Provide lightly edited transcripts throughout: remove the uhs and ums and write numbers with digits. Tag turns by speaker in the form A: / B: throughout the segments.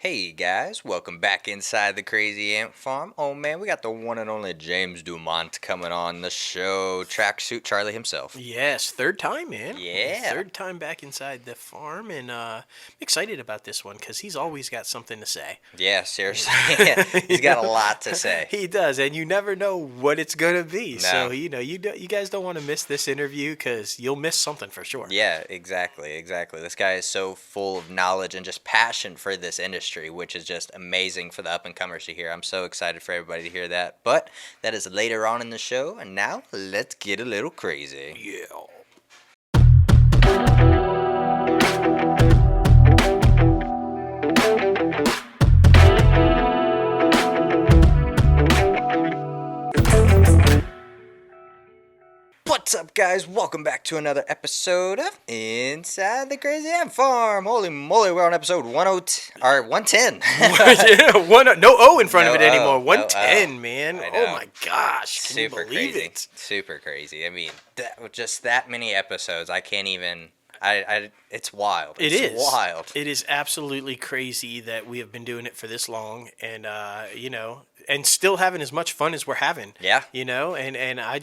A: Hey guys, welcome back inside the Crazy Ant Farm. Oh man, we got the one and only James DuMont coming on the show. Tracksuit Charlie himself.
B: Yes, third time, man.
A: Yeah.
B: Third time back inside the farm, and I'm excited about this one because he's always got something to say.
A: Yeah, seriously. He's got a lot to say.
B: He does, and you never know what it's gonna be.
A: No.
B: So you guys don't want to miss this interview because you'll miss something for sure.
A: Yeah, exactly. This guy is so full of knowledge and just passion for this industry, which is just amazing for the up and comers to hear. I'm so excited for everybody to hear that. But that is later on in the show, and now let's get a little crazy.
B: Yeah.
A: What's up, guys? Welcome back to another episode of Inside the Crazy Ant Farm. Holy moly, we're on episode 110.
B: No O in front of it
A: No O,
B: anymore.
A: no
B: 110,
A: O.
B: man.
A: I
B: Oh
A: know.
B: my gosh. Can
A: Super
B: you believe
A: crazy.
B: it?
A: Super crazy. I mean, just that many episodes, I can't even. It's wild. It's wild.
B: It is absolutely crazy that we have been doing it for this long, and and still having as much fun as we're having.
A: Yeah.
B: And I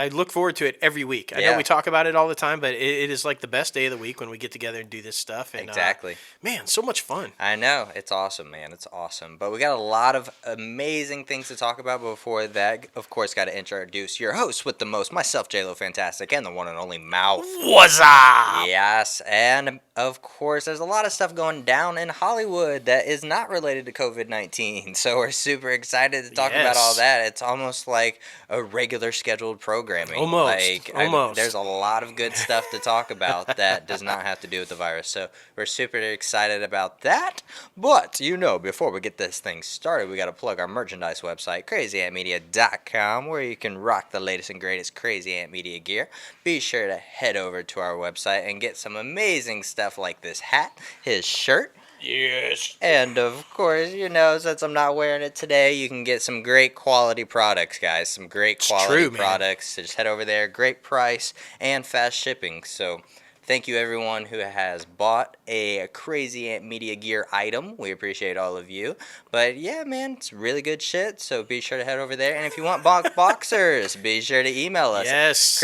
B: look forward to it every week. I
A: Yeah.
B: know we talk about it all the time, but it is like the best day of the week when we get together and do this stuff. And,
A: Exactly.
B: Man, so much fun.
A: I know. It's awesome, man. It's awesome. But we got a lot of amazing things to talk about. But before that, of course, got to introduce your host with the most, myself, JLo Fantastic, and the one and only Mouth.
B: What's up?
A: Yes, and of course, there's a lot of stuff going down in Hollywood that is not related to COVID-19. So we're super excited to talk about all
B: Yes.
A: that. It's almost like a regular scheduled programming.
B: Almost.
A: There's a lot of good stuff to talk about that does not have to do with the virus. So we're super excited about that. But, before we get this thing started, we got to plug our merchandise website, crazyantmedia.com, where you can rock the latest and greatest Crazy Ant Media gear. Be sure to head over to our website and get some amazing stuff like this hat, his shirt,
B: Yes.
A: and of course, since I'm not wearing it today, you can get some great quality products, guys. Some great quality
B: true, man.
A: products. So just head over there. Great price and fast shipping. So thank you, everyone who has bought a Crazy Ant Media gear item. We appreciate all of you. But yeah, man, it's really good shit. So be sure to head over there. And if you want boxers, be sure to email us.
B: Yes.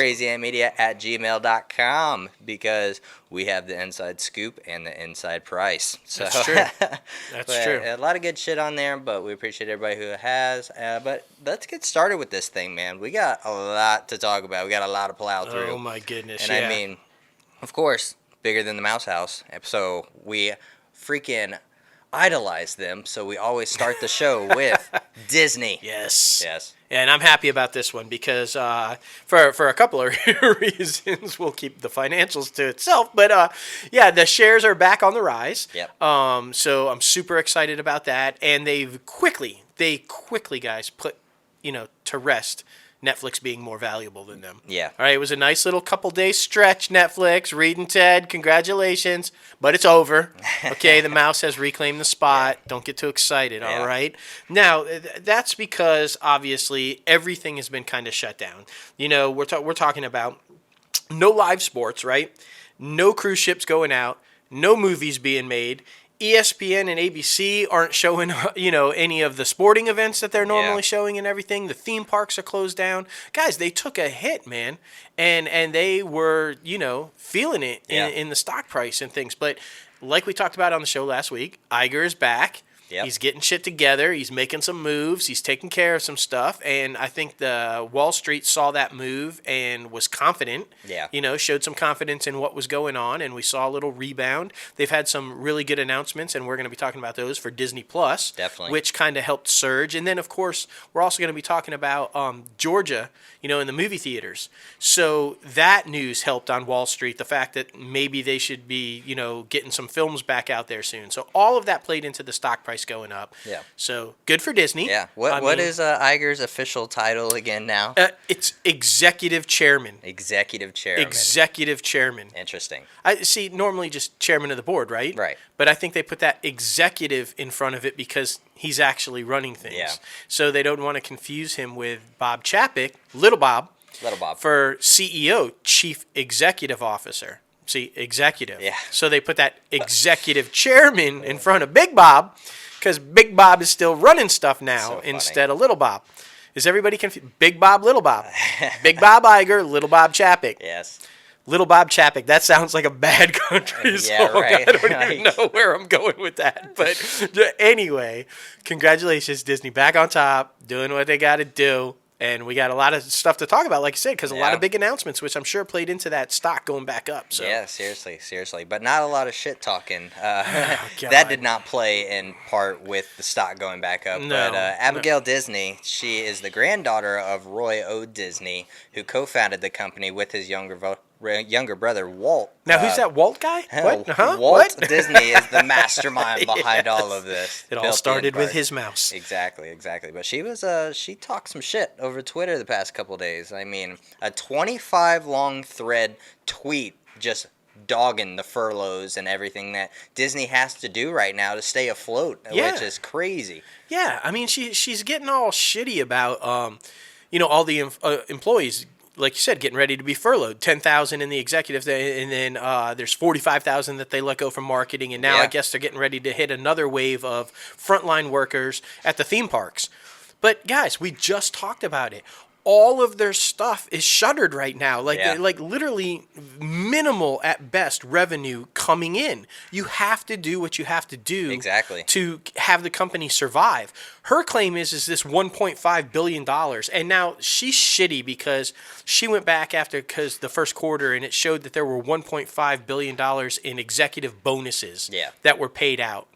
A: crazyantmedia@gmail.com, because we have the inside scoop and the inside price. So,
B: That's true. That's true.
A: A lot of good shit on there, but we appreciate everybody who has. But let's get started with this thing, man. We got a lot to talk about. We got a lot to plow through.
B: Oh my goodness.
A: And
B: yeah.
A: I mean, of course, bigger than the Mouse House. So we freaking idolize them. So we always start the show with Disney.
B: Yes.
A: Yes.
B: And I'm happy about this one because for a couple of reasons, we'll keep the financials to itself. But yeah, the shares are back on the rise.
A: Yep.
B: So I'm super excited about that. And they quickly, guys, put to rest Netflix being more valuable than them.
A: Yeah.
B: All right, it was a nice little couple days stretch, Netflix. Reed and Ted, congratulations. But it's over. Okay, the mouse has reclaimed the spot. Don't get too excited,
A: Yeah.
B: all right? Now, that's because, obviously, everything has been kind of shut down. We're talking about no live sports, right? No cruise ships going out. No movies being made. ESPN and ABC aren't showing, any of the sporting events that they're normally showing and everything. The theme parks are closed down. Guys, they took a hit, man. And they were, feeling it in the stock price and things. But like we talked about on the show last week, Iger is back.
A: Yep.
B: He's getting shit together. He's making some moves. He's taking care of some stuff. And I think the Wall Street saw that move and was confident.
A: Yeah.
B: Showed some confidence in what was going on. And we saw a little rebound. They've had some really good announcements, and we're going to be talking about those for Disney Plus.
A: Definitely.
B: Which kind of helped surge. And then, of course, we're also going to be talking about Georgia, in the movie theaters. So that news helped on Wall Street. The fact that maybe they should be, getting some films back out there soon. So all of that played into the stock price going up.
A: Yeah.
B: So good for Disney.
A: Yeah. What is Iger's official title again now?
B: It's executive chairman.
A: Executive chairman.
B: Executive chairman.
A: Interesting.
B: I see. Normally just chairman of the board, right?
A: Right.
B: But I think they put that executive in front of it because he's actually running things.
A: Yeah.
B: So they don't want to confuse him with Bob Chapek, Little Bob,
A: Little Bob.
B: for CEO, Chief Executive Officer. See, executive.
A: Yeah.
B: So they put that executive chairman in front of Big Bob because Big Bob is still running stuff now
A: So funny.
B: instead of Little Bob. Is everybody confused? Big Bob, Little Bob. Big Bob Iger, Little Bob Chapek.
A: Yes.
B: Little Bob Chapek. That sounds like a bad country
A: Yeah,
B: song.
A: right.
B: I don't even know where I'm going with that. But anyway, congratulations, Disney. Back on top, doing what they got to do. And we got a lot of stuff to talk about, like I said, because a lot
A: Yeah.
B: of big announcements, which I'm sure played into that stock going back up. So.
A: Yeah, seriously. But not a lot of shit talking. That
B: God.
A: did not play in part with the stock going back up.
B: No,
A: But Abigail Disney, she is the granddaughter of Roy O. Disney, who co-founded the company with his younger brother, Walt.
B: Now, who's that Walt guy?
A: Hell,
B: What? Huh?
A: Walt
B: What?
A: Disney is the mastermind behind all of this.
B: It all
A: Filthy
B: started with
A: empire.
B: his mouse.
A: Exactly. But she talked some shit over Twitter the past couple days. I mean, a 25 long thread tweet just dogging the furloughs and everything that Disney has to do right now to stay afloat,
B: Yeah.
A: which is crazy.
B: Yeah, I mean, she's getting all shitty about, all the employees, like you said, getting ready to be furloughed. 10,000 in the executive, and then there's 45,000 that they let go from marketing, and now
A: Yeah.
B: I guess they're getting ready to hit another wave of frontline workers at the theme parks. But guys, we just talked about it. All of their stuff is shuttered right now.
A: Yeah.
B: Like literally minimal at best revenue coming in. You have to do what you have to do
A: Exactly.
B: to have the company survive. Her claim is this $1.5 billion. And now she's shitty because she went back because the first quarter and it showed that there were $1.5 billion in executive bonuses
A: Yeah.
B: that were paid out.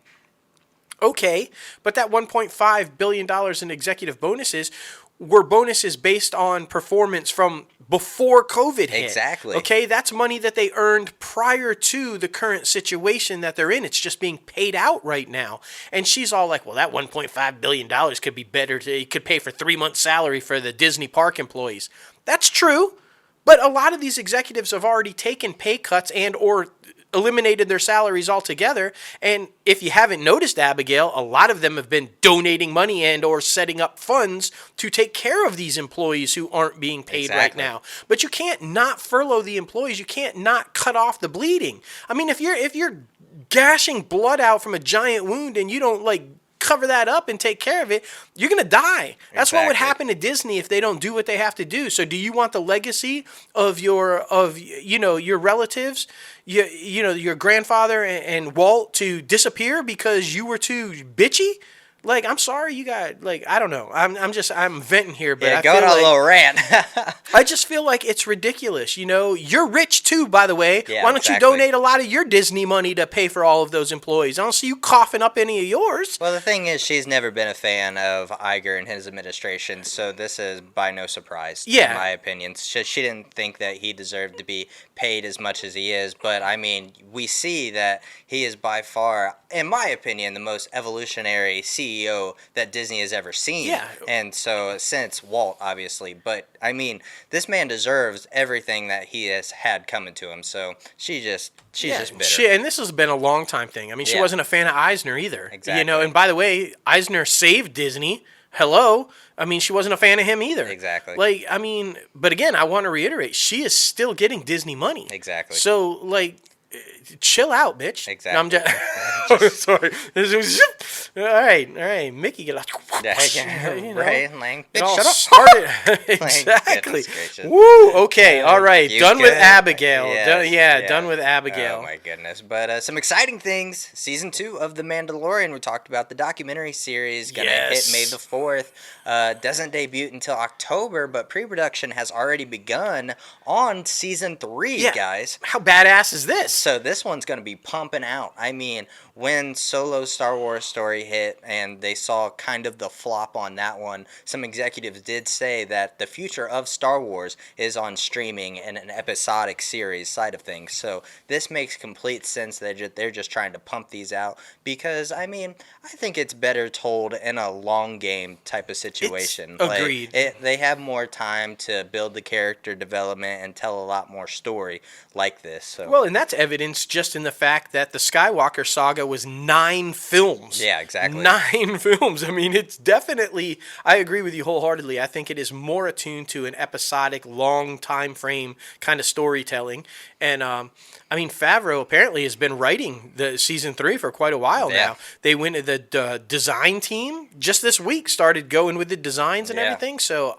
B: Okay, but that $1.5 billion in executive bonuses were bonuses based on performance from before COVID hit.
A: Exactly.
B: Okay, that's money that they earned prior to the current situation that they're in. It's just being paid out right now. And she's all like, well, that $1.5 billion could be better. It could pay for 3 months' salary for the Disney park employees. That's true. But a lot of these executives have already taken pay cuts and or eliminated their salaries altogether. And if you haven't noticed, Abigail, a lot of them have been donating money and or setting up funds to take care of these employees who aren't being paid right
A: Exactly.
B: now. But you can't not furlough the employees. You can't not cut off the bleeding. I mean, if you're gashing blood out from a giant wound and you don't cover that up and take care of it, you're going to die. That's what would
A: Exactly.
B: happen to Disney if they don't do what they have to do. So do you want the legacy of your relatives, your grandfather and Walt to disappear because you were too bitchy? I'm sorry, you got I don't know. I'm venting here, but
A: Yeah,
B: I
A: going
B: feel
A: on a
B: like,
A: little rant.
B: I just feel like it's ridiculous. You're rich too, by the way.
A: Yeah,
B: Why don't
A: exactly.
B: you donate a lot of your Disney money to pay for all of those employees? I don't see you coughing up any of yours.
A: Well, the thing is, she's never been a fan of Iger and his administration, so this is by no surprise,
B: Yeah.
A: in my opinion. She didn't think that he deserved to be paid as much as he is, but, I mean, we see that he is by far, in my opinion, the most evolutionary CEO that Disney has ever seen.
B: Yeah.
A: And so, since Walt, obviously, but, I mean, this man deserves everything that he has had coming to him, so she's just bitter.
B: And this has been a long time thing. I mean, she
A: Yeah.
B: wasn't a fan of Eisner either.
A: Exactly.
B: And by the way, Eisner saved Disney. Hello. I mean, she wasn't a fan of him either.
A: Exactly.
B: But again, I want to reiterate, she is still getting Disney money.
A: Exactly.
B: So, chill out, bitch.
A: Exactly.
B: No, I'm just sorry. All right. Mickey, get out.
A: Right, Lang.
B: It
A: Bitch,
B: all
A: shut up.
B: started. Exactly.
A: Goodness gracious.
B: Woo. Okay. All right.
A: You
B: Done with
A: good?
B: Abigail.
A: Yes,
B: Done with Abigail.
A: Oh my goodness! But some exciting things. Season 2 of The Mandalorian. We talked about the documentary series. Gonna
B: Yes.
A: hit May the 4th. Doesn't debut until October, but pre-production has already begun on season 3,
B: Yeah.
A: guys.
B: How badass is this?
A: So this one's going to be pumping out. I mean, when Solo Star Wars story hit and they saw kind of the flop on that one, some executives did say that the future of Star Wars is on streaming and an episodic series side of things. So this makes complete sense that they're just trying to pump these out because, I mean, I think it's better told in a long game type of situation.
B: Agreed.
A: They have more time to build the character development and tell a lot more story like this. So.
B: Well, and that's evidence just in the fact that the Skywalker saga was 9 films.
A: Yeah, exactly.
B: 9 films. I mean, it's definitely, I agree with you wholeheartedly. I think it is more attuned to an episodic, long time frame kind of storytelling. And I mean, Favreau apparently has been writing the season 3 for quite a while
A: Yeah.
B: now. They went to the design team just this week, started going with the designs and
A: Yeah.
B: everything. So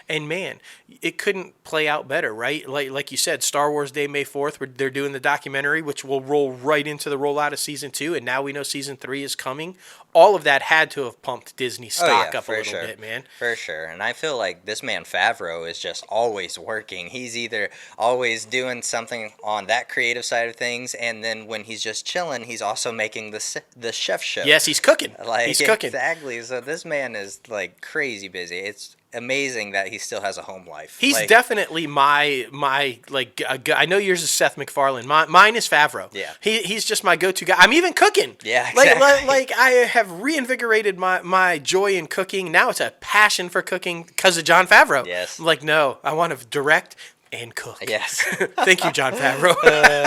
B: and man, it couldn't play out better, right? Like you said, Star Wars Day, May 4th, where they're doing the documentary, which will roll right into the rollout of season 2, and now we know season 3 is coming. All of that had to have pumped Disney stock up a little bit, man.
A: For sure. And I feel like this man Favreau is just always working. He's either always doing something on that creative side of things, and then when he's just chilling, he's also making the chef show.
B: Yes, he's cooking.
A: Like,
B: He's cooking.
A: exactly. So this man is like crazy busy. It's amazing that he still has a home life.
B: He's
A: like,
B: definitely my like. I know yours is Seth MacFarlane. Mine is Favreau.
A: Yeah.
B: He's just my go-to guy. I'm even cooking.
A: Yeah, exactly.
B: Like I have reinvigorated my joy in cooking. Now it's a passion for cooking because of Jon Favreau.
A: Yes.
B: I'm like, no, I want to direct and cook.
A: Yes.
B: Thank you, Jon Favreau.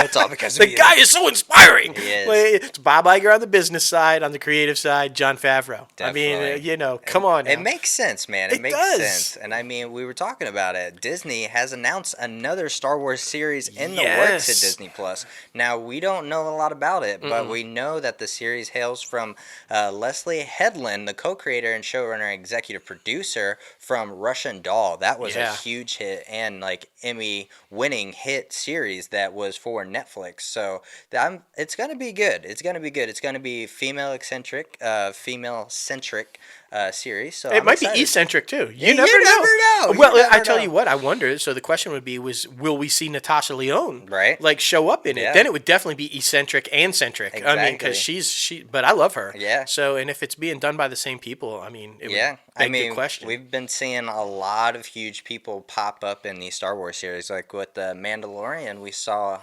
A: It's all because of
B: The
A: you.
B: guy is so inspiring.
A: He is.
B: Like, it's Bob Iger on the business side, on the creative side, Jon Favreau. I
A: Definitely.
B: mean, come on.
A: It
B: now.
A: makes sense, man. It makes
B: does.
A: sense. And I mean, we were talking about it. Disney has announced another Star Wars series in the
B: Yes.
A: works at Disney Plus. Now, we don't know a lot about it, but we know that the series hails from Leslie Headland, the co-creator and showrunner executive producer from Russian Doll. That was
B: Yeah.
A: a huge hit and like Emmy-winning hit series that was for Netflix. So it's going to be good. It's going to be good. It's going to be female-centric series. So
B: It might be eccentric too. You never
A: never
B: know.
A: know.
B: Well,
A: You never
B: I tell
A: know.
B: you what, I wonder. So the question would be: will we see Natasha Lyonne,
A: Right.
B: like show up in it?
A: Yeah.
B: Then it would definitely be eccentric and centric. I mean, because
A: Exactly.
B: but I love her.
A: Yeah.
B: So, and if it's being done by the same people, I mean, it
A: Yeah,
B: would
A: I
B: beg
A: mean,
B: the question.
A: we've been seeing a lot of huge people pop up in these Star Wars series. Like with the Mandalorian, we saw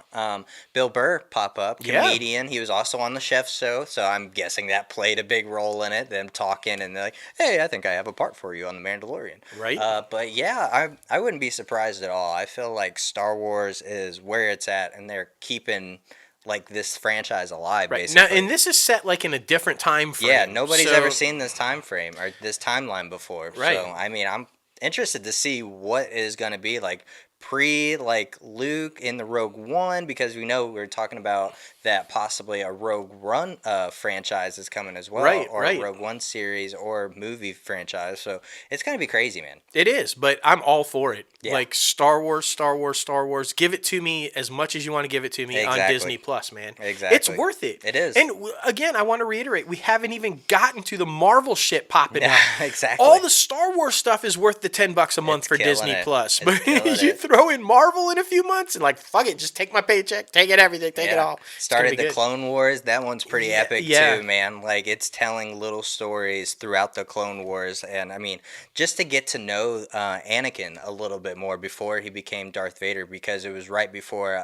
A: Bill Burr pop up,
B: Yeah.
A: comedian. He was also on the Chef's Show, so I'm guessing that played a big role in it. Them talking and they're like, "Hey, I think I have a part for you on the Mandalorian."
B: Right.
A: But yeah, I wouldn't be surprised at all. I feel like Star Wars is where it's at, and they're keeping like this franchise alive.
B: Right
A: Basically.
B: now, and this is set like in a different time frame.
A: Yeah, nobody's
B: So-
A: ever seen this time frame or this timeline before.
B: Right.
A: So I mean, I'm interested to see what is going to be like pre like Luke in the Rogue One, because we know we're talking about that possibly a Rogue One franchise is coming as well,
B: Right,
A: or
B: right.
A: a Rogue One series or movie franchise. So it's going to be crazy, man.
B: It is, but I'm all for it.
A: Yeah.
B: Like Star Wars, Star Wars, Star Wars. Give it to me as much as you want to give it to me on
A: Exactly.
B: Disney Plus, man.
A: Exactly.
B: It's worth it.
A: It is.
B: And again, I want to reiterate, we haven't even gotten to the Marvel shit popping
A: Yeah,
B: out.
A: exactly.
B: All the Star Wars stuff is worth the $10 a month
A: It's
B: for
A: killing
B: Disney
A: it.
B: Plus.
A: It's
B: But
A: killing
B: you
A: it.
B: throw in Marvel in a few months and like, fuck it, just take my paycheck, take it everything, take it
A: Yeah.
B: all. It's gonna
A: Started
B: be
A: the
B: good.
A: Clone Wars. That one's pretty
B: Yeah,
A: epic
B: yeah.
A: too, man. Like it's telling little stories throughout the Clone Wars, and I mean, just to get to know Anakin a little bit more before he became Darth Vader, because it was right before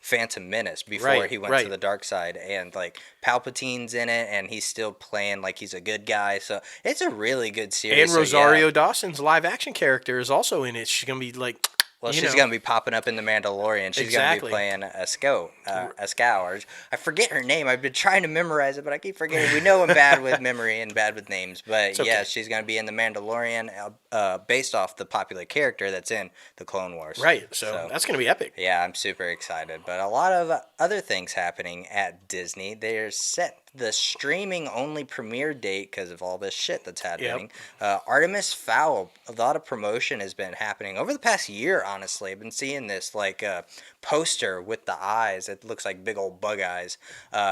A: Phantom Menace, before
B: Right,
A: he went
B: right.
A: to the dark side, and like Palpatine's in it, and he's still playing like he's a good guy. So it's a really good series.
B: And
A: So,
B: Rosario
A: yeah.
B: Dawson's live action character is also in it. She's going to be like,
A: Well,
B: you
A: she's
B: know.
A: gonna be popping up in the Mandalorian. She's gonna
B: Exactly.
A: be playing a Scow, or I forget her name. I've been trying to memorize it, but I keep forgetting. We know I'm bad with memory and bad with names, but
B: It's okay.
A: yeah, she's gonna be in the Mandalorian, based off the popular character that's in the Clone Wars.
B: Right, so that's going to be epic.
A: Yeah, I'm super excited. But a lot of other things happening at Disney. They're set the streaming only premiere date because of all this shit that's happening. Artemis Fowl, a lot of promotion has been happening over the past year, honestly. I've been seeing this like poster with the eyes. It looks like big old bug eyes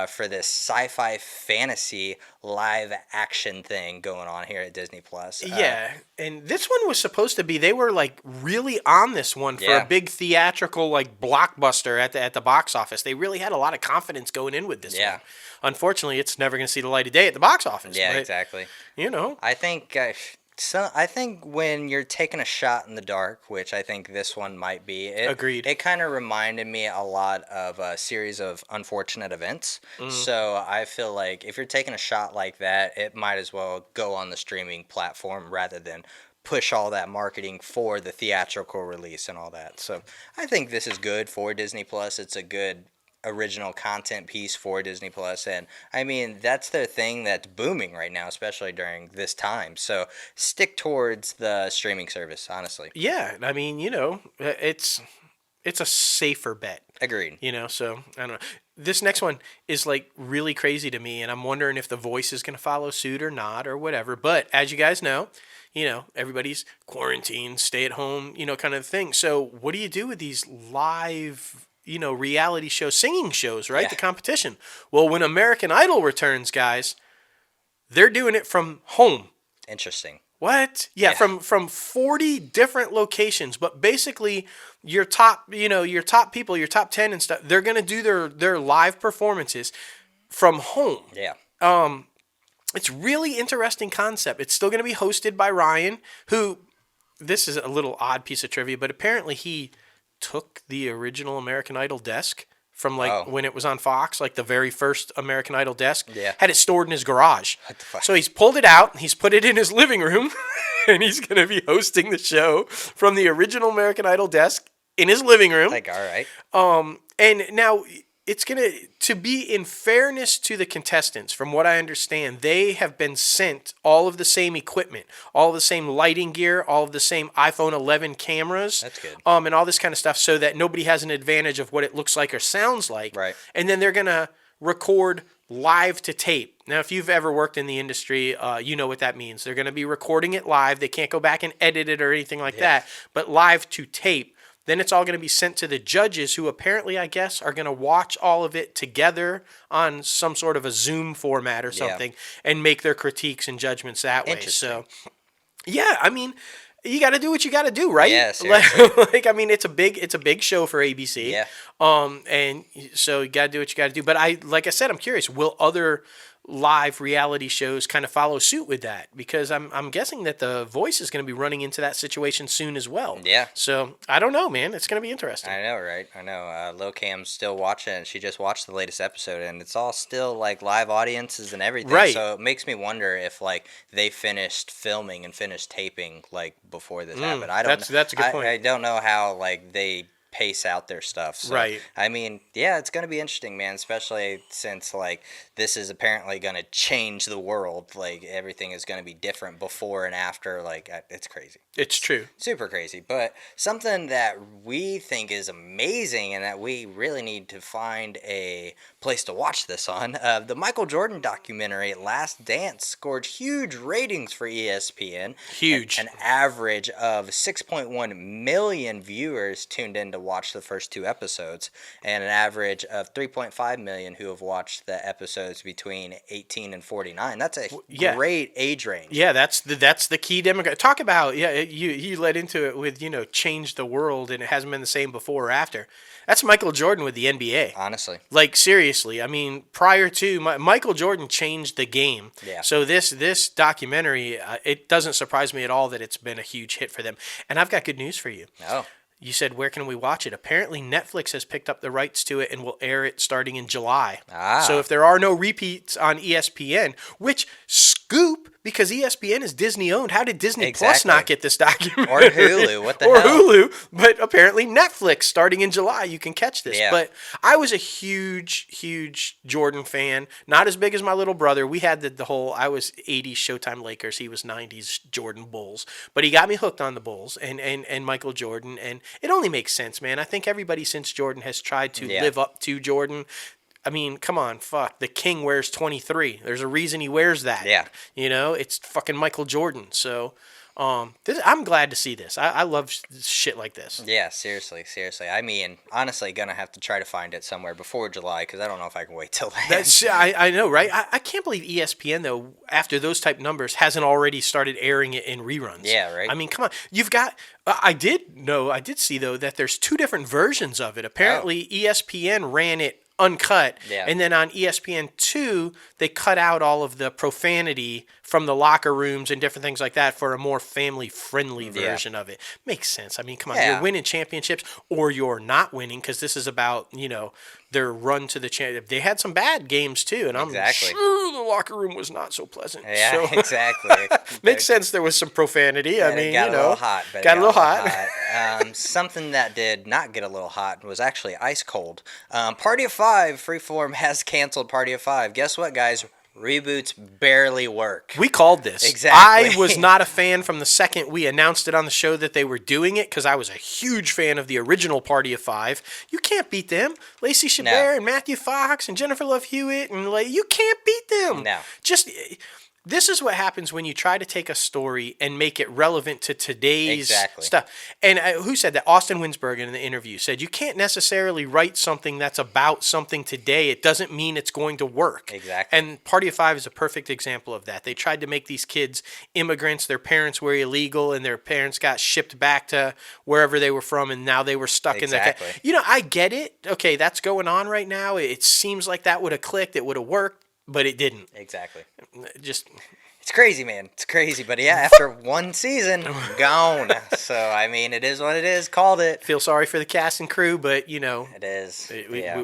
A: for this sci-fi fantasy live action thing going on here at Disney Plus.
B: Yeah, and this one was supposed to be. They were like really on this one for
A: Yeah.
B: a big theatrical like blockbuster at the box office. They really had a lot of confidence going in with this
A: Yeah.
B: one. Unfortunately, it's never going to see the light of day at the box office.
A: Yeah,
B: but,
A: exactly.
B: You know,
A: I think I think when you're taking a shot in the dark, which I think this one might be,
B: Agreed.
A: It kind of reminded me a lot of a series of unfortunate events. So I feel like if you're taking a shot like that, it might as well go on the streaming platform rather than push all that marketing for the theatrical release and all that. So I think this is good for Disney Plus. It's a good original content piece for Disney Plus, and I mean that's their thing that's booming right now, especially during this time. So stick towards the streaming service, honestly.
B: yeah. I mean, you know, it's it's a safer bet.
A: Agreed.
B: So I don't know. This next one is like really crazy to me, and I'm wondering if The Voice is going to follow suit or not or whatever. But as you guys know, everybody's quarantined, stay at home, kind of thing. So what do you do with these live, reality shows, singing shows, right?
A: Yeah.
B: The competition. Well, when American Idol returns, guys, they're doing it from home.
A: Interesting.
B: What? Yeah, from 40 different locations, but basically your top people, your top 10 and stuff, they're going to do their live performances from home.
A: Yeah.
B: It's really interesting concept. It's still going to be hosted by Ryan, who, this is a little odd piece of trivia, but apparently he took the original American Idol desk from when it was on Fox, like the very first American Idol desk, had it stored in his garage.
A: What the fuck?
B: So he's pulled it out, he's put it in his living room, and he's going to be hosting the show from the original American Idol desk in his living room.
A: Like, all right.
B: And now it's going to be in fairness to the contestants, from what I understand, they have been sent all of the same equipment, all of the same lighting gear, all of the same iPhone 11 cameras.
A: That's good.
B: And all this kind of stuff, so that nobody has an advantage of what it looks like or sounds like.
A: Right.
B: And then they're going to record live to tape. Now, if you've ever worked in the industry, you know what that means. They're going to be recording it live. They can't go back and edit it or anything like that, but live to tape. Then it's all going to be sent to the judges, who apparently, I guess, are going to watch all of it together on some sort of a Zoom format or something and make their critiques and judgments that way. So, yeah, I mean, you got to do what you got to do, right?
A: Yeah,
B: I mean, it's a big show for ABC.
A: Yeah.
B: And so you got to do what you got to do. But like I said, I'm curious, will other live reality shows kind of follow suit with that? Because I'm guessing that The Voice is going to be running into that situation soon as well.
A: Yeah.
B: So I don't know, man. It's going to be interesting.
A: I know, right? I know. Lil Cam's still watching it. She just watched the latest episode, and it's all still like live audiences and everything.
B: Right.
A: So it makes me wonder if like they finished filming and finished taping like before this happened.
B: That's a good point.
A: I don't know how like they pace out their stuff. So,
B: right.
A: I mean, yeah, it's going to be interesting, man, especially since like this is apparently going to change the world. Like everything is going to be different before and after. Like it's crazy.
B: It's true.
A: Super crazy. But something that we think is amazing and that we really need to find a place to watch this on, the Michael Jordan documentary Last Dance scored huge ratings for ESPN.
B: Huge.
A: An average of 6.1 million viewers tuned in to watch the first two episodes, and an average of 3.5 million who have watched the episodes between 18 and 49. That's a great age range.
B: Yeah, that's the key demographic. Talk about, you led into it with, change the world, and it hasn't been the same before or after. That's Michael Jordan with the NBA.
A: Honestly.
B: Like, seriously. I mean, prior to, Michael Jordan changed the game.
A: Yeah.
B: So this documentary, it doesn't surprise me at all that it's been a huge hit for them. And I've got good news for you.
A: Oh.
B: You said, where can we watch it? Apparently, Netflix has picked up the rights to it and will air it starting in July. So if there are no repeats on ESPN, which scoop, because ESPN is Disney-owned, how did Disney Plus not get this document?
A: Or Hulu, what the hell?
B: Or Hulu, but apparently Netflix, starting in July, you can catch this.
A: Yeah.
B: But I was a huge, huge Jordan fan. Not as big as my little brother. We had the whole, I was 80s Showtime Lakers, he was 90s Jordan Bulls. But he got me hooked on the Bulls and Michael Jordan, and it only makes sense, man. I think everybody since Jordan has tried to live up to Jordan. I mean, come on, fuck. The king wears 23. There's a reason he wears that.
A: Yeah.
B: It's fucking Michael Jordan. So, I'm glad to see this. I love shit like this.
A: Yeah, seriously. I mean, honestly, gonna have to try to find it somewhere before July, because I don't know if I can wait till then.
B: I know, right? I can't believe ESPN, though, after those type numbers, hasn't already started airing it in reruns.
A: Yeah, right.
B: I mean, come on. You've got... I did see, though, that there's two different versions of it. Apparently, ESPN ran it uncut, and then on ESPN2 they cut out all of the profanity from the locker rooms and different things like that for a more family friendly version of it. Makes sense. I mean, come on, you're winning championships or you're not winning, because this is about their run to the champ. They had some bad games too, and I'm sure the locker room was not so pleasant.
A: Yeah, exactly.
B: Makes sense. There was some profanity. I mean,
A: got a little hot.
B: Got a little hot.
A: Something that did not get a little hot was actually ice cold. Party of Five, Freeform has canceled Party of Five. Guess what, guys? Reboots barely work.
B: We called this.
A: Exactly.
B: I was not a fan from the second we announced it on the show that they were doing it because I was a huge fan of the original Party of Five. You can't beat them. Lacey Chabert and Matthew Fox and Jennifer Love Hewitt and you can't beat them.
A: No.
B: Just this is what happens when you try to take a story and make it relevant to today's stuff. And who said that? Austin Winsberg in the interview said you can't necessarily write something that's about something today. It doesn't mean it's going to work.
A: Exactly.
B: And Party of Five is a perfect example of that. They tried to make these kids immigrants. Their parents were illegal, and their parents got shipped back to wherever they were from, and now they were stuck in the... I get it. Okay, that's going on right now. It seems like that would have clicked. It would have worked. But it didn't.
A: Exactly.
B: It's
A: crazy, man. It's crazy. But yeah, after one season, gone. So, I mean, it is what it is. Called it.
B: Feel sorry for the cast and crew, but,
A: It is.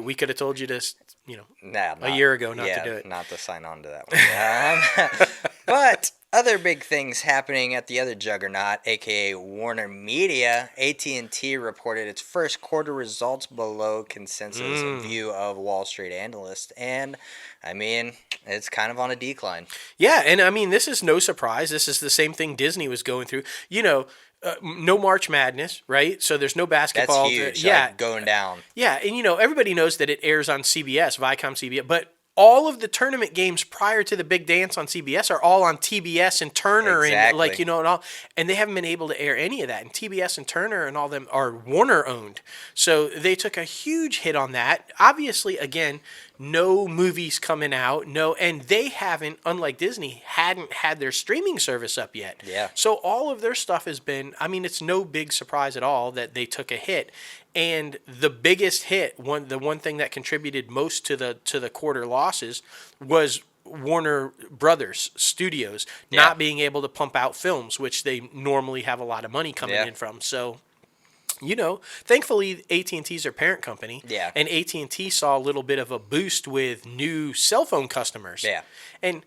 B: We could have told you this,
A: a
B: year ago not to do it.
A: Not to sign on to that one. But other big things happening at the other juggernaut, a.k.a. Warner Media. AT&T reported its first quarter results below consensus view of Wall Street analysts. And, I mean, it's kind of on a decline.
B: Yeah, and I mean, this is no surprise. This is the same thing Disney was going through. No March Madness, right? So there's no basketball.
A: That's huge. Going down.
B: Yeah, and everybody knows that it airs on CBS, Viacom CBS, but all of the tournament games prior to the big dance on CBS are all on TBS and Turner and and all, and they haven't been able to air any of that. And TBS and Turner and all them are Warner owned, so they took a huge hit on that. Obviously, again, no movies coming out, and they haven't, unlike Disney, hadn't had their streaming service up yet.
A: Yeah.
B: So all of their stuff has been, I mean, it's no big surprise at all that they took a hit. And the biggest hit, the one thing that contributed most to the quarter losses was Warner Brothers Studios not being able to pump out films, which they normally have a lot of money coming in from. So, thankfully AT&T's their parent company.
A: Yeah.
B: And AT&T saw a little bit of a boost with new cell phone customers.
A: Yeah.
B: And,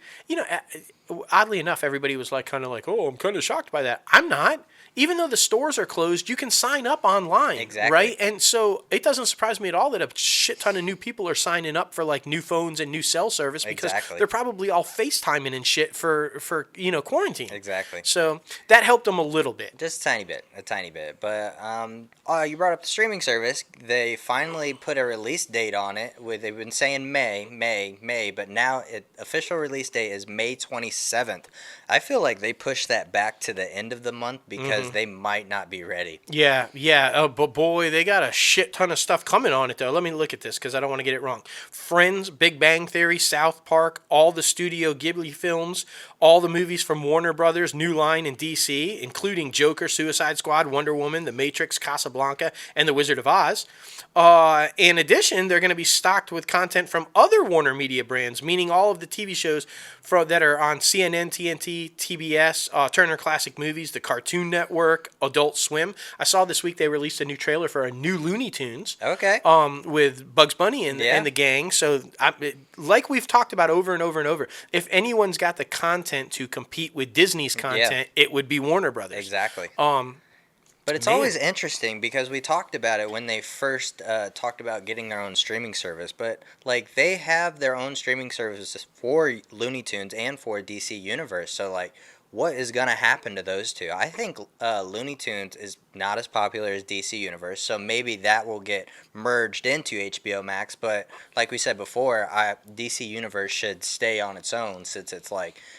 B: oddly enough, everybody was kind of like, oh, I'm kind of shocked by that. I'm not. Even though the stores are closed, you can sign up online, right? And so it doesn't surprise me at all that a shit ton of new people are signing up for new phones and new cell service because they're probably all FaceTiming and shit for quarantine.
A: Exactly.
B: So that helped them a little bit.
A: Just a tiny bit. But you brought up the streaming service. They finally put a release date on it. They've been saying May, but now official release date is May 27th. I feel like they pushed that back to the end of the month because they might not be ready.
B: Yeah. Oh, but boy, they got a shit ton of stuff coming on it, though. Let me look at this because I don't want to get it wrong. Friends, Big Bang Theory, South Park, all the Studio Ghibli films, all the movies from Warner Brothers, New Line, and DC, including Joker, Suicide Squad, Wonder Woman, The Matrix, Casablanca, and The Wizard of Oz. In addition, they're going to be stocked with content from other Warner Media brands, meaning all of the TV shows that are on CNN, TNT, TBS, Turner Classic Movies, the Cartoon Network, Adult Swim. I saw this week they released a new trailer for a new Looney Tunes.
A: Okay.
B: With Bugs Bunny and the gang. So, like we've talked about over and over and over, if anyone's got the content to compete with Disney's content, it would be Warner Brothers.
A: Exactly. But it's always interesting because we talked about it when they first talked about getting their own streaming service. But they have their own streaming services for Looney Tunes and for DC Universe. So what is going to happen to those two? I think Looney Tunes is not as popular as DC Universe, so maybe that will get merged into HBO Max. But like we said before, DC Universe should stay on its own since it's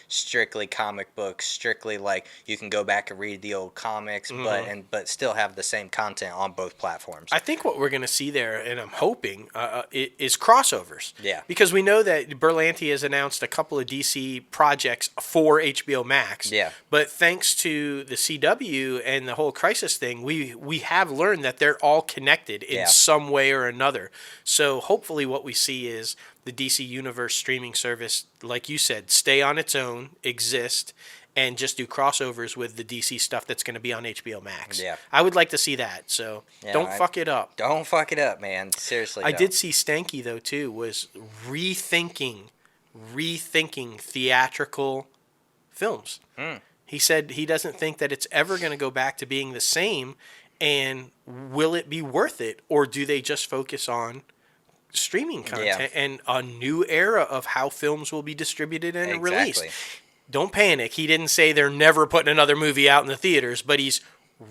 A: strictly comic books, strictly you can go back and read the old comics, but still have the same content on both platforms.
B: I think what we're going to see there, and I'm hoping, is crossovers.
A: Yeah.
B: Because we know that Berlanti has announced a couple of DC projects for HBO Max.
A: Yeah.
B: But thanks to the CW and the whole Crisis thing, we have learned that they're all connected in some way or another. So hopefully what we see is the DC Universe streaming service, like you said, stay on its own, exist, and just do crossovers with the DC stuff that's going to be on HBO Max. Yeah. I would like to see that. So don't fuck it up.
A: Don't fuck it up, man. Seriously.
B: I did see Stanky, though, too, was rethinking theatrical films. He said he doesn't think that it's ever going to go back to being the same, and will it be worth it, or do they just focus on streaming content and a new era of how films will be distributed and released. Don't panic. He didn't say they're never putting another movie out in the theaters, but he's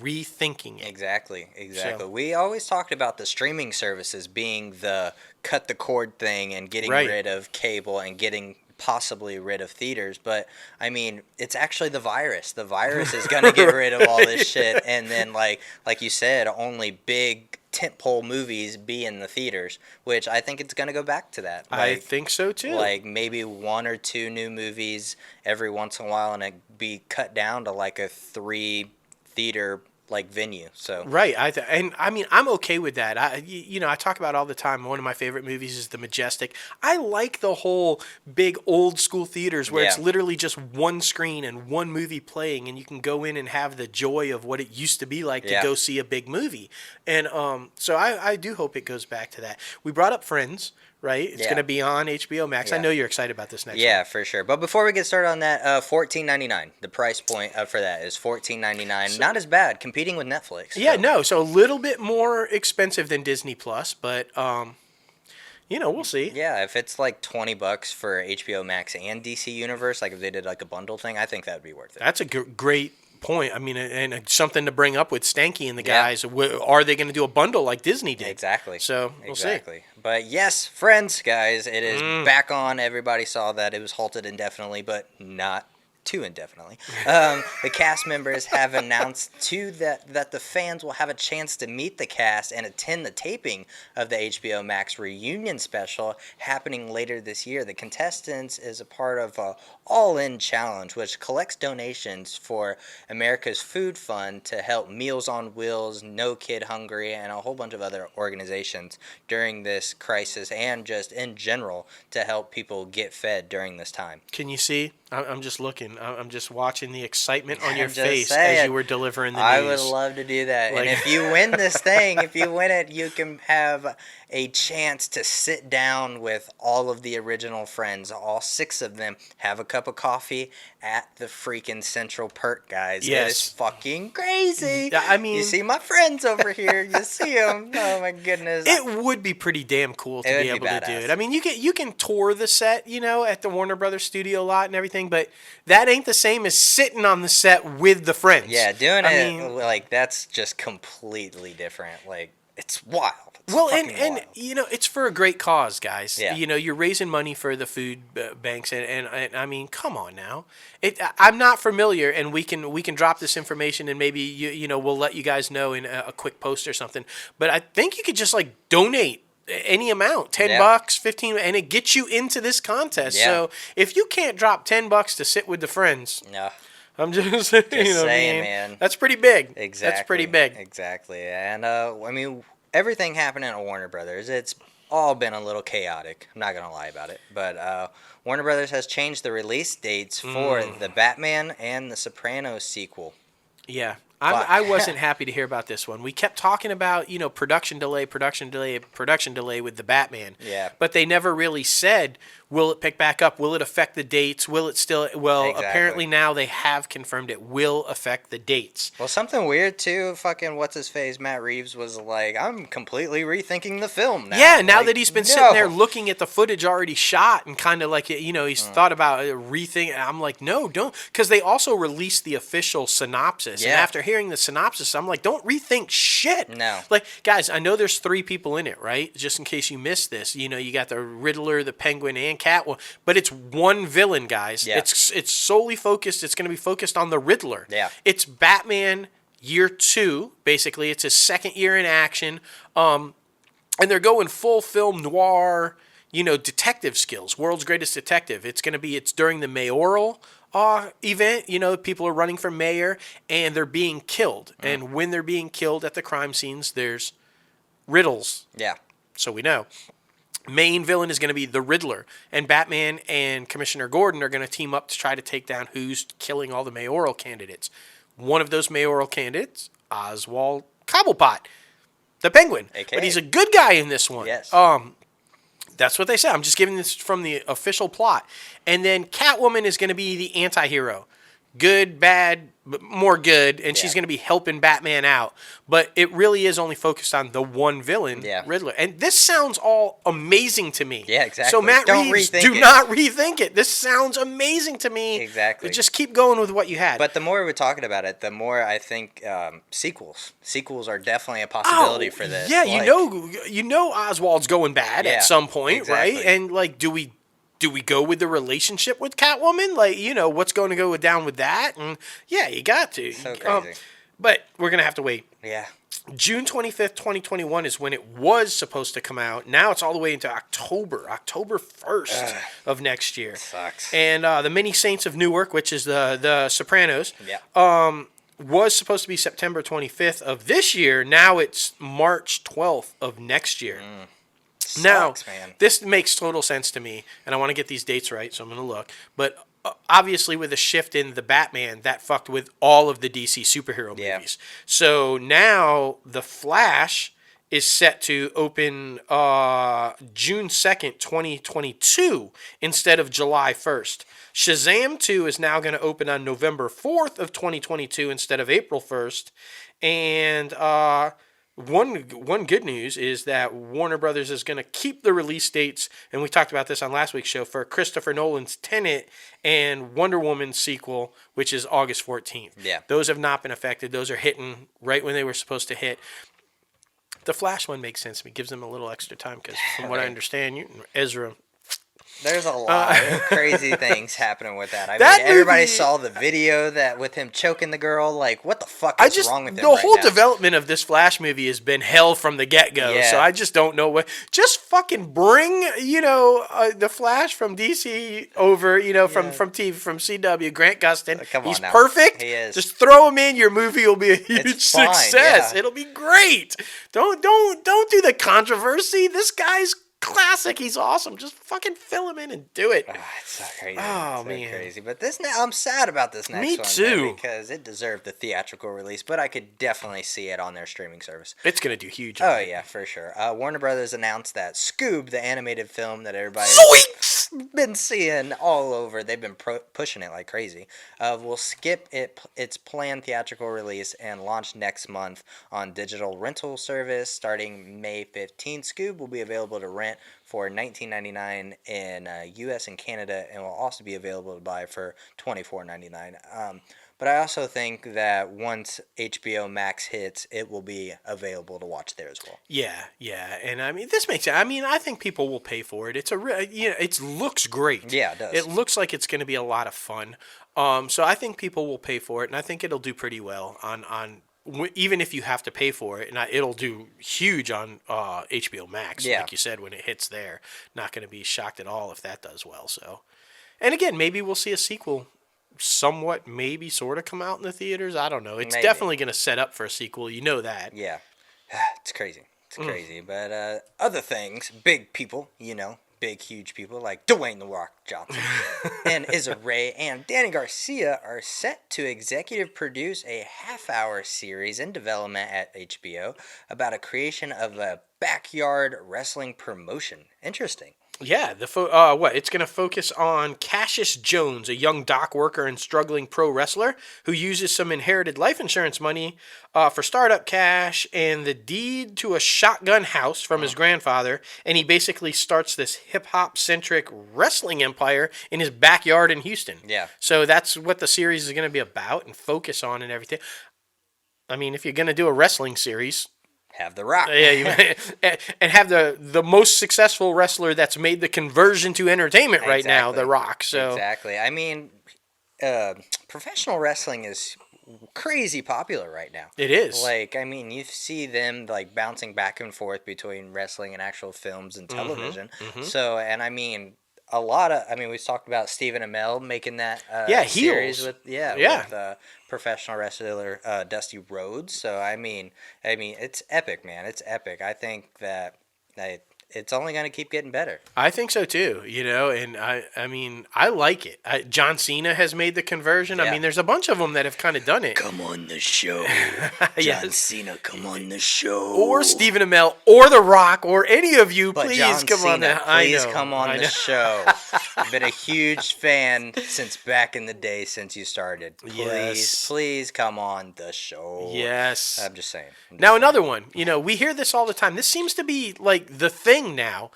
B: rethinking it.
A: Exactly. So, we always talked about the streaming services being the cut the cord thing and getting rid of cable and getting possibly rid of theaters, but I mean, it's actually the virus. The virus is going to get rid of all this shit, and then like you said, only big tentpole movies be in the theaters, which I think it's going to go back to that.
B: I think so too.
A: Like maybe 1 or 2 new movies every once in a while, and it be cut down to like a 3 theater like venue. So
B: right, I mean I'm okay with that. I talk about all the time. One of my favorite movies is The Majestic. I like the whole big old school theaters where it's literally just one screen and one movie playing, and you can go in and have the joy of what it used to be like to go see a big movie. And so I do hope it goes back to that. We brought up Friends. Right, it's going to be on HBO Max. I know you're excited about this next one.
A: Yeah, for sure. But before we get started on that, $14.99. The price point for that is $14.99. So, not as bad, competing with Netflix.
B: Yeah, so a little bit more expensive than Disney Plus, but we'll see.
A: Yeah, if it's like $20 for HBO Max and DC Universe, like if they did like a bundle thing, I think that would be worth it.
B: That's a great point. I mean, and something to bring up with Stanky and the guys. Are they going to do a bundle like Disney did?
A: Exactly.
B: So we'll see.
A: But yes, Friends, guys, it is back on. Everybody saw that it was halted indefinitely, but not too indefinitely. The cast members have announced too that the fans will have a chance to meet the cast and attend the taping of the HBO Max reunion special happening later this year. The contestants is a part of a All-In Challenge, which collects donations for America's Food Fund to help Meals on Wheels, No Kid Hungry, and a whole bunch of other organizations during this crisis, and just in general to help people get fed during this time.
B: Can you see? I'm just looking. I'm just watching the excitement on your face as you were delivering the news.
A: I would love to do that. And if you win this thing, if you win it, you can have a chance to sit down with all of the original Friends, all 6 of them, have a cup of coffee at the freaking Central Perk, guys.
B: Yes.
A: It is fucking crazy.
B: I mean,
A: you see my friends over here. You see them. Oh, my goodness.
B: It would be pretty damn cool to be able to do it. I mean, you can tour the set, at the Warner Brothers studio lot and everything, but that ain't the same as sitting on the set with the friends.
A: Yeah, doing it, that's just completely different. Like, it's wild.
B: Well, and it's for a great cause, guys. Yeah. You're raising money for the food banks, and I mean, come on now. I'm not familiar, and we can drop this information, and maybe we'll let you guys know in a quick post or something. But I think you could just donate any amount, $10, 15, and it gets you into this contest. Yeah. So if you can't drop $10 to sit with the friends,
A: no.
B: I'm just saying,
A: man.
B: That's pretty big.
A: Exactly.
B: That's pretty big.
A: Exactly. And I mean, everything happening at Warner Brothers, it's all been a little chaotic. I'm not gonna lie about it, but Warner Brothers has changed the release dates for the Batman and the Sopranos sequel.
B: Yeah. I wasn't happy to hear about this one. We kept talking about, production delay with the Batman.
A: Yeah.
B: But they never really said, will it pick back up? Will it affect the dates? Will it still? Well, Apparently now they have confirmed it will affect the dates.
A: Well, something weird too. Fucking what's-his-face, Matt Reeves was like, I'm completely rethinking the film now.
B: Yeah, now that he's been sitting there looking at the footage already shot and kind of like, he's thought about rethinking. I'm like, no, don't. Because they also released the official synopsis. Yeah. And after hearing the synopsis, I'm like, don't rethink shit.
A: No.
B: Like, guys, I know there's 3 people in it, right? Just in case you missed this. You got the Riddler, the Penguin, and Catwoman. But it's one villain, guys. Yeah. It's solely focused. It's going to be focused on the Riddler.
A: Yeah.
B: It's Batman year 2, basically. It's his second year in action. And they're going full film noir, detective skills. World's greatest detective. It's during the mayoral event. People are running for mayor and they're being killed. And when they're being killed at the crime scenes, there's riddles.
A: Yeah.
B: So we know. Main villain is going to be the Riddler, and Batman and Commissioner Gordon are going to team up to try to take down who's killing all the mayoral candidates. One of those mayoral candidates, Oswald Cobblepot, the Penguin.
A: AKA.
B: But he's a good guy in this one.
A: Yes.
B: That's what they said. I'm just giving this from the official plot. And then Catwoman is going to be the anti-hero. good, bad, but more good, and she's
A: Yeah.
B: going to be helping Batman out. But it really is only focused on the one villain,
A: Yeah.
B: Riddler. And this sounds all amazing to me.
A: Yeah, exactly.
B: So Matt
A: Don't
B: Reeves,
A: rethink
B: do
A: it.
B: not rethink it. This sounds amazing to me.
A: Exactly.
B: Just keep going with what you had.
A: But the more we're talking about it, the more I think sequels are definitely a possibility for this.
B: Yeah,
A: Like,
B: you know Oswald's going bad
A: Yeah,
B: at some point,
A: exactly.
B: right? And like, do we go with the relationship with Catwoman? Like, what's going to go down with that? And yeah, you got to.
A: So crazy.
B: But we're gonna have to wait.
A: Yeah.
B: June 25th, 2021 is when it was supposed to come out. Now it's all the way into October 1st of next year.
A: Sucks.
B: And the Many Saints of Newark, which is the Sopranos,
A: Yeah.
B: was supposed to be September 25th of this year. Now it's March 12th of next year. Now,
A: Sucks, man.
B: this makes total sense to me, and I want to get these dates right, so I'm going to look. But obviously, with a shift in the Batman, that fucked with all of the DC superhero
A: Yeah.
B: movies. So now The Flash is set to open June 2nd, 2022, instead of July 1st. Shazam 2 is now going to open on November 4th of 2022 instead of April 1st. And one good news is that Warner Brothers is going to keep the release dates, and we talked about this on last week's show, for Christopher Nolan's Tenet and Wonder Woman sequel, which is August 14th.
A: Yeah.
B: Those have not been affected. Those are hitting right when they were supposed to hit. The Flash one makes sense to me. Gives them a little extra time because, from what I
A: Right.
B: understand, Ezra.
A: There's a lot of crazy things happening with that. I
B: That
A: mean, everybody
B: movie-
A: saw the video that with him choking the girl. Like, what the fuck is wrong with him
B: the
A: right
B: whole
A: now?
B: development of this Flash movie has been hell from the get-go.
A: Yeah.
B: So I just don't know what. Just fucking bring the Flash from DC over. From TV from CW, Grant Gustin.
A: Come on
B: He's
A: now.
B: perfect.
A: He is.
B: Just throw him in. Your movie will be a huge
A: It's fine,
B: success.
A: yeah.
B: It'll be great. Don't do the controversy. This guy's classic. He's awesome. Just fucking fill him in and do it.
A: It's so crazy.
B: Oh,
A: so
B: man.
A: crazy. But I'm sad about this next
B: Me
A: one.
B: too.
A: Man, because it deserved the theatrical release, but I could definitely see it on their streaming service.
B: It's gonna do huge.
A: Oh yeah, for sure. Warner Brothers announced that Scoob, the animated film that everybody's been seeing all over, they've been pushing it like crazy, will skip its planned theatrical release and launch next month on digital rental service starting May 15th. Scoob will be available to rent for $19.99 in U.S. and Canada, and will also be available to buy for $24.99. But I also think that once HBO Max hits, it will be available to watch there as well.
B: Yeah, and I mean, this makes. I mean, I think people will pay for it. It's it looks great.
A: Yeah, it does.
B: It looks like it's going to be a lot of fun. So I think people will pay for it, and I think it'll do pretty well on even if you have to pay for it, and it'll do huge on HBO Max,
A: Yeah.
B: like you said, when it hits there. Not going to be shocked at all if that does well. So, and again, maybe we'll see a sequel. Somewhat, maybe, sort of come out in the theaters. I don't know. It's
A: Maybe.
B: definitely going to set up for a sequel. You know that.
A: Yeah, it's crazy. It's crazy. But other things, big people, big, huge people like Dwayne The Rock Johnson and Issa Rae and Danny Garcia are set to executive produce a half-hour series in development at HBO about a creation of a backyard wrestling promotion. Interesting.
B: Yeah, it's going to focus on Cassius Jones, a young dock worker and struggling pro wrestler who uses some inherited life insurance money for startup cash and the deed to a shotgun house from his grandfather, and he basically starts this hip-hop centric wrestling empire in his backyard in Houston.
A: Yeah.
B: So that's what the series is going to be about and focus on and everything. I mean, if you're going to do a wrestling series,
A: Have The Rock.
B: yeah, and have the most successful wrestler that's made the conversion to entertainment right now,
A: Exactly.
B: The Rock. So
A: Exactly. I mean, professional wrestling is crazy popular right now.
B: it is.
A: Like, I mean, you see them like bouncing back and forth between wrestling and actual films and television. So, and I mean, we've talked about Stephen Amell making that series
B: Heels.
A: with professional wrestler Dusty Rhodes. So, I mean, it's epic, man. It's epic. I think that it's only going to keep getting better.
B: I think so too, and I mean, I like it. John Cena has made the conversion. I
A: Yeah.
B: mean, there's a bunch of them that have kind of done it.
A: Come on the show. John Cena, come on the show.
B: Or Stephen Amell, or The Rock, or any of you,
A: But
B: please
A: John
B: come on.
A: Cena,
B: I
A: please
B: know,
A: come on
B: I
A: the
B: know.
A: show. I've been a huge fan since back in the day, since you started.
B: Yes.
A: Please come on the show.
B: Yes.
A: I'm just saying.
B: Now another one. We hear this all the time. This seems to be like the thing now.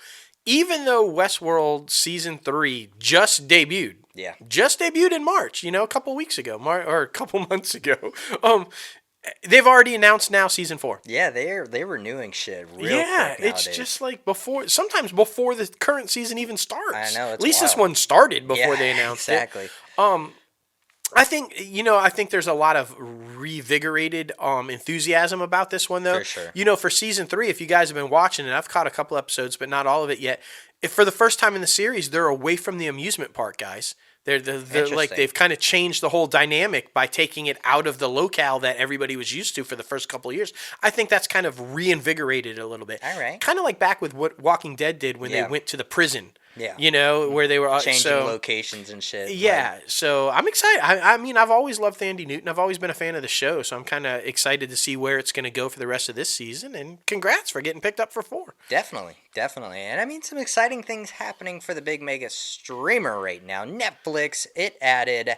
B: Even though Westworld season 3 just debuted.
A: Yeah.
B: Just debuted in March, a couple weeks ago, or a couple months ago. They've already announced now season 4.
A: Yeah, they're renewing shit real quick nowadays.
B: It's just like sometimes before the current season even starts.
A: I know, it's
B: At least this
A: wild.
B: one started before they announced
A: exactly.
B: it. I think there's a lot of revigorated enthusiasm about this one, though.
A: For sure.
B: For season 3, if you guys have been watching it, I've caught a couple episodes, but not all of it yet. If for the first time in the series, they're away from the amusement park, guys. They're like they've kind of changed the whole dynamic by taking it out of the locale that everybody was used to for the first couple of years. I think that's kind of reinvigorated it a little bit.
A: All right.
B: Kind of like back with what Walking Dead did when they went to the prison.
A: Yeah.
B: Where they were
A: changing locations and shit.
B: Yeah, so I'm excited. I mean, I've always loved Thandie Newton. I've always been a fan of the show, so I'm kind of excited to see where it's going to go for the rest of this season. And congrats for getting picked up for 4.
A: Definitely. And I mean, some exciting things happening for the big mega streamer right now. Netflix, it added,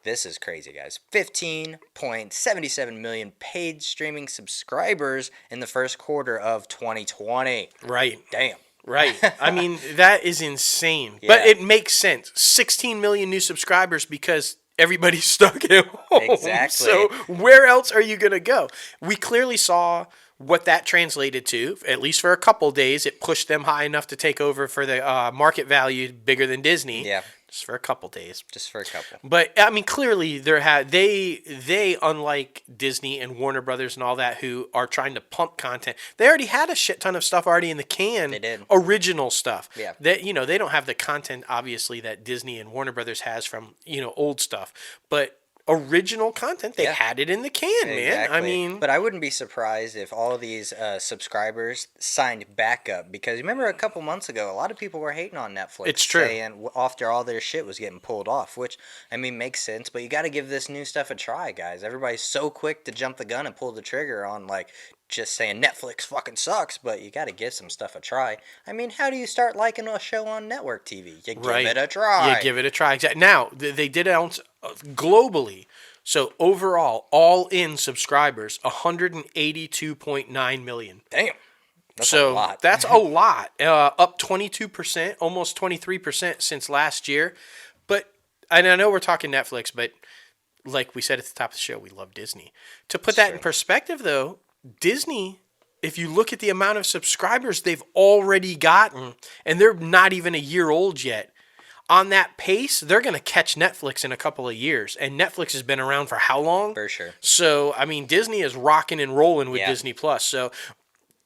A: this is crazy, guys, 15.77 million paid streaming subscribers in the first quarter of 2020.
B: Right.
A: Damn.
B: Right. I mean, that is insane. But it makes sense. 16 million new subscribers because everybody's stuck at home.
A: Exactly.
B: So where else are you going to go? We clearly saw what that translated to, at least for a couple days. It pushed them high enough to take over for the market value bigger than Disney.
A: Yeah.
B: Just for a couple days.
A: Just for a couple.
B: But I mean, clearly they unlike Disney and Warner Brothers and all that, who are trying to pump content. They already had a shit ton of stuff already in the can.
A: They did.
B: Original stuff.
A: Yeah.
B: That they don't have the content obviously that Disney and Warner Brothers has from old stuff, but original content. They had it in the can, man. I mean,
A: but I wouldn't be surprised if all of these subscribers signed back up, because remember a couple months ago, a lot of people were hating on Netflix.
B: It's true.
A: Saying after all their shit was getting pulled off, which I mean makes sense. But you got to give this new stuff a try, guys. Everybody's so quick to jump the gun and pull the trigger on like just saying Netflix fucking sucks, but you got to give some stuff a try. I mean, how do you start liking a show on network TV? You give it a try.
B: You give it a try. Exactly. Now, they did announce globally, so overall, all-in subscribers, 182.9 million.
A: Damn. That's a lot.
B: That's a lot. Up 22%, almost 23% since last year. And I know we're talking Netflix, but like we said at the top of the show, we love Disney. To put that in perspective, though, Disney, if you look at the amount of subscribers they've already gotten, and they're not even a year old yet, on that pace, they're going to catch Netflix in a couple of years. And Netflix has been around for how long?
A: For sure.
B: So, I mean, Disney is rocking and rolling with Disney Plus. So,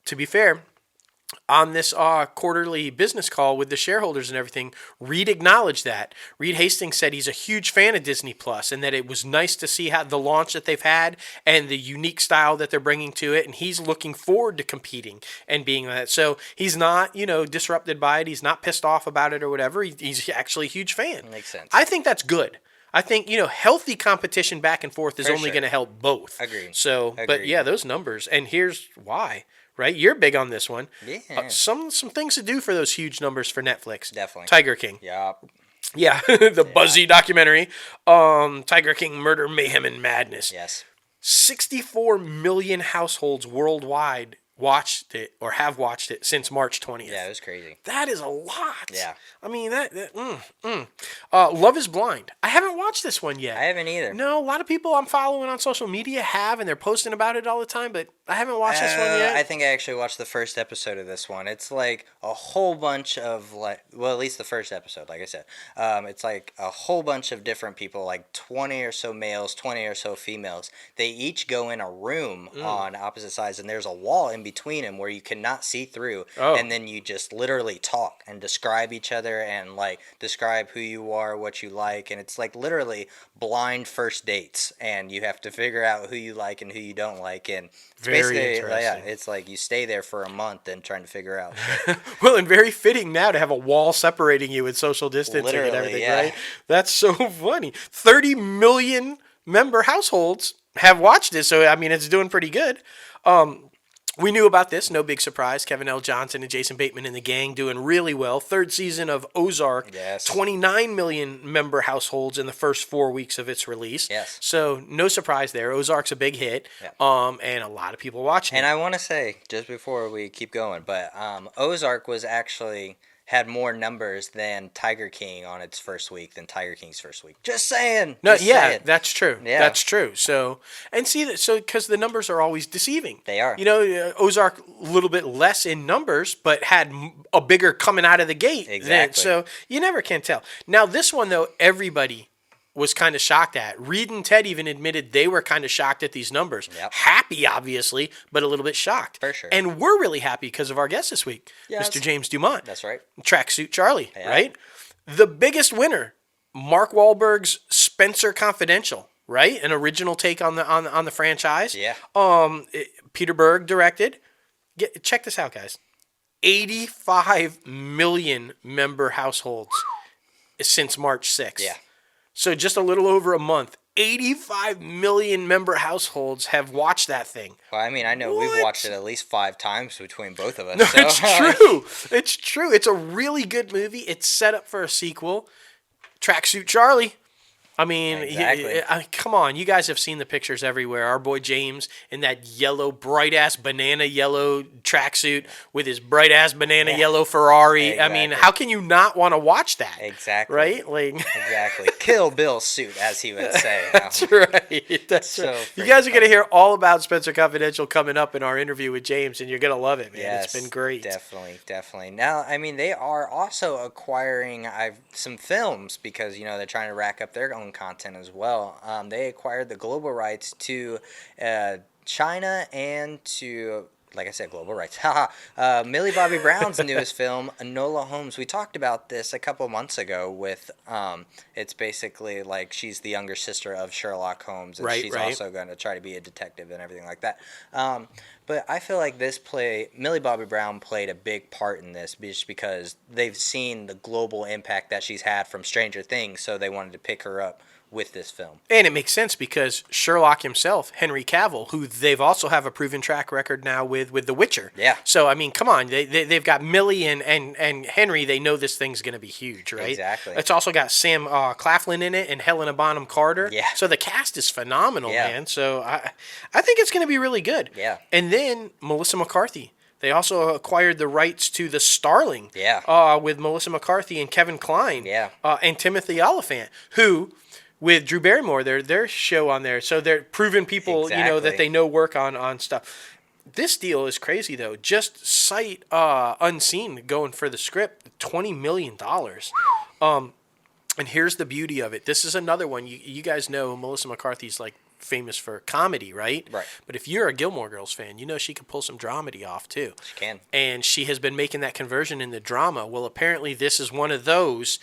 B: to be fair, on this quarterly business call with the shareholders and everything, Reed acknowledged that. Reed Hastings said he's a huge fan of Disney Plus, and that it was nice to see how the launch that they've had and the unique style that they're bringing to it, and he's looking forward to competing and being that. So he's not, disrupted by it. He's not pissed off about it or whatever. He's actually a huge fan.
A: Makes sense.
B: I think that's good. I think, healthy competition back and forth is only going to help both.
A: Agreed.
B: So, but yeah, those numbers, and here's why. Right, you're big on this one.
A: Yeah.
B: Some things to do for those huge numbers for Netflix.
A: Definitely.
B: Tiger King.
A: Yup.
B: Yeah, the Buzzy documentary. Tiger King: Murder, Mayhem, and Madness.
A: Yes.
B: 64 million households worldwide watched it or have watched it since March 20th.
A: Yeah, it was crazy.
B: That is a lot.
A: Yeah.
B: I mean, Love is Blind. I haven't watched this one yet.
A: I haven't either.
B: No, a lot of people I'm following on social media have, and they're posting about it all the time, but I haven't watched this one yet.
A: I think I actually watched the first episode of this one. It's like a whole bunch of at least the first episode, like I said. It's like a whole bunch of different people, like 20 or so males, 20 or so females. They each go in a room on opposite sides, and there's a wall in between them where you cannot see through.
B: Oh.
A: And then you just literally talk and describe each other and like describe who you are, what you like, and it's like literally blind first dates, and you have to figure out who you like and who you don't like, and it's
B: Very
A: basically
B: interesting.
A: it's like you stay there for a month and trying to figure out shit.
B: Well, and very fitting now to have a wall separating you with social distancing and
A: Literally,
B: everything,
A: yeah.
B: right? That's so funny. 30 million member households have watched it, so I mean it's doing pretty good. We knew about this, no big surprise. Kevin L. Johnson and Jason Bateman and the gang doing really well. Third season of Ozark,
A: Yes.
B: 29 million member households in the first 4 weeks of its release.
A: Yes.
B: So no surprise there. Ozark's a big hit,
A: Yeah.
B: and a lot of people watching
A: And
B: it.
A: I want to say, just before we keep going, but Ozark was actually had more numbers than Tiger King on its first week than Tiger King's first week. Just saying.
B: No,
A: Just
B: yeah,
A: saying.
B: that's true.
A: Yeah.
B: That's true. So, and see that, so because the numbers are always deceiving.
A: They are.
B: You know, Ozark a little bit less in numbers, but had a bigger coming out of the gate.
A: Exactly.
B: So you never can tell. Now this one though, everybody was kind of shocked at. Reed and Ted even admitted they were kind of shocked at these numbers.
A: Yep.
B: Happy, obviously, but a little bit shocked.
A: For sure.
B: And we're really happy because of our guest this week,
A: Yes.
B: Mr. James DuMont.
A: That's right.
B: Tracksuit Charlie,
A: Yeah.
B: right? The biggest winner, Mark Wahlberg's Spencer Confidential, right? An original take on the franchise.
A: Yeah.
B: Peter Berg directed. Check this out, guys. 85 million member households since March 6th.
A: Yeah.
B: So just a little over a month. 85 million member households have watched that thing.
A: Well, I mean, I know we've
B: What?
A: watched it at least 5 times between both of us.
B: No,
A: so,
B: it's true. It's true. It's a really good movie. It's set up for a sequel. Tracksuit Charlie. I mean,
A: Exactly.
B: come on. You guys have seen the pictures everywhere. Our boy James in that yellow, bright-ass banana yellow tracksuit with his bright-ass banana yellow Ferrari. I mean,
A: Exactly.
B: how can you not want to watch that?
A: Exactly.
B: Right? Like,
A: Exactly. Kill Bill suit, as he would say.
B: that's right. That's
A: So
B: right. You
A: freaking
B: guys are going to
A: funny.
B: hear all about Spencer Confidential coming up in our interview with James, and you're going to love it, man.
A: Yes,
B: It's been great.
A: Definitely, definitely. Now, I mean, they are also acquiring some films because, you know, they're trying to rack up their own content as well. They acquired the global rights to China and to, like I said, global rights. Millie Bobby Brown's newest film, Enola Holmes. We talked about this a couple months ago with, it's basically like she's the younger sister of Sherlock Holmes, and
B: Right,
A: she's
B: right.
A: also going to try to be a detective and everything like that. But I feel like Millie Bobby Brown played a big part in this just because they've seen the global impact that she's had from Stranger Things, so they wanted to pick her up with this film.
B: And it makes sense because Sherlock himself, Henry Cavill, who they've also have a proven track record now with The Witcher.
A: Yeah.
B: So, I mean, come on. They've got Millie and Henry. They know this thing's going to be huge, right?
A: Exactly.
B: It's also got Sam Claflin in it and Helena Bonham Carter.
A: Yeah.
B: So the cast is phenomenal,
A: Yeah.
B: man. So I think it's going to be really good.
A: Yeah.
B: And then Melissa McCarthy. They also acquired the rights to The Starling.
A: Yeah.
B: With Melissa McCarthy and Kevin Kline.
A: Yeah.
B: And Timothy Oliphant, who, with Drew Barrymore, their show on there. So they're proven people, you know, that
A: Exactly.
B: they know work on stuff. This deal is crazy, though. Just sight unseen going for the script, $20 million. And here's the beauty of it. This is another one. You guys know Melissa McCarthy's like famous for comedy, right?
A: Right.
B: But if you're a Gilmore Girls fan, you know she can pull some dramedy off, too.
A: She can.
B: And she has been making that conversion into drama. Well, apparently this is one of those.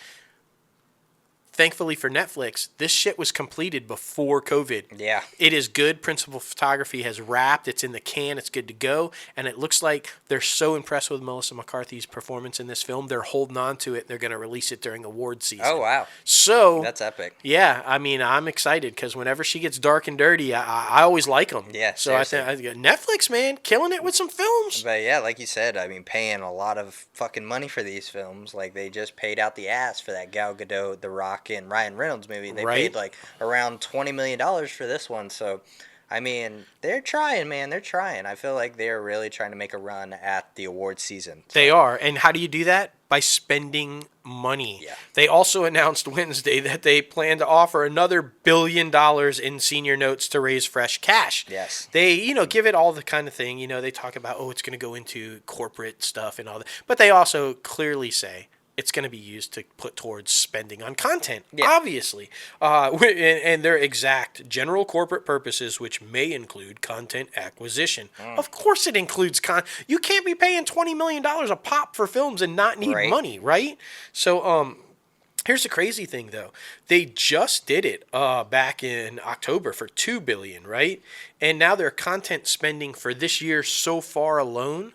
B: Thankfully for Netflix, this shit was completed before COVID.
A: Yeah.
B: It is good. Principal photography has wrapped. It's in the can. It's good to go. And it looks like they're so impressed with Melissa McCarthy's performance in this film. They're holding on to it. They're going to release it during award season.
A: Oh, wow.
B: So
A: That's epic.
B: yeah, I mean, I'm excited because whenever she gets dark and dirty, I always like them.
A: Yeah,
B: So I think Netflix, man, killing it with some films.
A: But yeah, like you said, I mean, paying a lot of fucking money for these films. Like, they just paid out the ass for that Gal Gadot, The Rock, and Ryan Reynolds movie. They
B: Right.
A: paid like around $20 million for this one. So, I mean, they're trying, man. They're trying. I feel like they're really trying to make a run at the award season. So,
B: They are. And how do you do that? By spending money.
A: Yeah.
B: They also announced Wednesday that they plan to offer another $1 billion in senior notes to raise fresh cash.
A: Yes.
B: They, give it all the kind of thing. They talk about, it's going to go into corporate stuff and all that. But they also clearly say it's going to be used to put towards spending on content,
A: Yeah.
B: obviously. And their exact general corporate purposes, which may include content acquisition. Of course it includes You can't be paying $20 million a pop for films and not need
A: Right.
B: money, right? So, here's the crazy thing, though. They just did it back in October for $2 billion, right? And now their content spending for this year so far alone,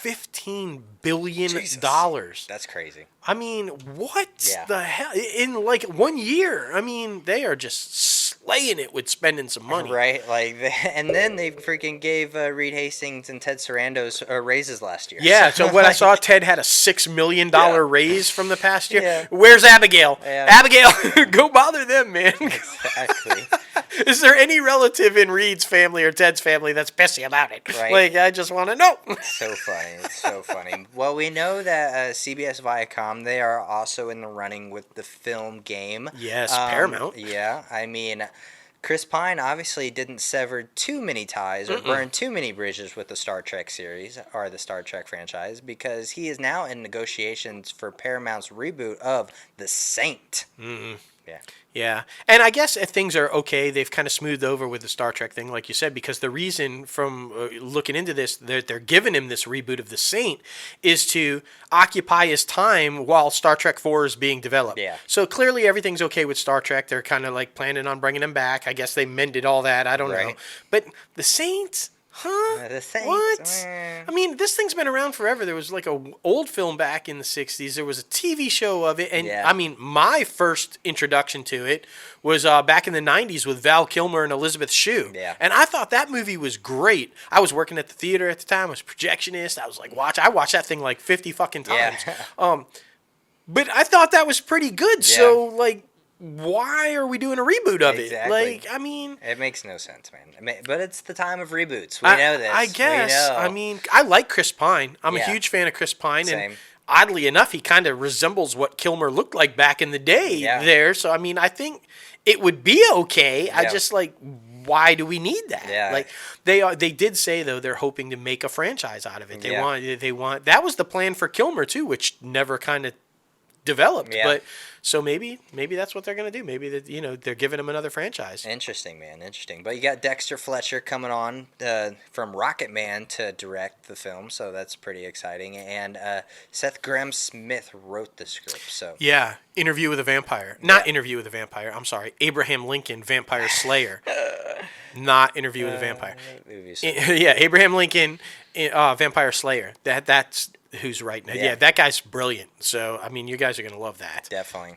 B: $15 billion.
A: Jesus. That's crazy.
B: I mean, what
A: Yeah.
B: the hell? In like 1 year. I mean, they are just slaying it with spending some money.
A: Right, like, and then they freaking gave Reed Hastings and Ted Sarandos raises last year.
B: Yeah, so when I
A: like,
B: saw Ted had a $6 million raise from the past year,
A: Yeah.
B: where's Abigail?
A: Yeah.
B: Abigail, go bother them, man.
A: Exactly.
B: Is there any relative in Reed's family or Ted's family that's pissy about it?
A: Right.
B: Like, I just want to know.
A: So funny. It's so funny. Well, we know that CBS Viacom, they are also in the running with the film Game.
B: Yes, Paramount.
A: Yeah, I mean, Chris Pine obviously didn't sever too many ties or burn too many bridges with the Star Trek series or the Star Trek franchise, because he is now in negotiations for Paramount's reboot of The Saint. Yeah.
B: Yeah, and I guess if things are okay, they've kind of smoothed over with the Star Trek thing, like you said, because the reason from looking into this, they're giving him this reboot of The Saint is to occupy his time while Star Trek 4 is being developed.
A: Yeah.
B: So clearly everything's okay with Star Trek. They're kind of like planning on bringing him back. I guess they mended all that. I don't know.
A: Right.
B: But The Saint... Huh?
A: The Saint,
B: What? I mean, this thing's been around forever. There was like a old film back in the 60s. There was a TV show of it. And
A: Yeah.
B: I mean, my first introduction to it was back in the 90s with Val Kilmer and Elizabeth Shue.
A: Yeah.
B: And I thought that movie was great. I was working at the theater at the time. I was a projectionist. I was like, I watched that thing like 50 fucking times.
A: Yeah.
B: But I thought that was pretty good.
A: Yeah.
B: So, like, why are we doing a reboot of it?
A: Exactly.
B: Like, I mean...
A: It makes no sense, man. But it's the time of reboots. We know this.
B: I guess.
A: We know.
B: I mean, I like Chris Pine. I'm a
A: Yeah.
B: huge fan of Chris Pine.
A: Same.
B: And oddly enough, he kind of resembles what Kilmer looked like back in the day there. So, I mean, I think it would be okay. I just, like, why do we need that?
A: Yeah.
B: Like, they did say, though, they're hoping to make a franchise out of it. They want that was the plan for Kilmer, too, which never kind of developed.
A: Yeah.
B: But so maybe that's what they're going to do. Maybe they're giving him another franchise.
A: Interesting, man. Interesting. But you got Dexter Fletcher coming on from Rocket Man to direct the film, so that's pretty exciting. And Seth Grahame-Smith wrote the script. So
B: Yeah, Interview with a Vampire. Not Interview with a Vampire. I'm sorry. Abraham Lincoln, Vampire Slayer. Not Interview with a Vampire. Yeah, Abraham Lincoln, Vampire Slayer. That's who's writing it. Yeah, that guy's brilliant. So, I mean, you guys are going to love that.
A: Definitely.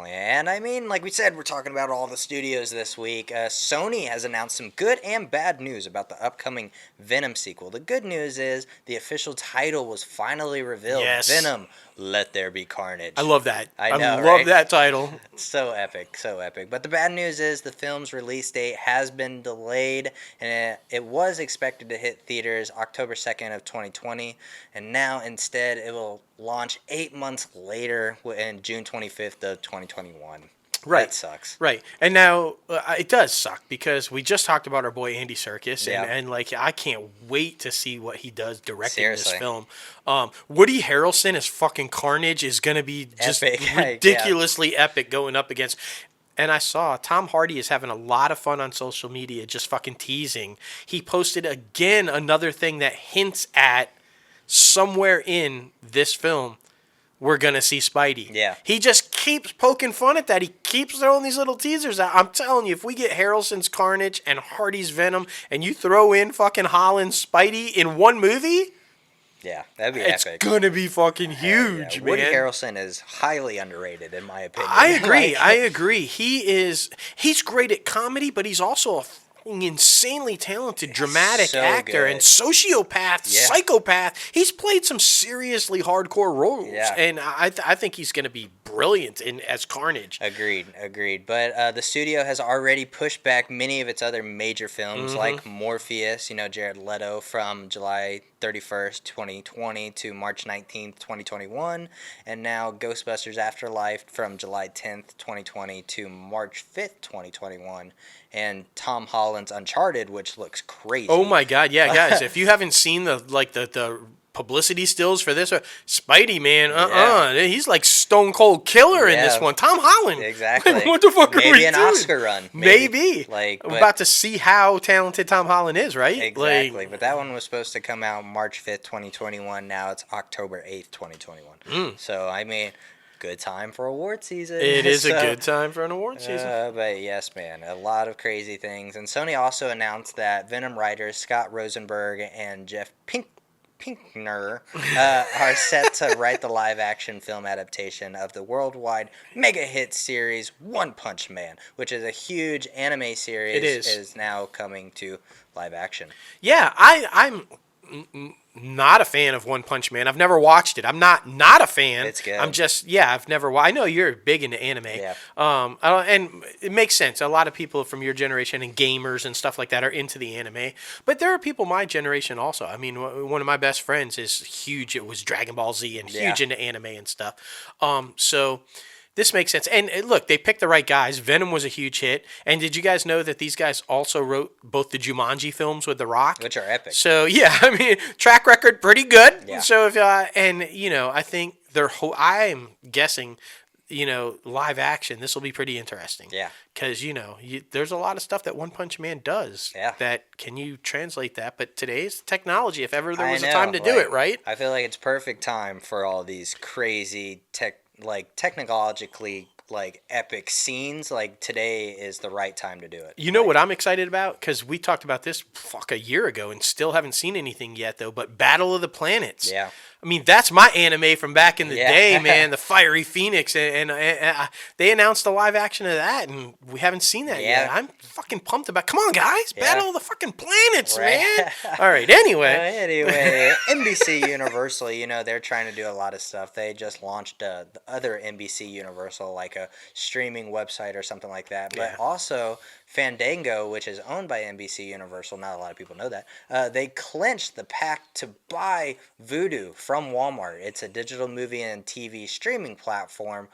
A: And I mean, like we said, we're talking about all the studios this week. Sony has announced some good and bad news about the upcoming Venom sequel. The good news is the official title was finally revealed.
B: Yes.
A: Venom, Let There Be Carnage.
B: I love that.
A: I know,
B: love
A: right?
B: that title.
A: So epic, so epic. But the bad news is the film's release date has been delayed, and it was expected to hit theaters October 2nd of 2020, and now instead it will launch 8 months later in June 25th of 2021.
B: Right.
A: That sucks.
B: Right. And now it does suck because we just talked about our boy Andy Serkis, and like I can't wait to see what he does directing this film. Woody Harrelson as fucking Carnage is going to be just
A: Epic.
B: ridiculously epic going up against. And I saw Tom Hardy is having a lot of fun on social media just fucking teasing. He posted again another thing that hints at somewhere in this film we're going to see Spidey.
A: Yeah.
B: He just keeps poking fun at that. He keeps throwing these little teasers out. I'm telling you, if we get Harrelson's Carnage and Hardy's Venom and you throw in fucking Holland's Spidey in one movie,
A: yeah, that'd be
B: it's
A: epic.
B: going to be fucking huge, man.
A: Woody Harrelson is highly underrated, in my opinion.
B: I agree.
A: Like,
B: I agree. He's great at comedy, but he's also a insanely talented dramatic
A: so
B: actor
A: good.
B: and sociopath, psychopath. He's played some seriously hardcore roles, and I think he's going to be brilliant as Carnage.
A: Agreed. But the studio has already pushed back many of its other major films, like Morpheus, Jared Leto, from July 31st, 2020 to March 19th, 2021, and now Ghostbusters Afterlife from July 10th, 2020 to March 5th, 2021. And Tom Holland's Uncharted, which looks crazy.
B: Oh my God, yeah, guys! If you haven't seen the publicity stills for this, Spidey, man, he's like Stone Cold Killer in this one. Tom Holland,
A: exactly.
B: Like, what the fuck are we doing?
A: Maybe an Oscar run.
B: Maybe.
A: Like,
B: we're about to see how talented Tom Holland is, right?
A: Exactly. But that one was supposed to come out March 5th, 2021. Now it's October 8th, 2021. So I mean, good time for award season.
B: It is a good time for an award season.
A: But yes, man, a lot of crazy things. And Sony also announced that Venom writers Scott Rosenberg and Jeff Pinkner are set to write the live-action film adaptation of the worldwide mega-hit series One Punch Man, which is a huge anime series.
B: It is
A: now coming to live action.
B: Yeah, I'm not a fan of One Punch Man. I've never watched it. I'm not a fan.
A: It's good.
B: I'm just I've never. I know you're big into anime.
A: Yeah.
B: And it makes sense. A lot of people from your generation and gamers and stuff like that are into the anime. But there are people my generation also. I mean, one of my best friends is huge. It was Dragon Ball Z and huge into anime and stuff. So. This makes sense. And look, they picked the right guys. Venom was a huge hit. And did you guys know that these guys also wrote both the Jumanji films with The Rock?
A: Which are epic.
B: So, yeah, I mean, track record pretty good.
A: Yeah.
B: So, if I think I'm guessing, live action, this will be pretty interesting.
A: Yeah.
B: Because, there's a lot of stuff that One Punch Man does.
A: Yeah.
B: That, can you translate that? But today's technology, if ever there was a time to do it, right?
A: I feel like it's perfect time for all these crazy technologically epic scenes. Like, today is the right time to do it.
B: You know what I'm excited about? Because we talked about this a year ago and still haven't seen anything yet, though. But Battle of the Planets.
A: Yeah.
B: I mean, that's my anime from back in the day, man. The Fiery Phoenix, and they announced the live action of that, and we haven't seen that yet. I'm fucking pumped about. Come on, guys, Battle of the fucking Planets, man. All right. Anyway,
A: NBC Universal. They're trying to do a lot of stuff. They just launched the other NBC Universal, like a streaming website or something like that. But also Fandango, which is owned by NBC Universal. Not a lot of people know that. They clinched the pact to buy Vudu from Walmart. It's a digital movie and TV streaming platform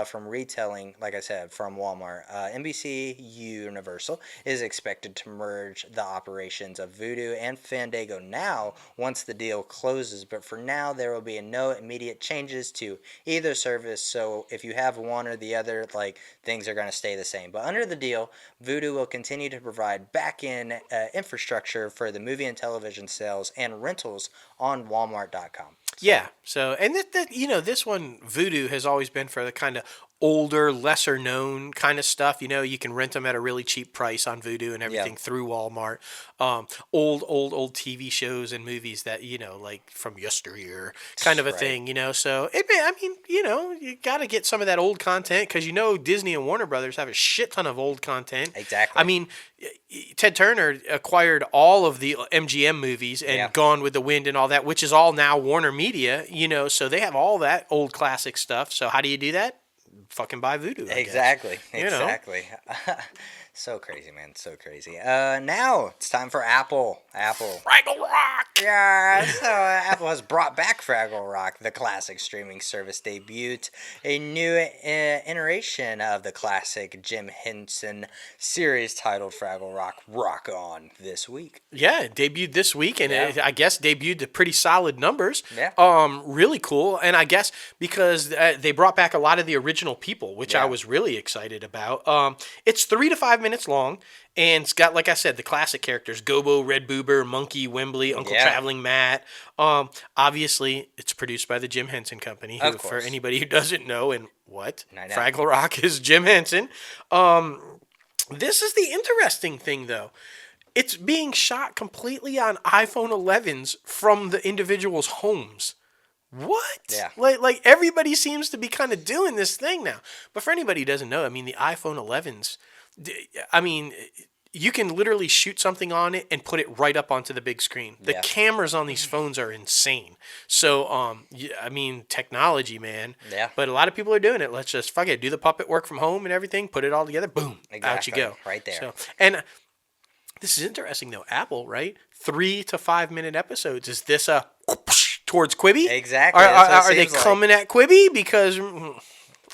A: from retailing, like I said, from Walmart. NBC Universal is expected to merge the operations of Vudu and Fandango now once the deal closes, but for now there will be no immediate changes to either service, so if you have one or the other, things are going to stay the same. But under the deal, Vudu will continue to provide back-end infrastructure for the movie and television sales and rentals on Walmart.com.
B: Yeah. So, and this one, Vudu, has always been for the kind of older, lesser known kind of stuff. You can rent them at a really cheap price on Vudu and everything through Walmart. Old TV shows and movies that, like from yesteryear kind of a thing, So, you got to get some of that old content because, Disney and Warner Brothers have a shit ton of old content.
A: Exactly.
B: I mean, Ted Turner acquired all of the MGM movies and Gone with the Wind and all that, which is all now Warner Media, so they have all that old classic stuff. So how do you do that? Fucking buy Vudu.
A: Exactly. So crazy, man. So crazy. Now it's time for Apple.
B: Fraggle Rock!
A: Yeah, so Apple has brought back Fraggle Rock, the classic streaming service debuted a new iteration of the classic Jim Henson series titled Fraggle Rock Rock On this week.
B: Yeah, it debuted this week, and I guess debuted to pretty solid numbers.
A: Yeah.
B: Really cool, and I guess because they brought back a lot of the original people, which I was really excited about. It's 3 to 5 minutes long, and it's got, like I said, the classic characters: Gobo, Red Boober, Monkey, Wembley, Uncle Traveling Matt. Obviously, it's produced by the Jim Henson Company, who, for anybody who doesn't know, and Fraggle Rock is Jim Henson. This is the interesting thing, though. It's being shot completely on iPhone 11s from the individuals' homes. What?
A: Yeah.
B: Like everybody seems to be kind of doing this thing now. But for anybody who doesn't know, I mean, the iPhone 11s, you can literally shoot something on it and put it right up onto the big screen. The cameras on these phones are insane. So, technology, man.
A: Yeah.
B: But a lot of people are doing it. Let's just do the puppet work from home and everything, put it all together, boom, out you go.
A: Right there.
B: So, and this is interesting, though. Apple, right? 3 to 5 minute episodes. Is this a towards Quibi?
A: Exactly.
B: Are they coming at Quibi? Because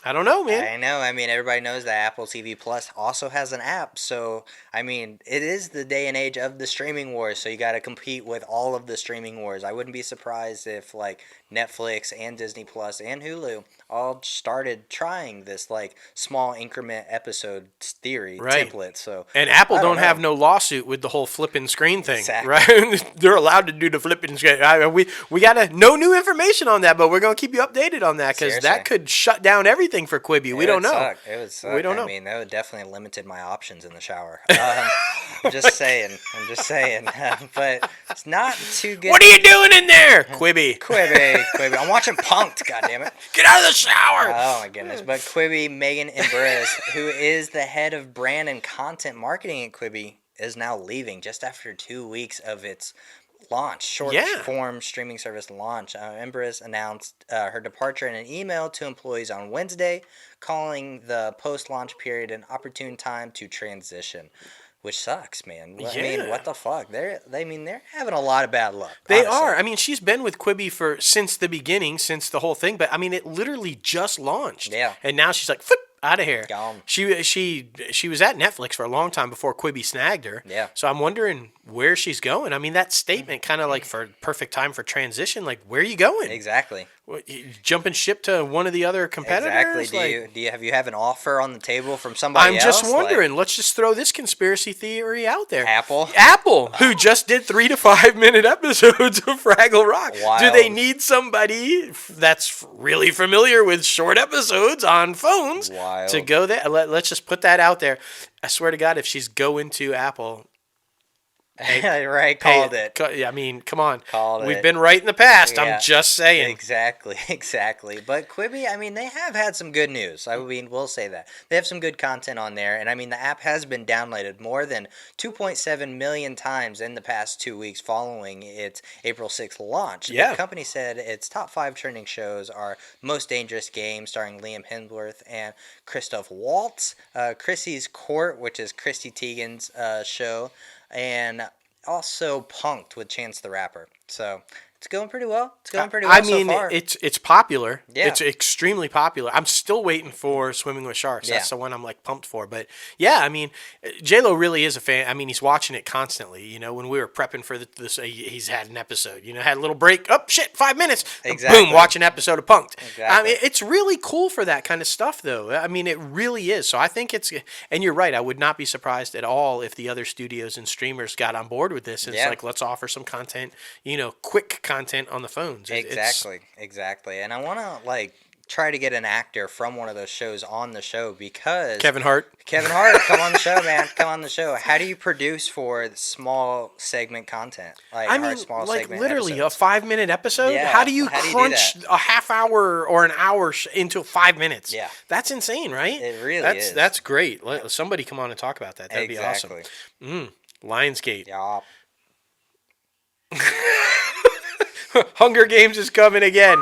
B: I don't know, man.
A: I know. I mean, everybody knows that Apple TV Plus also has an app. So, I mean, it is the day and age of the streaming wars. So you got to compete with all of the streaming wars. I wouldn't be surprised if Netflix and Disney Plus and Hulu all started trying this small increment episode theory template. So,
B: and Apple don't have no lawsuit with the whole flipping screen thing, right? They're allowed to do the flipping screen. We got no new information on that, but we're gonna keep you updated on that because that could shut down everything. everything for Quibi. We don't know.
A: It would suck.
B: We don't know.
A: I mean, that would definitely limited my options in the shower. I'm just saying. But it's not too good.
B: What are you doing in there, Quibi?
A: Quibi. I'm watching Punk'd, goddammit.
B: Get out of the shower!
A: Oh my goodness. But Quibi, Megan Imbres, who is the head of brand and content marketing at Quibi, is now leaving just after 2 weeks of its launch, short-form streaming service launch. Imbres announced her departure in an email to employees on Wednesday, calling the post-launch period an opportune time to transition. Which sucks, man.
B: Yeah.
A: I mean, what the fuck? They're having a lot of bad luck.
B: They
A: honestly.
B: are. I mean, she's been with Quibi since the beginning, since the whole thing. But I mean, it literally just launched.
A: Yeah.
B: And now she's like, flip, out of here.
A: Gone.
B: She was at Netflix for a long time before Quibi snagged her.
A: Yeah.
B: So I'm wondering where she's going. I mean, that statement kind of like for perfect time for transition. Like, where are you going?
A: Exactly.
B: What, you jumping ship to one of the other competitors?
A: Exactly. Do you have an offer on the table from somebody else?
B: I'm just wondering. Let's just throw this conspiracy theory out there.
A: Apple,
B: who just did 3 to 5 minute episodes of Fraggle Rock.
A: Wild.
B: Do they need somebody that's really familiar with short episodes on phones
A: Wild.
B: to go there? Let's just put that out there. I swear to God, if she's going to Apple.
A: Right, called it.
B: I mean, come on. We've
A: it.
B: been right in the past.
A: Yeah.
B: I'm just saying.
A: Exactly. But Quibi, I mean, they have had some good news. I mean, we'll say that. They have some good content on there. And I mean, the app has been downloaded more than 2.7 million times in the past 2 weeks following its April 6th launch.
B: Yeah.
A: The company said its top 5 trending shows are Most Dangerous Game, starring Liam Hemsworth and Christoph Waltz, Chrissy's Court, which is Chrissy Teigen's show, and also Punk'd with Chance the Rapper. So it's going pretty well.
B: I mean,
A: so far.
B: it's popular.
A: Yeah.
B: It's extremely popular. I'm still waiting for Swimming with Sharks. That's
A: Yeah.
B: the one I'm like pumped for. But yeah, I mean, J-Lo really is a fan. I mean, he's watching it constantly. You know, when we were prepping for this, he's had an episode. You know, had a little break. Oh shit, 5 minutes.
A: Exactly.
B: Boom, watch an episode of Punk'd.
A: Exactly.
B: I mean, it's really cool for that kind of stuff, though. I mean, it really is. So I think it's. And you're right. I would not be surprised at all if the other studios and streamers got on board with this. It's like, let's offer some content. You know, quick content on the phones.
A: Exactly. And I want to try to get an actor from one of those shows on the show because
B: Kevin Hart,
A: come on the show, man. Come on the show. How do you produce for small segment content?
B: Literally
A: episodes?
B: a 5 minute episode.
A: Yeah.
B: How do you
A: How do you do
B: crunch
A: that?
B: a half hour or an hour into 5 minutes?
A: Yeah.
B: That's insane, right?
A: It really is.
B: That's great. Let somebody come on and talk about that. That'd
A: Exactly.
B: be awesome. Lionsgate.
A: Yeah.
B: Hunger Games is coming again.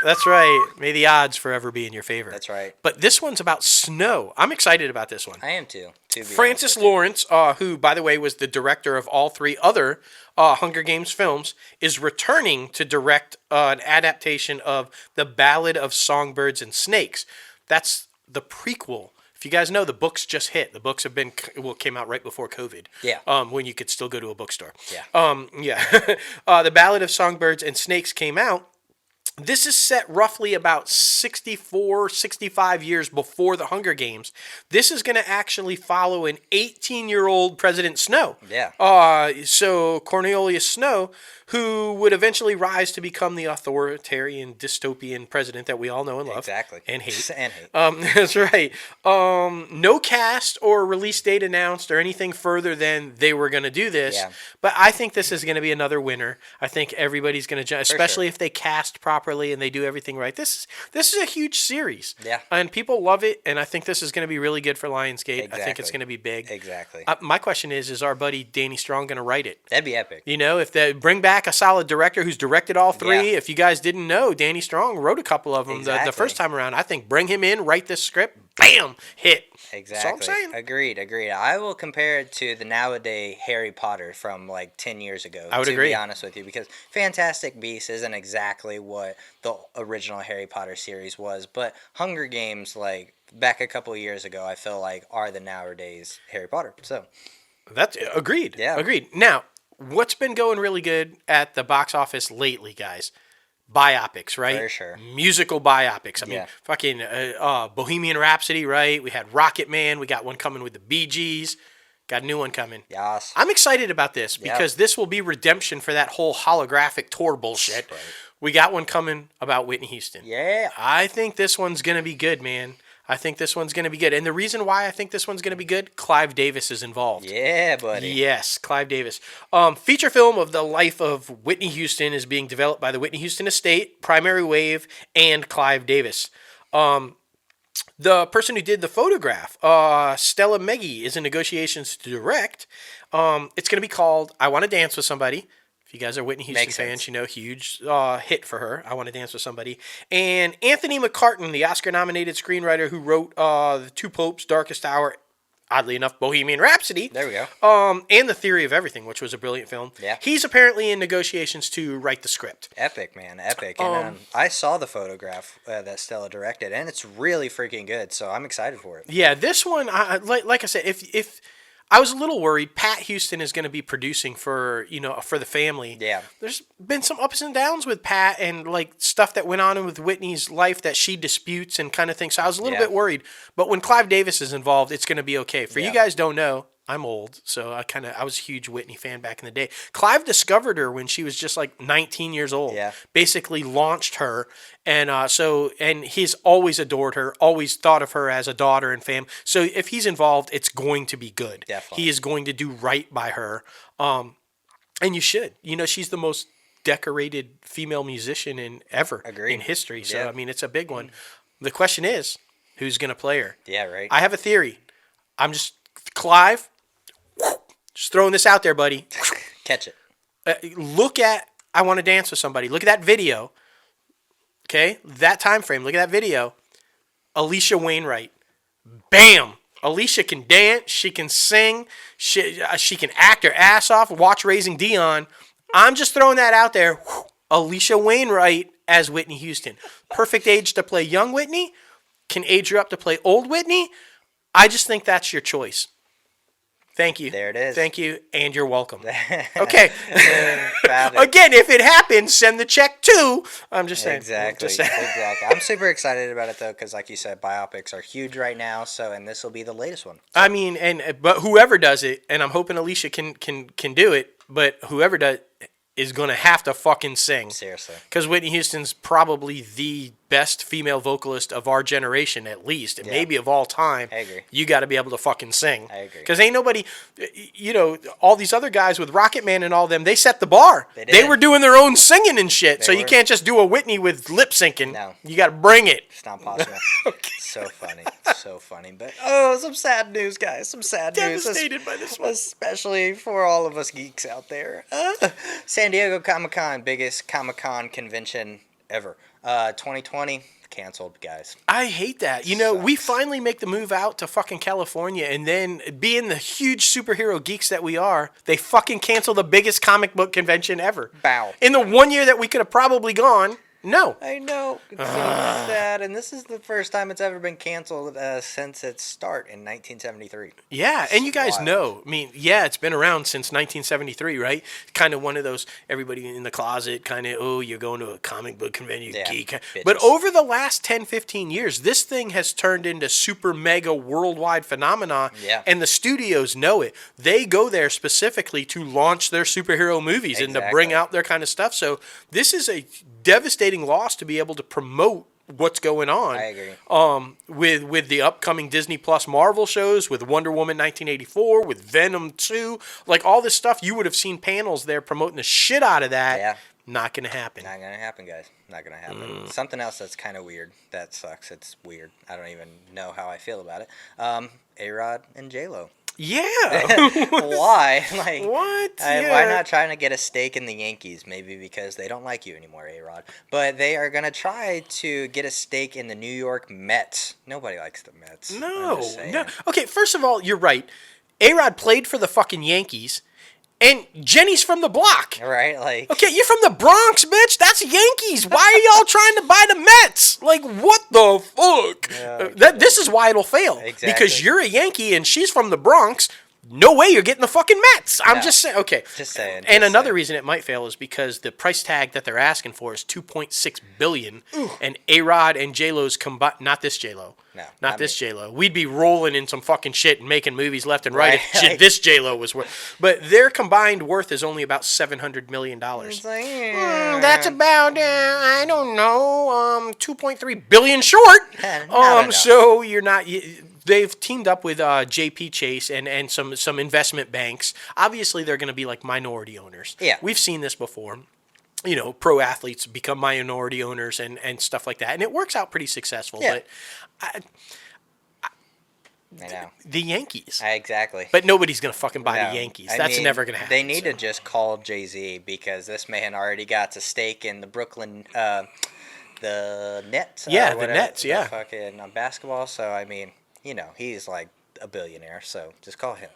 B: That's right. May the odds forever be in your favor.
A: That's right.
B: But this one's about snow. I'm excited about this one.
A: I am too. To be
B: Francis
A: honest with you.
B: Lawrence, who, by the way, was the director of all 3 other Hunger Games films, is returning to direct an adaptation of The Ballad of Songbirds and Snakes. That's the prequel. If you guys know, the books just hit. The books came out right before COVID.
A: Yeah.
B: When you could still go to a bookstore.
A: Yeah.
B: Yeah. The Ballad of Songbirds and Snakes came out. This is set roughly about 64, 65 years before the Hunger Games. This is going to actually follow an 18-year-old President Snow.
A: Yeah.
B: So Cornelius Snow, who would eventually rise to become the authoritarian dystopian president that we all know and love.
A: Exactly.
B: And hate.
A: And hate.
B: That's right. No cast or release date announced or anything further than they were going to do this.
A: Yeah.
B: But I think this is going to be another winner. I think everybody's going to, especially if they cast properly and they do everything right. This is a huge series.
A: Yeah.
B: And people love it, and I think this is going to be really good for Lionsgate.
A: Exactly.
B: I think it's going to be big.
A: Exactly.
B: My question is our buddy Danny Strong going to write it?
A: That'd be epic.
B: You know, if they bring back a solid director who's directed all 3,
A: Yeah.
B: if you guys didn't know, Danny Strong wrote a couple of them
A: Exactly.
B: the first time around. I think bring him in, write this script, bam, hit.
A: Exactly.
B: That's all I'm saying.
A: Agreed. I will compare it to the nowadays Harry Potter from 10 years ago.
B: I would
A: to
B: agree.
A: be honest with you, because Fantastic Beasts isn't exactly what the original Harry Potter series was, but Hunger Games, back a couple of years ago, I feel like are the nowadays Harry Potter. So
B: That's agreed.
A: Yeah.
B: Agreed. Now, what's been going really good at the box office lately, guys? Biopics, right?
A: For sure.
B: Musical biopics. I mean,
A: Yeah.
B: fucking Bohemian Rhapsody, right? We had Rocket Man. We got one coming with the Bee Gees. Got a new one coming.
A: Yas.
B: I'm excited about this because this will be redemption for that whole holographic tour bullshit.
A: Right.
B: We got one coming about Whitney Houston.
A: Yeah.
B: I think this one's going to be good, man. I think this one's going to be good. And the reason why I think this one's going to be good, Clive Davis is involved.
A: Yeah, buddy.
B: Yes, Clive Davis. Feature film of the life of Whitney Houston is being developed by the Whitney Houston Estate, Primary Wave, and Clive Davis. The person who did the photograph, Stella Meggy, is in negotiations to direct. It's going to be called I Want to Dance with Somebody. If you guys are Whitney Houston fans, you know, huge hit for her. I Want to Dance with Somebody. And Anthony McCartan, the Oscar-nominated screenwriter who wrote The Two Popes, Darkest Hour, oddly enough, Bohemian Rhapsody.
A: There we go.
B: And The Theory of Everything, which was a brilliant film.
A: Yeah.
B: He's apparently in negotiations to write the script.
A: Epic, man. Epic. And I saw the photograph that Stella directed, and it's really freaking good, so I'm excited for it.
B: Yeah, this one, like I said, if I was a little worried. Pat Houston is going to be producing for the family.
A: Yeah.
B: There's been some ups and downs with Pat and like stuff that went on with Whitney's life that she disputes and kind of thing. So I was a little bit worried. But when Clive Davis is involved, it's going to be okay. For you guys don't know, I'm old, so I was a huge Whitney fan back in the day. Clive discovered her when she was just like 19 years old.
A: Yeah.
B: Basically launched her, and he's always adored her, always thought of her as a daughter and fam. So if he's involved, it's going to be good.
A: Definitely.
B: He is going to do right by her, and you should. You know, she's the most decorated female musician in history. So I mean, it's a big one. The question is, who's going to play her?
A: Yeah, right.
B: I have a theory. Clive. Just throwing this out there, buddy.
A: Catch it.
B: Look at I Want to Dance with Somebody. Look at that video. Okay? That time frame. Look at that video. Alicia Wainwright. Bam! Alicia can dance. She can sing. She can act her ass off. Watch Raising Dion. I'm just throwing that out there. Alicia Wainwright as Whitney Houston. Perfect age to play young Whitney. Can age her up to play old Whitney. I just think that's your choice. Thank you.
A: There it is.
B: Thank you, and you're welcome. Okay.
A: Again,
B: Again, if it happens, send the check too. I'm just saying.
A: Exactly.
B: Just saying.
A: Exactly. I'm super excited about it though, because like you said, biopics are huge right now. So, and this will be the latest one.
B: I mean, but whoever does it, and I'm hoping Alicia can do it, but whoever does is going to have to fucking sing.
A: Seriously.
B: Because Whitney Houston's probably the best female vocalist of our generation, at least, and maybe of all time.
A: I agree.
B: You got to be able to fucking sing.
A: I agree.
B: Because ain't nobody, all these other guys with Rocket Man and all them, they set the bar. They were doing their own singing and shit. So you can't just do a Whitney with lip syncing.
A: No.
B: You got to bring it.
A: It's not possible. So funny. So funny. But, some sad news, guys. Some sad news.
B: Devastated by this one.
A: Especially for all of us geeks out there. San Diego Comic-Con, biggest Comic-Con convention ever. 2020, canceled, guys.
B: I hate that. We finally make the move out to fucking California, and then being the huge superhero geeks that we are, they fucking cancel the biggest comic book convention ever.
A: Bow.
B: In the 1 year that we could have probably gone, no.
A: I know. It's so sad. And this is the first time it's ever been canceled since its start in 1973.
B: Yeah, and you guys
A: wild.
B: know. I mean, it's been around since 1973, right? Kind of one of those, everybody in the closet, kind of, you're going to a comic book convention, you geek.
A: Bitches.
B: But over the last 10, 15 years, this thing has turned into super mega worldwide phenomenon, and the studios know it. They go there specifically to launch their superhero movies and to bring out their kind of stuff. So this is a devastating loss to be able to promote what's going on.
A: I agree.
B: With the upcoming Disney Plus Marvel shows, with Wonder Woman 1984, with Venom 2, like all this stuff, you would have seen panels there promoting the shit out of that.
A: Yeah.
B: Not going to happen.
A: Not going to happen, guys. Not going to happen. Something else that's kind of weird. That sucks. It's weird. I don't even know how I feel about it. A-Rod and J-Lo.
B: Yeah.
A: Why? Like
B: what?
A: Why not trying to get a stake in the Yankees? Maybe because they don't like you anymore, A-Rod. But they are going to try to get a stake in the New York Mets. Nobody likes the Mets.
B: No. Okay, first of all, you're right. A-Rod played for the fucking Yankees. And Jenny's from the block.
A: Right? Like.
B: Okay, you're from the Bronx, bitch. That's Yankees. Why are y'all trying to buy the Mets? Like, what the fuck?
A: Yeah,
B: This is why it'll fail.
A: Exactly.
B: Because you're a Yankee and she's from the Bronx. no way you're getting the fucking Mets. I'm
A: No.
B: just saying. Okay.
A: Just saying.
B: And
A: just
B: another
A: saying.
B: reason it might fail is because the price tag that they're asking for is $2.6 billion, and A-Rod and J-Lo's combined. Not this J-Lo.
A: No,
B: not
A: not
B: this
A: me.
B: J-Lo. We'd be rolling in some fucking shit and making movies left and right,
A: Right.
B: if this J-Lo was worth. But their combined worth is only about $700 million.
A: It's like,
B: That's about I don't know, 2.3 billion short.
A: Not enough.
B: So you're not. They've teamed up with JP Chase and some investment banks. Obviously, they're going to be like minority owners.
A: Yeah.
B: We've seen this before. You know, pro athletes become minority owners and stuff like that, and it works out pretty successful.
A: Yeah.
B: But
A: I know.
B: the Yankees.
A: Exactly.
B: But nobody's going to fucking buy
A: No.
B: the Yankees.
A: I
B: That's
A: mean,
B: never going to happen.
A: They need to just call Jay-Z because this man already got a stake in the Brooklyn, the Nets.
B: Yeah, the
A: whatever,
B: Nets, yeah.
A: Fucking basketball. So, I mean, you know, he's like a billionaire. So just call him.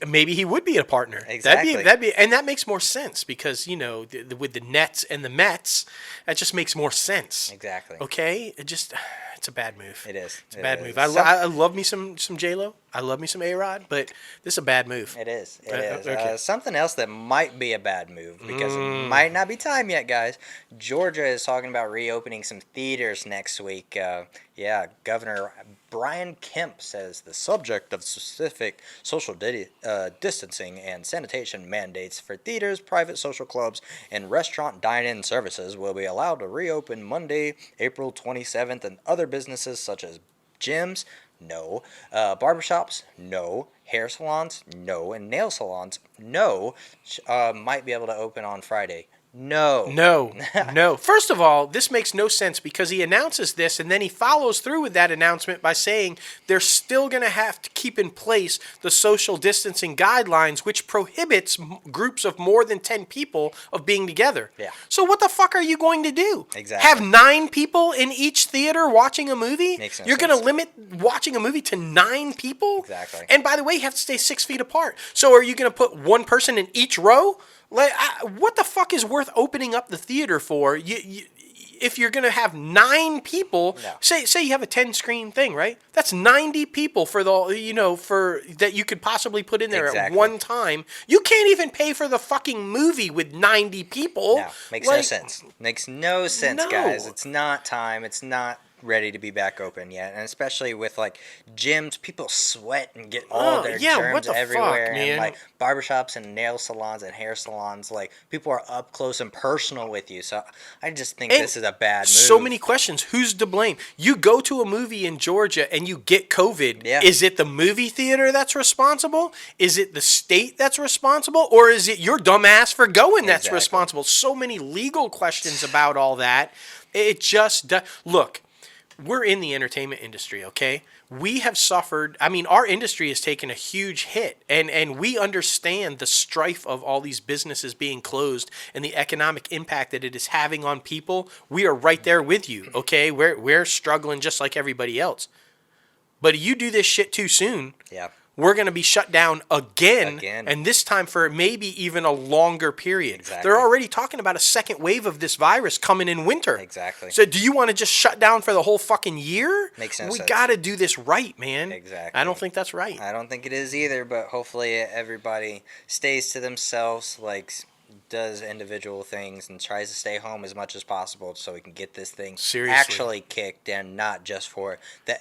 B: Maybe he would be a partner.
A: Exactly.
B: And that makes more sense because, you know, with the Nets and the Mets, that just makes more sense.
A: Exactly.
B: Okay? It's a bad move.
A: It is.
B: It's a bad move. I love me some J-Lo. I love me some A-Rod, but this is a bad move.
A: It is. It is.
B: Okay.
A: Something else that might be a bad move because it might not be time yet, guys. Georgia is talking about reopening some theaters next week. Governor Brian Kemp says the subject of specific social distancing and sanitation mandates for theaters, private social clubs, and restaurant dine-in services will be allowed to reopen Monday, April 27th, and other businesses such as gyms, no. Barbershops, no. Hair salons, no. And nail salons, no. Might be able to open on Friday. No.
B: No. First of all, this makes no sense because he announces this and then he follows through with that announcement by saying they're still going to have to keep in place the social distancing guidelines, which prohibits groups of more than 10 people of being together.
A: Yeah.
B: So what the fuck are you going to do?
A: Exactly.
B: Have 9 people in each theater watching a movie?
A: Makes no
B: You're going to
A: sense.
B: limit watching a movie to 9 people?
A: Exactly.
B: And by the way, you have to stay 6 feet apart. So are you going to put one person in each row? Like, what the fuck is worth opening up the theater for? If you're gonna have 9 people,
A: No.
B: say you have a 10-screen thing, right? That's 90 people for for that you could possibly put in there at
A: Exactly.
B: one time. You can't even pay for the fucking movie with 90 people.
A: No. Makes no sense. Makes no sense,
B: No.
A: guys. It's not time. It's not ready to be back open yet, and especially with like gyms, people sweat and get all their
B: what
A: germs
B: the fuck,
A: everywhere,
B: man?
A: and like barbershops and nail salons and hair salons, like people are up close and personal with you. So I just think
B: And
A: this is a bad move.
B: So many questions. Who's to blame? You go to a movie in Georgia and you get COVID.
A: Yeah.
B: Is it the movie theater that's responsible? Is it the state that's responsible? Or is it your dumbass for going that's
A: Exactly.
B: responsible? So many legal questions about all that. It just look, we're in the entertainment industry, okay? We have suffered, I mean, our industry has taken a huge hit, and we understand the strife of all these businesses being closed and the economic impact that it is having on people. We are right there with you, okay? We're struggling just like everybody else. But you do this shit too soon,
A: Yeah.
B: we're going to be shut down again,
A: Again.
B: and this time for maybe even a longer period.
A: Exactly.
B: They're already talking about a second wave of this virus coming in winter.
A: Exactly.
B: So do you want to just shut down for the whole fucking year?
A: Makes no
B: We
A: sense.
B: got to do this right, man.
A: Exactly.
B: I don't think that's right.
A: I don't think it is either, but hopefully everybody stays to themselves, like does individual things and tries to stay home as much as possible so we can get this thing
B: Seriously.
A: actually kicked and not just for the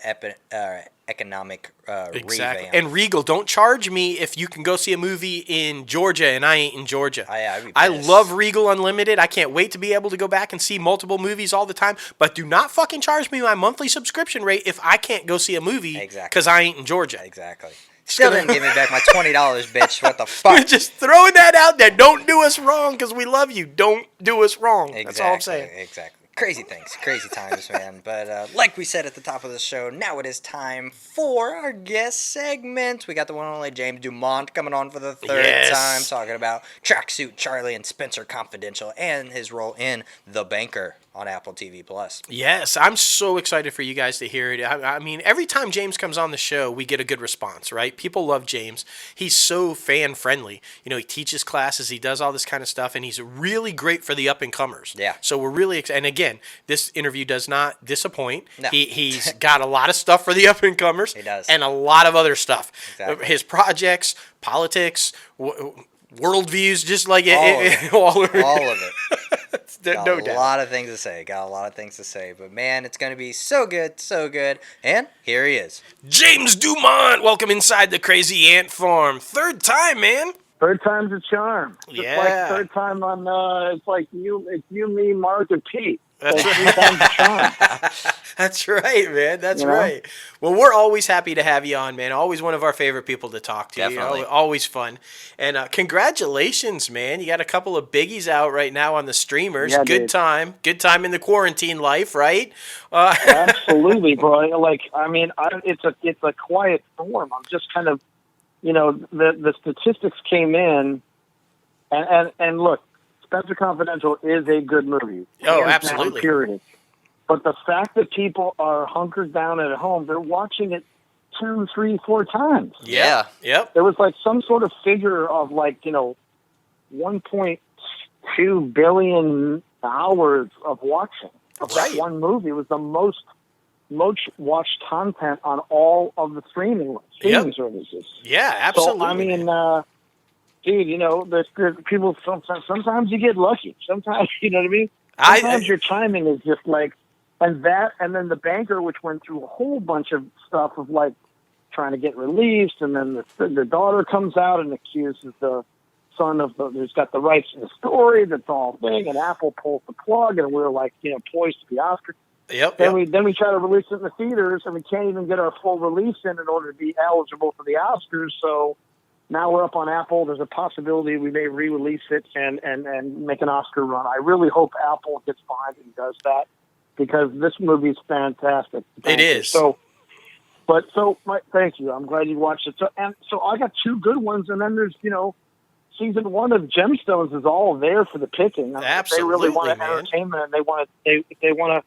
A: economic
B: Exactly.
A: revamp.
B: And Regal, don't charge me if you can go see a movie in Georgia and I ain't in Georgia.
A: I'd be
B: I
A: pissed.
B: love Regal Unlimited. I can't wait to be able to go back and see multiple movies all the time. But do not fucking charge me my monthly subscription rate if I can't go see a movie
A: Exactly.
B: because I ain't in Georgia.
A: Exactly. Still didn't give me back my $20, bitch. What the fuck?
B: Just throwing that out there. Don't do us wrong because we love you. Don't do us wrong.
A: Exactly,
B: That's all I'm saying.
A: Exactly. Crazy things, crazy times, man. But like we said at the top of the show, now it is time for our guest segment. We got the one and only James DuMont coming on for the third
B: Yes.
A: time, talking about Tracksuit Charlie and Spencer Confidential and his role in The Banker on Apple TV Plus.
B: Yes, I'm so excited for you guys to hear it. I mean, every time James comes on the show, we get a good response, right? People love James. He's so fan friendly. You know, he teaches classes, he does all this kind of stuff, and he's really great for the up and comers.
A: Yeah.
B: So we're really excited. And again, this interview does not disappoint.
A: No.
B: He's got a lot of stuff for the up and comers.
A: He does.
B: And a lot of other stuff.
A: Exactly.
B: His projects, politics, worldviews, just like
A: All of it. Got
B: no
A: a
B: doubt.
A: lot of things to say. But man, it's going to be so good. And here he is.
B: James DuMont, welcome inside the Crazy Ant Farm. Third time, man.
C: Third time's a charm. Just
B: Yeah.
C: like third time on, it's like it's you, me, Mark, and Pete.
B: That's
C: So
B: right.
C: three times a charm.
B: That's right, man. That's
C: You know?
B: right. Well, we're always happy to have you on, man. Always one of our favorite people to talk to.
A: Definitely.
B: You know, always fun. And congratulations, man. You got a couple of biggies out right now on the streamers.
C: Yeah,
B: Good
C: dude.
B: time. Good time in the quarantine life, right?
C: Absolutely, bro. Like, I mean, it's a quiet storm. I'm just kind of, the statistics came in, and look, Spencer Confidential is a good movie.
B: Oh,
C: Hands down,
B: absolutely.
C: period. But the fact that people are hunkered down at home, they're watching it 2, 3, 4 times.
A: Yeah.
B: Yep.
C: There was like some sort of figure of 1.2 billion hours of watching of
B: Right.
C: that one movie. It was the most watched content on all of the streaming services.
B: Yeah, absolutely.
C: So I mean, dude, there's people. Sometimes you get lucky. Sometimes you know what I mean. Sometimes your timing is just like, and then the banker, which went through a whole bunch of stuff of like trying to get released, and then the daughter comes out and accuses the son of who's got the rights to the story. That's all thing, and Apple pulls the plug, and we're like, poised to be Oscar.
B: Yep.
C: Then we try to release it in the theaters, and we can't even get our full release in order to be eligible for the Oscars. So now we're up on Apple. There's a possibility we may re-release it and make an Oscar run. I really hope Apple gets behind it and does that, because this movie is fantastic.
B: It is.
C: Thank you. I'm glad you watched it. So I got 2 good ones, and then there's season 1 of Gemstones is all there for the picking. I mean,
B: Absolutely,
C: if they really want
B: man.
C: entertainment, and they want to.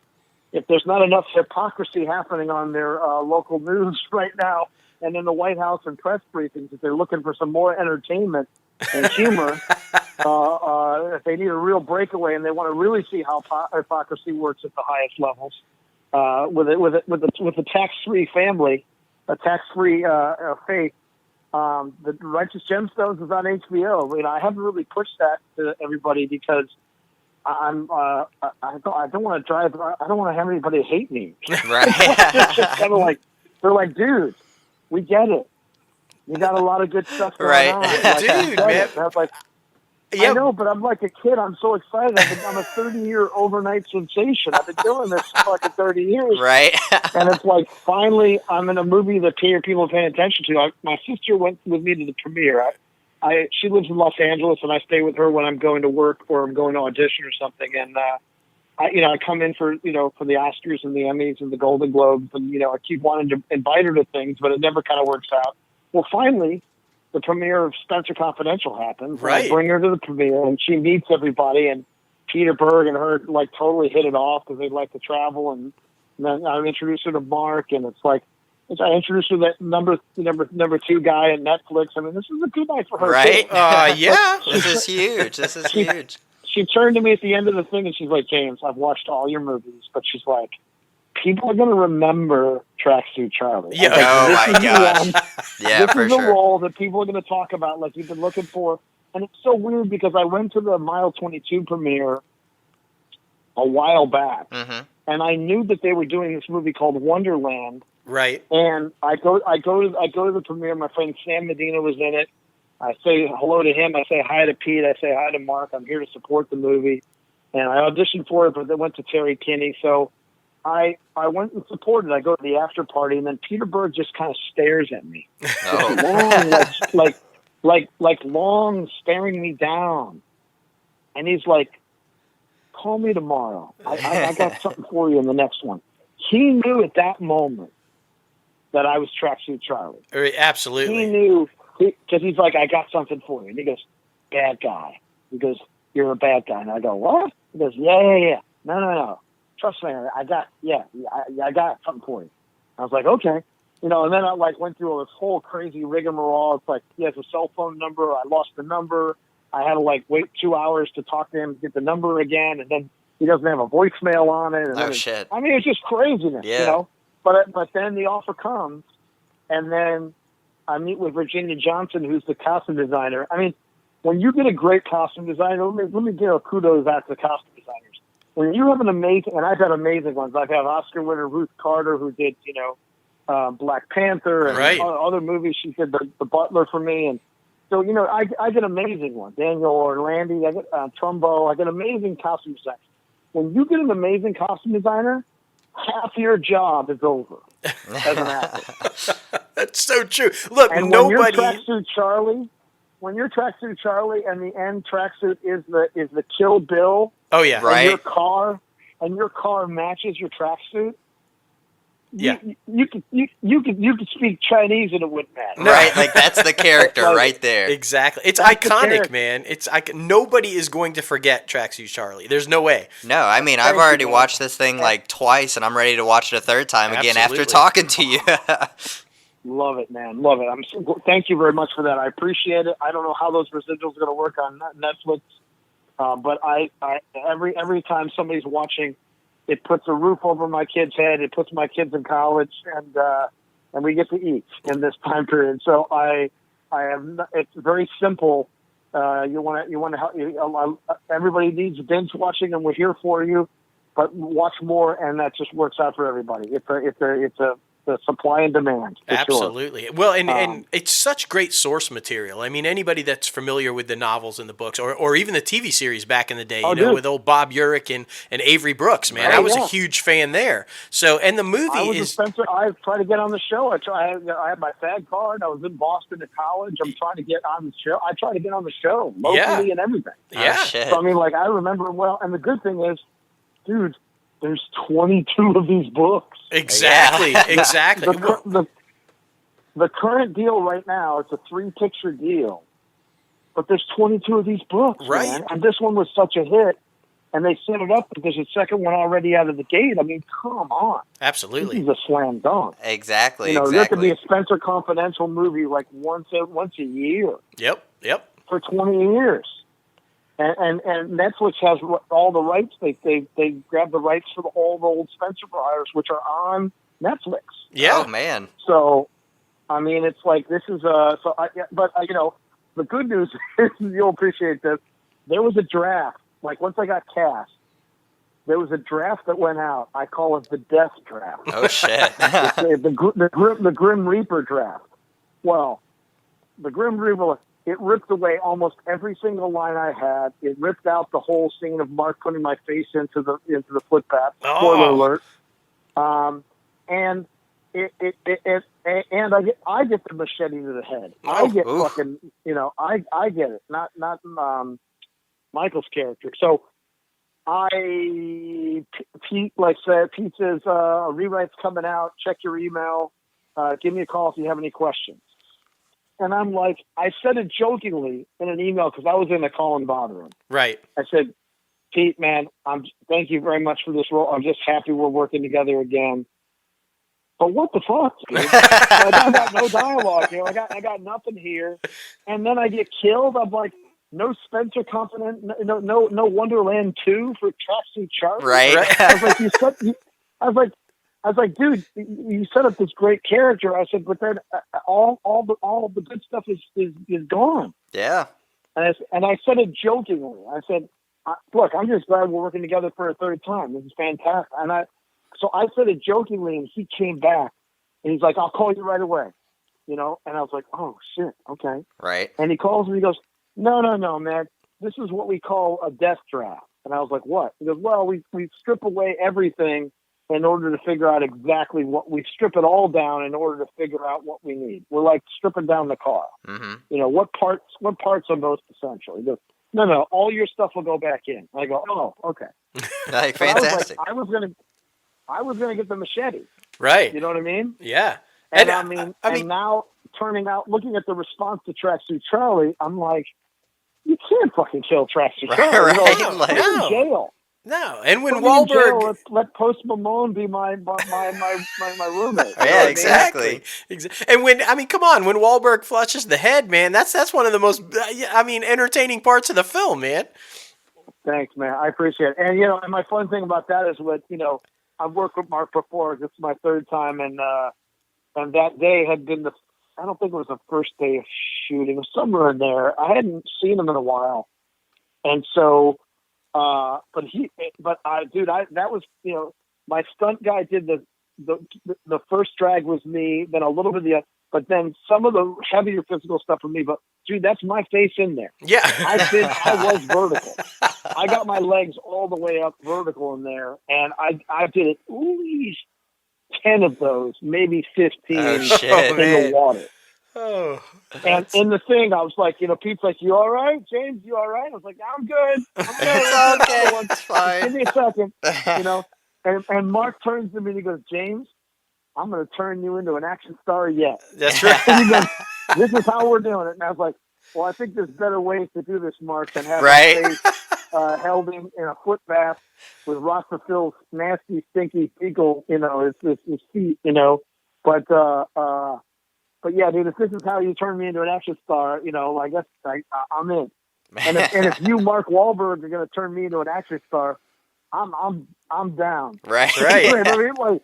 C: If there's not enough hypocrisy happening on their local news right now, and in the White House and press briefings, if they're looking for some more entertainment and humor, if they need a real breakaway and they want to really see how hypocrisy works at the highest levels, with a tax-free family, a tax-free faith, the Righteous Gemstones is on HBO. I haven't really pushed that to everybody because I don't want to have anybody hate me.
A: Right.
C: It's just kind of like, they're like, dude, we get it. You got a lot of good stuff going
A: Right.
C: on. Like,
B: Dude, man.
C: I was like,
B: Yeah.
C: I know, but I'm like a kid. I'm so excited. I'm a 30-year overnight sensation. I've been doing this for fucking 30 years.
A: Right.
C: And it's like, finally, I'm in a movie that people are paying attention to. My sister went with me to the premiere. She lives in Los Angeles, and I stay with her when I'm going to work or I'm going to audition or something. And I come in for the Oscars and the Emmys and the Golden Globes, and I keep wanting to invite her to things, but it never kind of works out. Well, finally, the premiere of Spencer Confidential happens.
B: Right.
C: I bring her to the premiere, and she meets everybody, and Peter Berg and her like totally hit it off because they like to travel, and then I introduced her to Mark, and it's like. I introduced her to that number 2 guy at Netflix. I mean, this is a good night for her.
A: Right.
C: too.
B: Yeah.
A: This is huge.
C: She turned to me at the end of the thing and she's like, James, I've watched all your movies, but she's like, people are going to remember Tracksuit Charlie.
B: Yeah.
A: Oh
C: This
A: my
C: is
A: gosh.
C: the one-
A: Yeah,
C: this
A: for
C: is the
A: sure.
C: role that people are going to talk about, like you've been looking for. And it's so weird because I went to the Mile 22 premiere a while back,
A: Mm-hmm.
C: and I knew that they were doing this movie called Wonderland.
B: Right.
C: And I go to the premiere. My friend Sam Medina was in it. I say hello to him. I say hi to Pete. I say hi to Mark. I'm here to support the movie. And I auditioned for it, but they went to Terry Kinney. So I went and supported. I go to the after party, and then Peter Berg just kind of stares at me,
A: Oh.
C: long, like long, staring me down. And he's like, "Call me tomorrow. I got something for you in the next one." He knew at that moment that I was Tracksuit Charlie.
B: Absolutely.
C: He knew, because he's like, I got something for you. And he goes, bad guy. He goes, you're a bad guy. And I go, what? He goes, yeah. No. Trust me, I got something for you. I was like, okay. And then I went through all this whole crazy rigmarole. It's like, he has a cell phone number. I lost the number. I had to wait 2 hours to talk to him to get the number again. And then he doesn't have a voicemail on it. And
A: Oh, shit.
C: I mean, it's just craziness,
A: Yeah.
C: But then the offer comes, and then I meet with Virginia Johnson, who's the costume designer. I mean, when you get a great costume designer, let me give kudos out to the costume designers. When you have an amazing, and I've had amazing ones. I've had Oscar winner Ruth Carter, who did, Black Panther and
B: Right.
C: other movies. She did the Butler for me. And so, I get amazing ones. Daniel Orlandi, I get Trumbo. I get amazing costume designers. When you get an amazing costume designer, half your job is over as an actor.
B: That's so true. Look,
C: And
B: nobody.
C: when your tracksuit Charlie and the end tracksuit is the Kill Bill,
B: Oh yeah.
A: Right.
C: and your car matches your tracksuit.
B: Yeah.
C: You could speak Chinese and it wouldn't matter.
A: Right, like that's the character
C: Like,
A: right there.
B: Exactly. It's
C: That's the
B: iconic,
C: character.
B: man. Nobody is going to forget Tracksuit Charlie. There's no way.
A: No, I mean, I've
C: Thank you,
A: already
C: man.
A: watched this thing twice, and I'm ready to watch it a third time again after
B: Absolutely.
A: talking to you.
C: Love it, man. Love it. Thank you very much for that. I appreciate it. I don't know how those residuals are going to work on Netflix, but I every time somebody's watching, it puts a roof over my kid's head. It puts my kids in college, and we get to eat in this time period. So I have. It's very simple. You want to help. Everybody needs binge watching, and we're here for you. But watch more, and that just works out for everybody. It's a supply and demand. For sure.
B: Absolutely. Well, and it's such great source material. I mean, anybody that's familiar with the novels and the books, or even the TV series back in the day,
C: dude.
B: with old Bob Urich and Avery Brooks, man,
C: Right,
B: I was a
C: yeah.
B: huge fan there. So, and the movie
C: I was a
B: is.
C: Spencer. I tried to get on the show. I had my SAG card. I was in Boston at college. I'm trying to get on the show. I tried to get on the show locally
B: Yeah.
C: and everything.
B: Yeah.
A: Oh, shit.
C: So I mean, I remember well. And the good thing is, dude, there's 22 of these books.
B: Exactly.
A: Yeah.
B: Exactly.
C: The current deal right now, it's a 3-picture deal, but there's 22 of these books,
B: Right.
C: man. And this one was such a hit, and they set it up. But there's a second one already out of the gate. I mean, come on, this
B: Absolutely.
C: is a slam dunk.
A: Exactly,
C: There could be
A: exactly.
C: a Spencer Confidential movie once a year
B: Yep.
C: for 20 years. And Netflix has all the rights. They grab the rights for all the old Spencer buyers, which are on Netflix.
B: Yeah.
A: Oh, man.
C: So, I mean, it's this is the good news is you'll appreciate this. There was a draft. Once I got cast, there was a draft that went out. I call it the death draft.
A: Oh, shit.
C: the Grim Reaper draft. Well, the Grim Reaper, it ripped away almost every single line I had. It ripped out the whole scene of Mark putting my face into the footpath. Spoiler alert. And I get the machete to the head. I get
A: oof.
C: fucking, I get it. Not Michael's character. So Pete says, a rewrite's coming out. Check your email. Give me a call if you have any questions. And I'm like, I said it jokingly in an email because I was in a call and bother room.
B: Right.
C: I said, Pete, man, thank you very much for this role. I'm just happy we're working together again. But what the fuck, dude? I got no dialogue here. I got nothing here. And then I get killed. I'm like, no Spencer Confident, no Wonderland 2 for Tracksuit Charlie.
A: Right.
C: I was like, dude, you set up this great character. I said, but then all the good stuff is gone.
A: Yeah.
C: And I said it jokingly. I said, look, I'm just glad we're working together for a third time. This is fantastic. So I said it jokingly, and he came back, and he's like, I'll call you right away. And I was like, oh, shit, okay.
A: Right.
C: And he calls me, he goes, no, man, this is what we call a death draft. And I was like, what? He goes, well, we strip away everything in order to figure out exactly we strip it all down in order to figure out what we need. We're like stripping down the car.
A: Mm-hmm.
C: What parts are most essential? He goes, no, all your stuff will go back in. I go, oh, okay.
A: Like,
C: But
A: fantastic.
C: I was gonna get the machete.
B: Right.
C: You know what I mean?
B: Yeah.
C: And
B: And,
C: I mean,
B: I mean,
C: now looking at the response to Tracksuit Charlie, I'm like, you can't fucking kill Tracksuit Charlie.
A: Right,
C: He's
A: like-
C: in jail.
B: No, and when
C: Put me in jail.
B: Wahlberg,
C: Let Post Malone be my roommate.
A: Yeah, exactly.
B: And when I mean, come on, when Wahlberg flushes the head, man, that's one of the most entertaining parts of the film, man.
C: Thanks, man. I appreciate it. And and my fun thing about that is I've worked with Mark before. This is my third time, and that day had been I don't think it was the first day of shooting. It was somewhere in there. I hadn't seen him in a while, and so, that was my stunt guy did the first drag was me, then a little bit of the, but then some of the heavier physical stuff for me. But dude, that's my face in there.
B: Yeah,
C: I was vertical. I got my legs all the way up vertical in there, and I did at least 10 of those, maybe 15 in the water.
B: Oh,
C: and in the thing, I was like, Pete's like, "You all right, James? You all right?" I was like, "I'm good.
A: It's okay. It's fine.
C: Give me a second." And Mark turns to me and he goes, "James, I'm going to turn you into an action star yet."
B: That's right.
C: And he goes, "This is how we're doing it." And I was like, "Well, I think there's better ways to do this, Mark, than have
A: Right.
C: my face held in a foot bath with Phil's nasty, stinky fecal, his feet, But yeah, dude, if this is how you turn me into an action star, I guess I'm in. And if you, Mark Wahlberg, are going to turn me into an action star, I'm down.
A: Right.
C: I mean,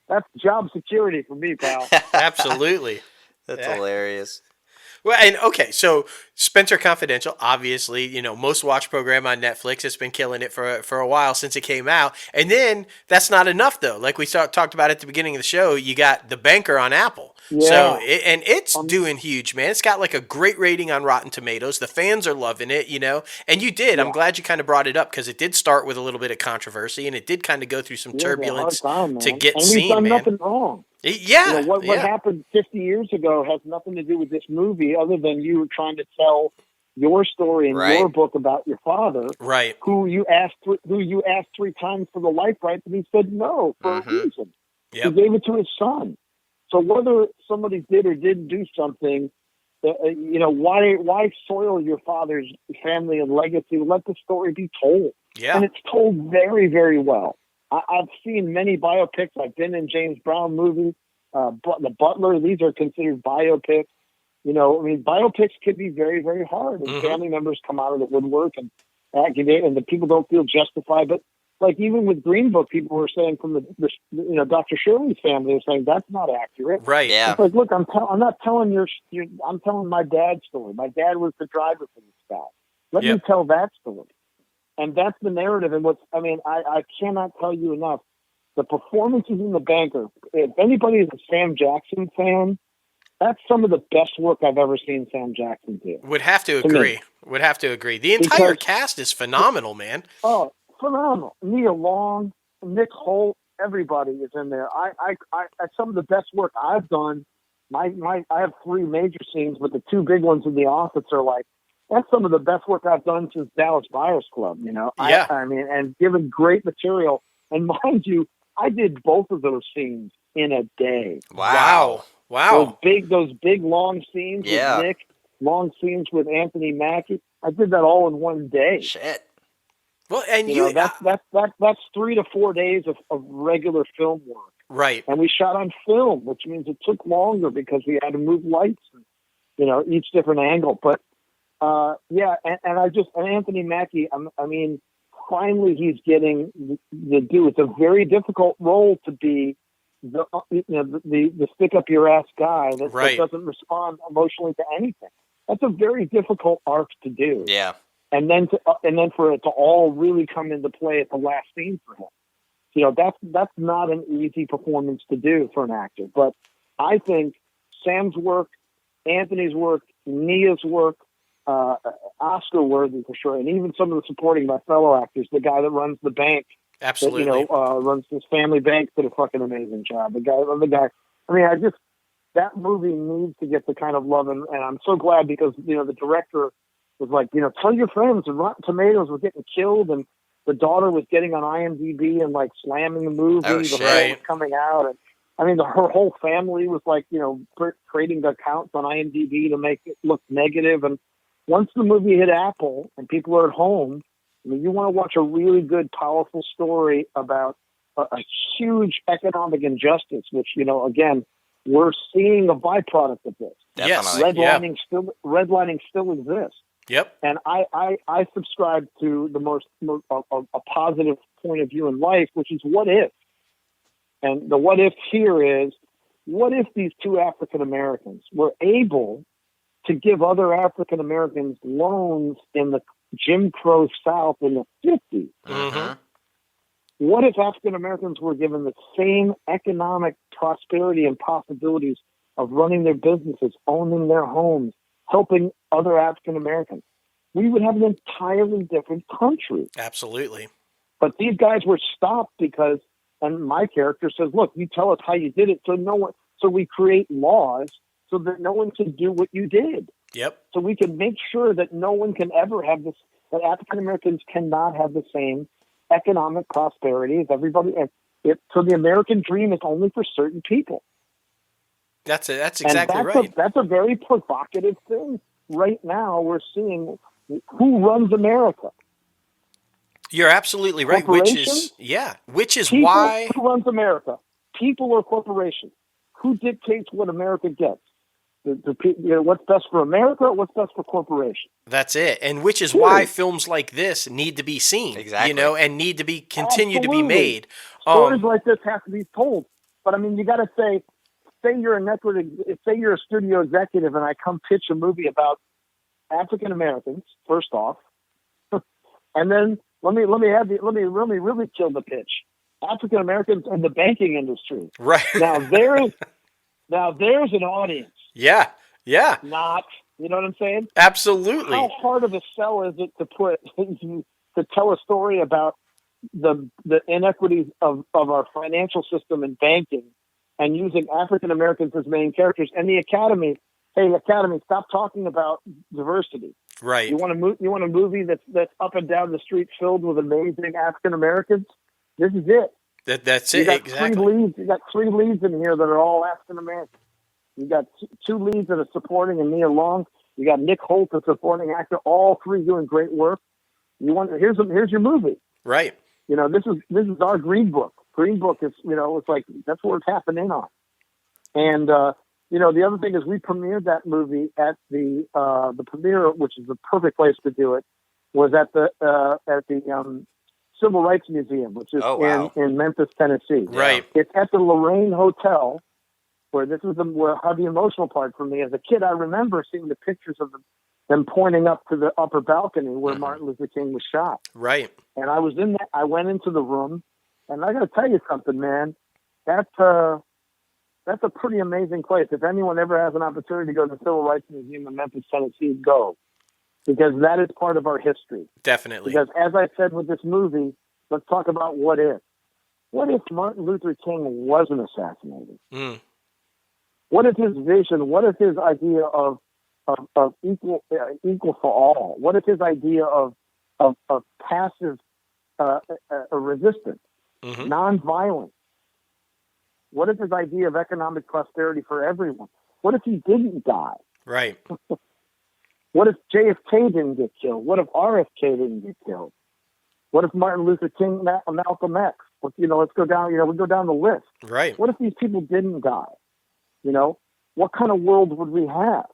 C: that's job security for me, pal.
B: Absolutely.
A: That's hilarious.
B: Well, and okay, so Spencer Confidential, obviously, most watched program on Netflix. It's been killing it for a while since it came out. And then that's not enough, though. Like we talked about at the beginning of the show, you got The Banker on Apple.
C: Yeah.
B: So, it's doing huge, man. It's got like a great rating on Rotten Tomatoes. The fans are loving it, And you did. Yeah. I'm glad you kind of brought it up because it did start with a little bit of controversy and it did kind of go through some turbulence to get
C: and
B: seen,
C: we've done
B: man.
C: Nothing wrong.
B: Yeah.
C: What happened 50 years ago has nothing to do with this movie other than you were trying to tell your story in your book about your father.
B: Right.
C: Who you asked 3 times for the life rights and he said no for a reason. Yep. He gave it to his son. So whether somebody did or didn't do something, why soil your father's family and legacy? Let the story be told.
B: Yeah.
C: And it's told very, very well. I've seen many biopics. I've been in James Brown movies, The Butler. These are considered biopics. Biopics can be very, very hard, and family members come out of the woodwork and aggravate, and the people don't feel justified. But like even with Green Book, people were saying from the Dr. Shirley's family were saying that's not accurate.
B: Right. Yeah.
C: It's like, look, I'm not telling I'm telling my dad's story. My dad was the driver for this guy. Let me tell that story. And that's the narrative. And I cannot tell you enough. The performances in The Banker, if anybody is a Sam Jackson fan, that's some of the best work I've ever seen Sam Jackson do.
B: Would have to agree. The entire cast is phenomenal, man.
C: Oh, phenomenal. Nia Long, Nick Holt, everybody is in there. I some of the best work I've done. I have 3 major scenes, but the 2 big ones in the office are like, that's some of the best work I've done since Dallas Buyers Club,
B: Yeah.
C: And given great material. And mind you, I did both of those scenes in a day.
B: Wow.
C: Those big long scenes with Nick, long scenes with Anthony Mackie. I did that all in one day.
A: Shit.
B: Well, and
C: that's 3 to 4 days of regular film work.
B: Right.
C: And we shot on film, which means it took longer because we had to move lights, each different angle. But and Anthony Mackie, finally he's getting the due. It's a very difficult role to be the stick up your ass guy that doesn't respond emotionally to anything. That's a very difficult arc to do.
A: Yeah.
C: And then for it to all really come into play at the last scene for him. That's not an easy performance to do for an actor. But I think Sam's work, Anthony's work, Nia's work, Oscar worthy for sure, and even some of the supporting my fellow actors. The guy that runs the bank,
B: absolutely,
C: runs this family bank, did a fucking amazing job. The guy. That movie needs to get the kind of love, and I'm so glad because the director was like, tell your friends. And Rotten Tomatoes was getting killed, and the daughter was getting on IMDb and like slamming the movie.
A: Oh,
C: the
A: shit.
C: film was coming out, and her whole family was like, creating accounts on IMDb to make it look negative. And once the movie hit Apple and people are at home, I mean, you want to watch a really good, powerful story about a huge economic injustice, which, again, we're seeing a byproduct of this.
B: Yes.
A: Definitely.
C: Redlining still exists.
B: Yep.
C: And I subscribe to the most a positive point of view in life, which is what if. And the what if here is, what if these two African Americans were able to give other African Americans loans in the Jim Crow South in the 50s?
B: Mm-hmm.
C: What if African Americans were given the same economic prosperity and possibilities of running their businesses, owning their homes, helping other African Americans? We would have an entirely different country.
B: Absolutely.
C: But these guys were stopped because, and my character says, look, you tell us how you did it, so we create laws so that no one can do what you did.
B: Yep.
C: So we can make sure that no one can ever have this, that African Americans cannot have the same economic prosperity as everybody. So the American dream is only for certain people.
B: That's exactly right.
C: That's a very provocative thing. Right now, we're seeing who runs America.
B: You're absolutely right. Which is
C: People,
B: why.
C: Who runs America? People or corporations? Who dictates what America gets? What's best for America or what's best for corporations?
B: That's it. And which is why films like this need to be seen.
A: Exactly.
B: And need to be continue to be
C: Absolutely.
B: made.
C: Stories like this have to be told. But I mean, you got to say you're a studio executive, and I come pitch a movie about African Americans. First off, and then let me really kill the pitch. African Americans in the banking industry.
B: Right.
C: Now there's an audience.
B: Yeah.
C: Not, you know what I'm saying?
B: Absolutely.
C: How hard of a sell is it to tell a story about the inequities of our financial system and banking, and using African Americans as main characters? And the Academy, hey, Academy, stop talking about diversity.
B: Right.
C: You want a movie that's up and down the street filled with amazing African Americans? This is it.
B: That's it. Exactly.
C: You got 3 leads in here that are all African American. You got 2 leads that are supporting, and Nia Long. You got Nick Holt, a supporting actor. All 3 doing great work. Here's your movie.
B: Right.
C: This is our Green Book. Green Book is, it's like, that's what it's happening on. And the other thing is, we premiered that movie at the premiere, which is the perfect place to do it, was at the Civil Rights Museum, which is in Memphis, Tennessee.
B: Right.
C: It's at the Lorraine Hotel, where this is how the emotional part for me. As a kid, I remember seeing the pictures of them pointing up to the upper balcony where Martin Luther King was shot.
B: Right.
C: And I was in that. I went into the room, and I got to tell you something, man. That's a pretty amazing place. If anyone ever has an opportunity to go to the Civil Rights Museum in Memphis, Tennessee, go. Because that is part of our history.
B: Definitely.
C: Because as I said with this movie, let's talk about what if. What if Martin Luther King wasn't assassinated?
B: Mm.
C: What if his vision, what if his idea of equal for all? What if his idea of passive resistance, nonviolence? What if his idea of economic prosperity for everyone? What if he didn't die?
B: Right.
C: What if JFK didn't get killed? What if RFK didn't get killed? What if Martin Luther King, Malcolm X? Let's go down. We go down the list.
B: Right.
C: What if these people didn't die? What kind of world would we have?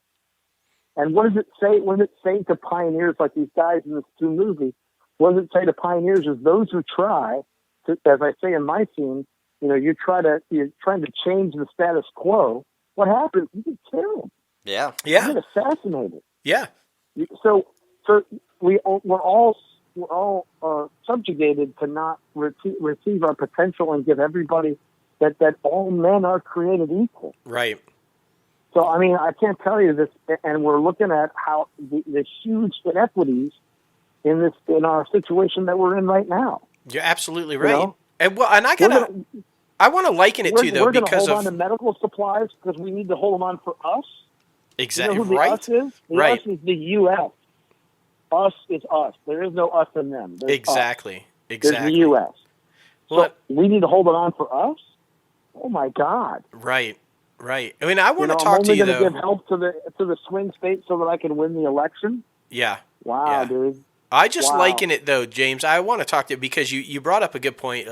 C: And what does it say? What does it say to pioneers like these guys in this 2 movies? What does it say to pioneers is those who try to, as I say in my scene, you're trying to change the status quo. What happens? You get killed.
A: Yeah.
C: You get assassinated.
B: Yeah.
C: So we're all subjugated to not receive our potential and give everybody that all men are created equal.
B: Right.
C: So I mean, I can't tell you this, and we're looking at how the huge inequities in our situation that we're in right now.
B: You're absolutely right. I want to liken it to, though,
C: we're gonna
B: because
C: hold on to medical supplies because we need to hold them on for us.
B: Exactly.
C: You know who the us is? The
B: right.
C: us is the U.S. Us is us. There is no us and them. There's
B: exactly.
C: Us.
B: Exactly.
C: There's the U.S.
B: Well,
C: so we need to hold it on for us? Oh, my God.
B: Right. Right. I mean, I want to talk to you, though.
C: I'm only going to give help to the swing state so that I can win the election?
B: Yeah.
C: Wow, dude.
B: I just
C: Wow.
B: liken it though, James. I want to talk to you because you brought up a good point.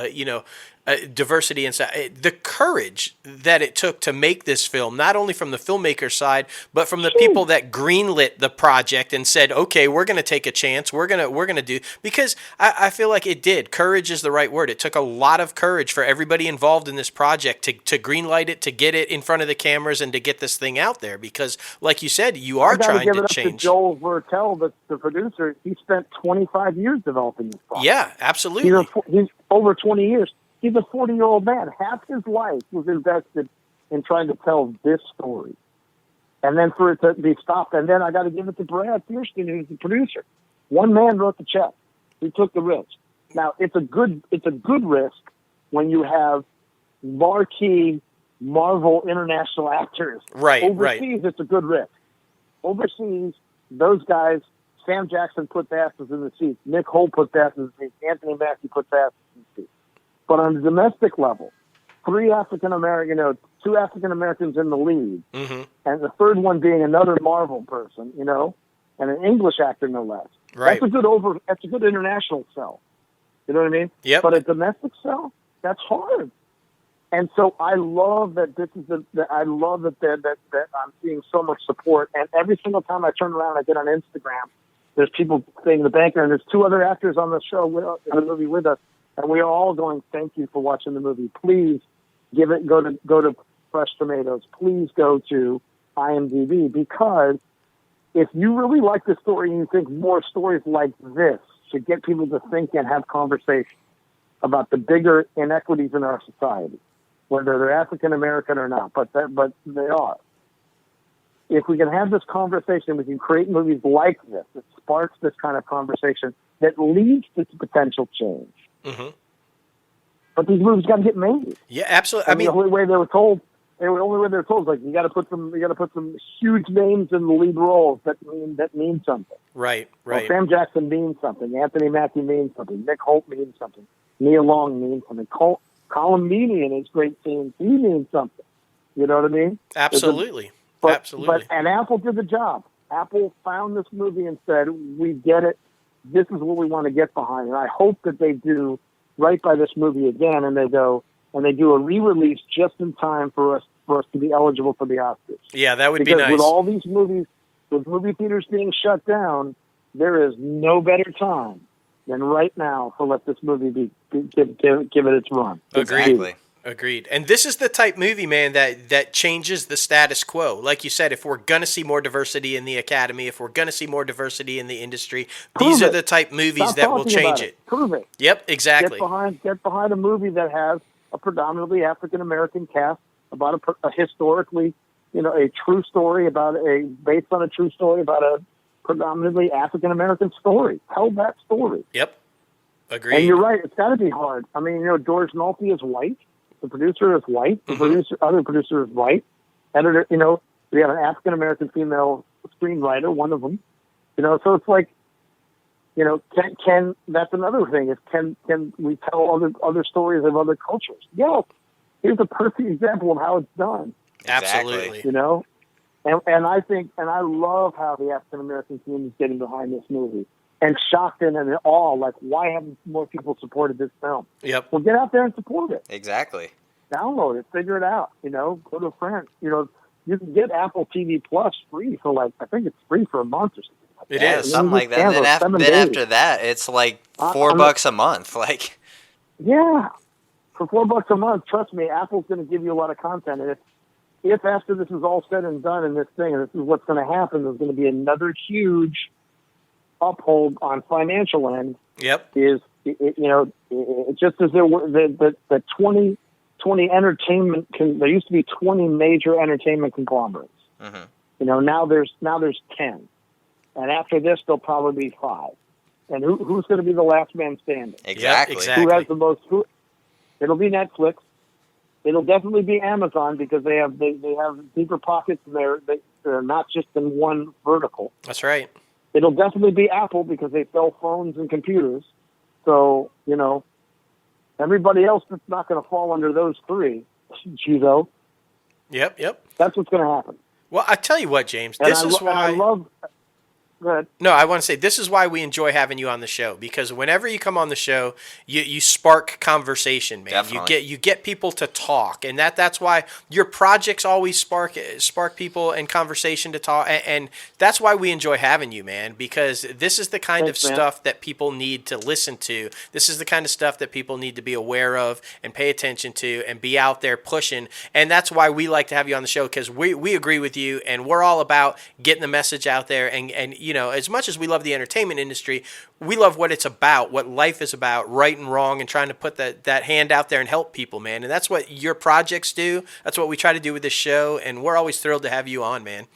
B: Diversity and stuff. The courage that it took to make this film, not only from the filmmaker's side, but from the people that greenlit the project and said, "Okay, we're going to take a chance. We're gonna do." Because I feel like it did. Courage is the right word. It took a lot of courage for everybody involved in this project to greenlight it, to get it in front of the cameras, and to get this thing out there. Because, like you said, you
C: I
B: are
C: got to
B: trying
C: give
B: to
C: it up to
B: change.
C: Joel Vertel, the producer. He spent 25 years developing this project.
B: Yeah, absolutely.
C: He's over 20 years. He's a 40-year-old man. Half his life was invested in trying to tell this story. And then for it to be stopped, and then I got to give it to Brad Thurston, who's the producer. One man wrote the check. He took the risk. Now, it's a good risk when you have marquee Marvel international actors.
B: Right.
C: Overseas, it's a good risk. Overseas, those guys, Sam Jackson put the asses in the seats. Nick Holt put the asses in the seats. Anthony Mackie put the asses in the seats. But on the domestic level, two African Americans in the lead, and the third one being another Marvel person, and an English actor no less.
B: Right.
C: That's a good international sell. You know what I mean?
B: Yep.
C: But a domestic sell, that's hard. And so I love that that I'm seeing so much support. And every single time I turn around, I get on Instagram. There's people saying the banker, and there's two other actors on the show in the movie with us. And we are all going, thank you for watching the movie. Please go to Fresh Tomatoes. Please go to IMDb, because if you really like the story and you think more stories like this should get people to think and have conversations about the bigger inequities in our society, whether they're African American or not, but they are. If we can have this conversation, we can create movies like this that sparks this kind of conversation that leads to potential change.
B: Mm-hmm.
C: But these movies got to get made.
B: Yeah, absolutely.
C: The only way they were told is like you got to put some huge names in the lead roles that mean something.
B: Right.
C: Well, Sam Jackson means something. Anthony Mackie means something. Nick Holt means something. Nia Long means something. Colin Meaney in his great scenes, he means something. You know what I mean?
B: Absolutely.
C: And Apple did the job. Apple found this movie and said, "We get it. This is what we want to get behind." And I hope that they do right by this movie again, and they do a re-release just in time for us to be eligible for the Oscars.
B: Yeah, that would be
C: because
B: nice.
C: With all these movies, with movie theaters being shut down, there is no better time than right now to let this movie give it its run.
A: Exactly.
B: Agreed. And this is the type movie, man, that changes the status quo. Like you said, if we're going to see more diversity in the Academy, if we're going to see more diversity in the industry, these are the type movies that will change it.
C: Prove it.
B: Yep, exactly.
C: Get behind a movie that has a predominantly African American cast about a historically, a true story based on a true story about a predominantly African American story. Tell that story.
B: Yep. Agreed.
C: And you're right. It's got to be hard. I mean, George Nolte is white. The producer is white. The other producer is white. Editor, we have an African American female screenwriter, one of them. So it's like, can that's another thing is can we tell other stories of other cultures? Yes. Here's a perfect example of how it's done.
B: Absolutely.
C: And I love how the African American community is getting behind this movie and shocked and in awe, like, why haven't more people supported this film?
B: Yep.
C: Well, get out there and support it.
A: Exactly.
C: Download it, figure it out. Go to a friend. You can get Apple TV Plus free for I think it's free for a month or something.
B: It is
A: something like that. And then after that, it's like $4 a month. Like,
C: yeah, for $4 a month. Trust me, Apple's going to give you a lot of content. And if after this is all said and done in this thing, and this is what's going to happen, there's going to be another huge uphold on financial end.
B: Yep.
C: Is just as there were the 20 entertainment. There used to be 20 major entertainment conglomerates.
A: Mm-hmm.
C: Now there's 10, and after this there'll probably be 5. And who's going to be the last man standing?
A: Exactly.
B: Yep, exactly.
C: Who has the most? It'll be Netflix. It'll definitely be Amazon because they have deeper pockets and they're not just in one vertical.
B: That's right.
C: It'll definitely be Apple because they sell phones and computers. So, everybody else that's not going to fall under those three, Judo.
B: Yep.
C: That's what's going to happen.
B: Well, I tell you what, James,
C: And
B: this is why.
C: Good.
B: No, I want to say this is why we enjoy having you on the show, because whenever you come on the show, you spark conversation, man.
A: Definitely.
B: You get people to talk, and that's why your projects always spark people and conversation to talk, and that's why we enjoy having you, man. Because this is the kind of
C: Thanks, man.
B: stuff that people need to listen to. This is the kind of stuff that people need to be aware of and pay attention to, and be out there pushing. And that's why we like to have you on the show, because we agree with you, and we're all about getting the message out there, and you know, as much as we love the entertainment industry, we love what it's about, what life is about, right and wrong, and trying to put that hand out there and help people, man. And that's what your projects do. That's what we try to do with this show, and we're always thrilled to have you on, man.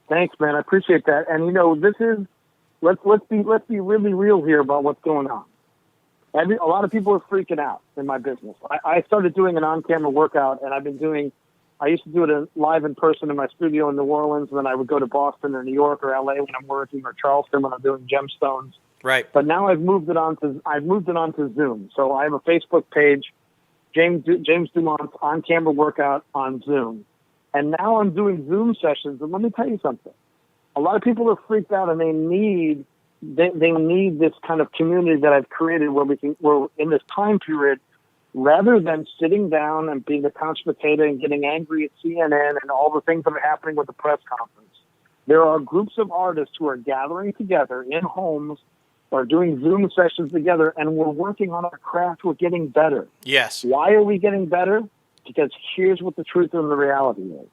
C: Thanks, man. I appreciate that. And you know, this is let's be really real here about what's going on. A lot of people are freaking out in my business. I started doing an on-camera workout, and I used to do it live in person in my studio in New Orleans, and then I would go to Boston or New York or LA when I'm working, or Charleston when I'm doing gemstones.
B: Right.
C: But now I've moved it on to Zoom. So I have a Facebook page, James DuMont's on-camera workout on Zoom. And now I'm doing Zoom sessions. And let me tell you something. A lot of people are freaked out, and they need this kind of community that I've created where we're in this time period, rather than sitting down and being a couch potato and getting angry at CNN and all the things that are happening with the press conference. There are groups of artists who are gathering together in homes or doing Zoom sessions together, and we're working on our craft. We're getting better.
B: Yes.
C: Why are we getting better? Because here's what the truth and the reality is.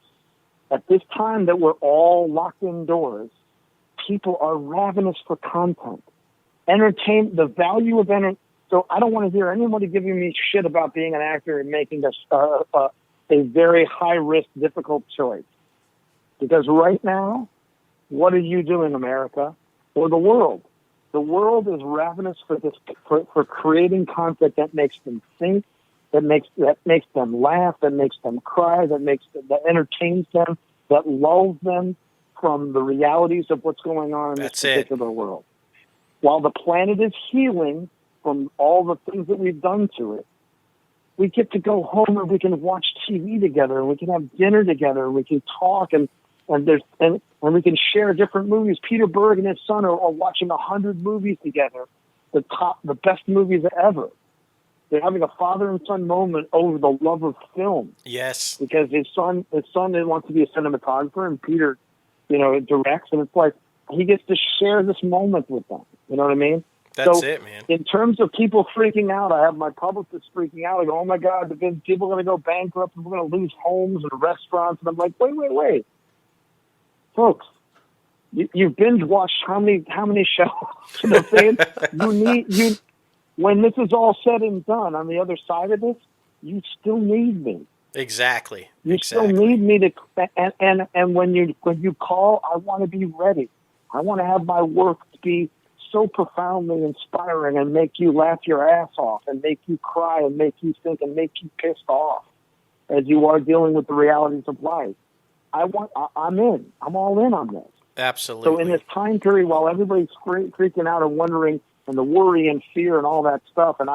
C: At this time that we're all locked indoors, people are ravenous for content. The value of entertainment. So I don't want to hear anybody giving me shit about being an actor and making a very high-risk, difficult choice. Because right now, what are you doing, America, or the world? The world is ravenous for creating content that makes them think, that makes them laugh, that makes them cry, that entertains them, that lulls them from the realities of what's going on in this particular world. While the planet is healing from all the things that we've done to it, we get to go home and we can watch TV together, and we can have dinner together, and we can talk, and we can share different movies. Peter Berg and his son are watching 100 movies together, the best movies ever. They're having a father and son moment over the love of film.
B: Yes.
C: Because his son wants to be a cinematographer, and Peter, directs, and it's like he gets to share this moment with them. You know what I mean?
B: That's it, man.
C: In terms of people freaking out, I have my publicists freaking out. I go, oh my God, people are going to go bankrupt, and we're going to lose homes and restaurants. And I'm like, wait. Folks, you've binge watched how many shows? You know what I'm saying? When this is all said and done, on the other side of this, you still need me.
B: Exactly.
C: You still need me to, and when you call, I want to be ready. I want to have my work be so profoundly inspiring and make you laugh your ass off and make you cry and make you think and make you pissed off as you are dealing with the realities of life. I'm in. I'm all in on this.
B: Absolutely.
C: So in this time period, while everybody's freaking out and wondering, and the worry and fear and all that stuff, and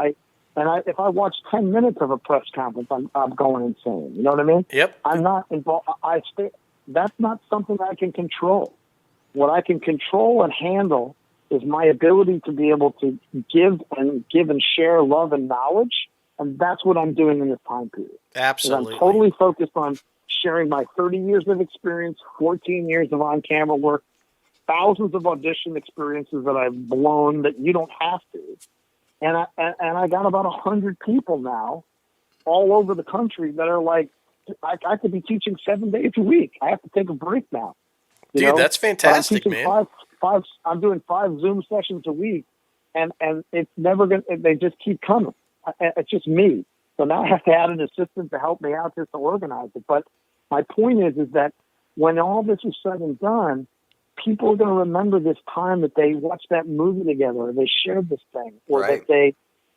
C: if I watch 10 minutes of a press conference, I'm going insane. You know what I mean?
B: Yep.
C: I'm not involved. That's not something I can control. What I can control and handle is my ability to be able to give and share love and knowledge, and that's what I'm doing in this time period.
B: Absolutely.
C: I'm totally focused on sharing my 30 years of experience, 14 years of on-camera work, thousands of audition experiences that I've blown that you don't have to. And I got about 100 people now all over the country that are like, I could be teaching 7 days a week. I have to take a break now.
B: Dude, that's fantastic, man.
C: I'm doing 5 Zoom sessions a week, and it's never going to, they just keep coming. It's just me. So now I have to add an assistant to help me out just to organize it. But my point is that when all this is said and done, people are going to remember this time that they watched that movie together, or they shared this thing, or
A: Right.
C: that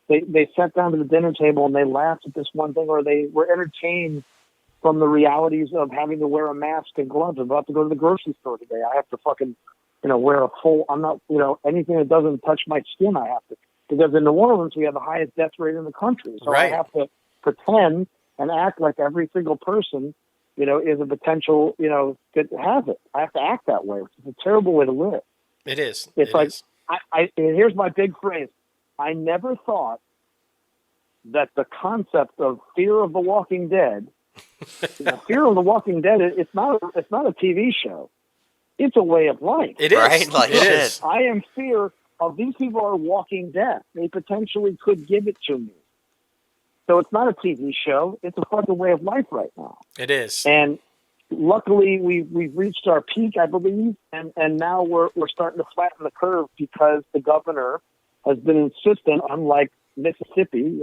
C: they sat down to the dinner table and they laughed at this one thing, or they were entertained from the realities of having to wear a mask and gloves. I'm about to go to the grocery store today. I have to fucking, wear a full, I'm not, anything that doesn't touch my skin, I have to. Because in New Orleans, we have the highest death rate in the country. So
B: Right.
C: I have to pretend and act like every single person, is a potential, that has it. I have to act that way, which is a terrible way to live.
B: It is.
C: It's
B: It
C: like,
B: is.
C: and here's my big phrase. I never thought that the concept of Fear of the Walking Dead, Fear of the Walking Dead, it's not a TV show. It's a way of life.
B: It is.
A: Right? Like
B: it
A: shit.
B: is.
C: I am fear of these people are walking death. They potentially could give it to me. So it's not a TV show. It's a fucking way of life right now.
B: It is.
C: And luckily, we've reached our peak, I believe, and now we're starting to flatten the curve because the governor has been insistent, unlike Mississippi,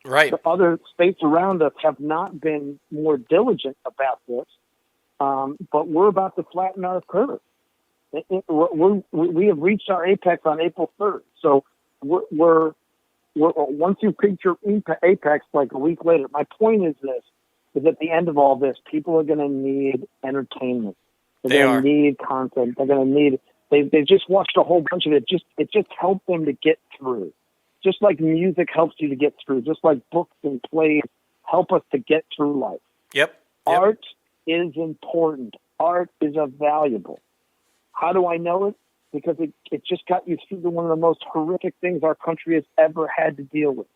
B: Right.
C: the other states around us have not been more diligent about this. But we're about to flatten our curve. We have reached our apex on April 3rd. So we're once you reach your apex like a week later, my point is this, is at the end of all this, people are going to need entertainment. They're going to need content. They're going to need, they've just watched a whole bunch of it. It just helped them to get through. Just like music helps you to get through, just like books and plays help us to get through life.
B: Yep.
C: Art is important. Art is valuable. How do I know it? Because it just got you through one of the most horrific things our country has ever had to deal with.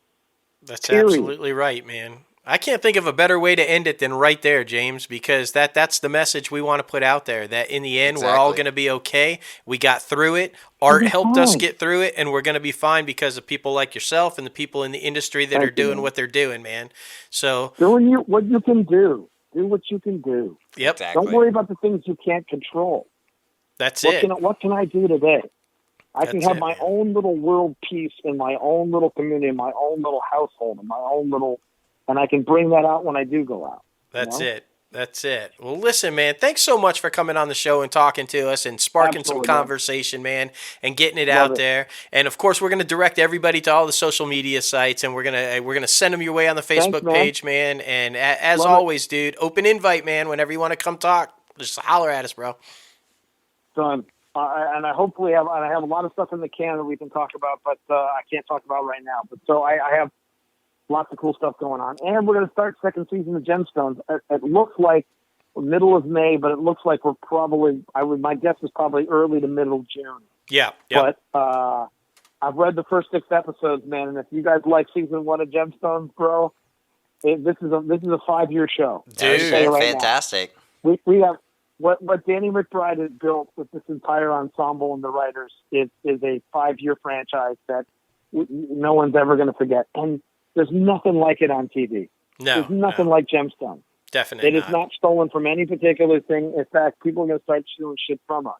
B: That's
C: Period.
B: absolutely right, man. I can't think of a better way to end it than right there, James, because that's the message we want to put out there, that in the end, we're all going to be okay. We got through it. Art helped us get through it, and we're going to be fine because of people like yourself and the people in the industry that are doing what they're doing, man. So
C: doing what you can do. Do what you can do.
B: Yep.
A: Exactly.
C: Don't worry about the things you can't control.
B: That's
C: what
B: it.
C: What can I do today? I can have my
B: man.
C: own little world peace in my own little community, in my own little household, in my own little, and I can bring that out when I do go out.
B: That's it. That's it. Well, listen, man, thanks so much for coming on the show and talking to us and sparking some conversation, man, and getting it out there. And of course, we're going to direct everybody to all the social media sites, and we're going to send them your way on the Facebook page, man. And as always, dude, open invite, man. Whenever you want to come talk, just holler at us, bro.
C: Done. And I hopefully have a lot of stuff in the can that we can talk about, but I can't talk about right now. But so I have lots of cool stuff going on, and we're going to start second season of Gemstones. It looks like middle of May, but it looks like we're probably. My guess is probably early to middle of June.
B: Yeah.
C: But I've read the first 6 episodes, man, and if you guys like season 1 of Gemstones, bro, this is a 5-year show.
B: Dude,
A: fantastic.
C: We have. What Danny McBride has built with this entire ensemble and the writers is a 5-year franchise that no one's ever going to forget. And there's nothing like it on TV.
B: No,
C: there's nothing like Gemstone.
B: Definitely,
C: it is not stolen from any particular thing. In fact, people are going to start stealing shit from us.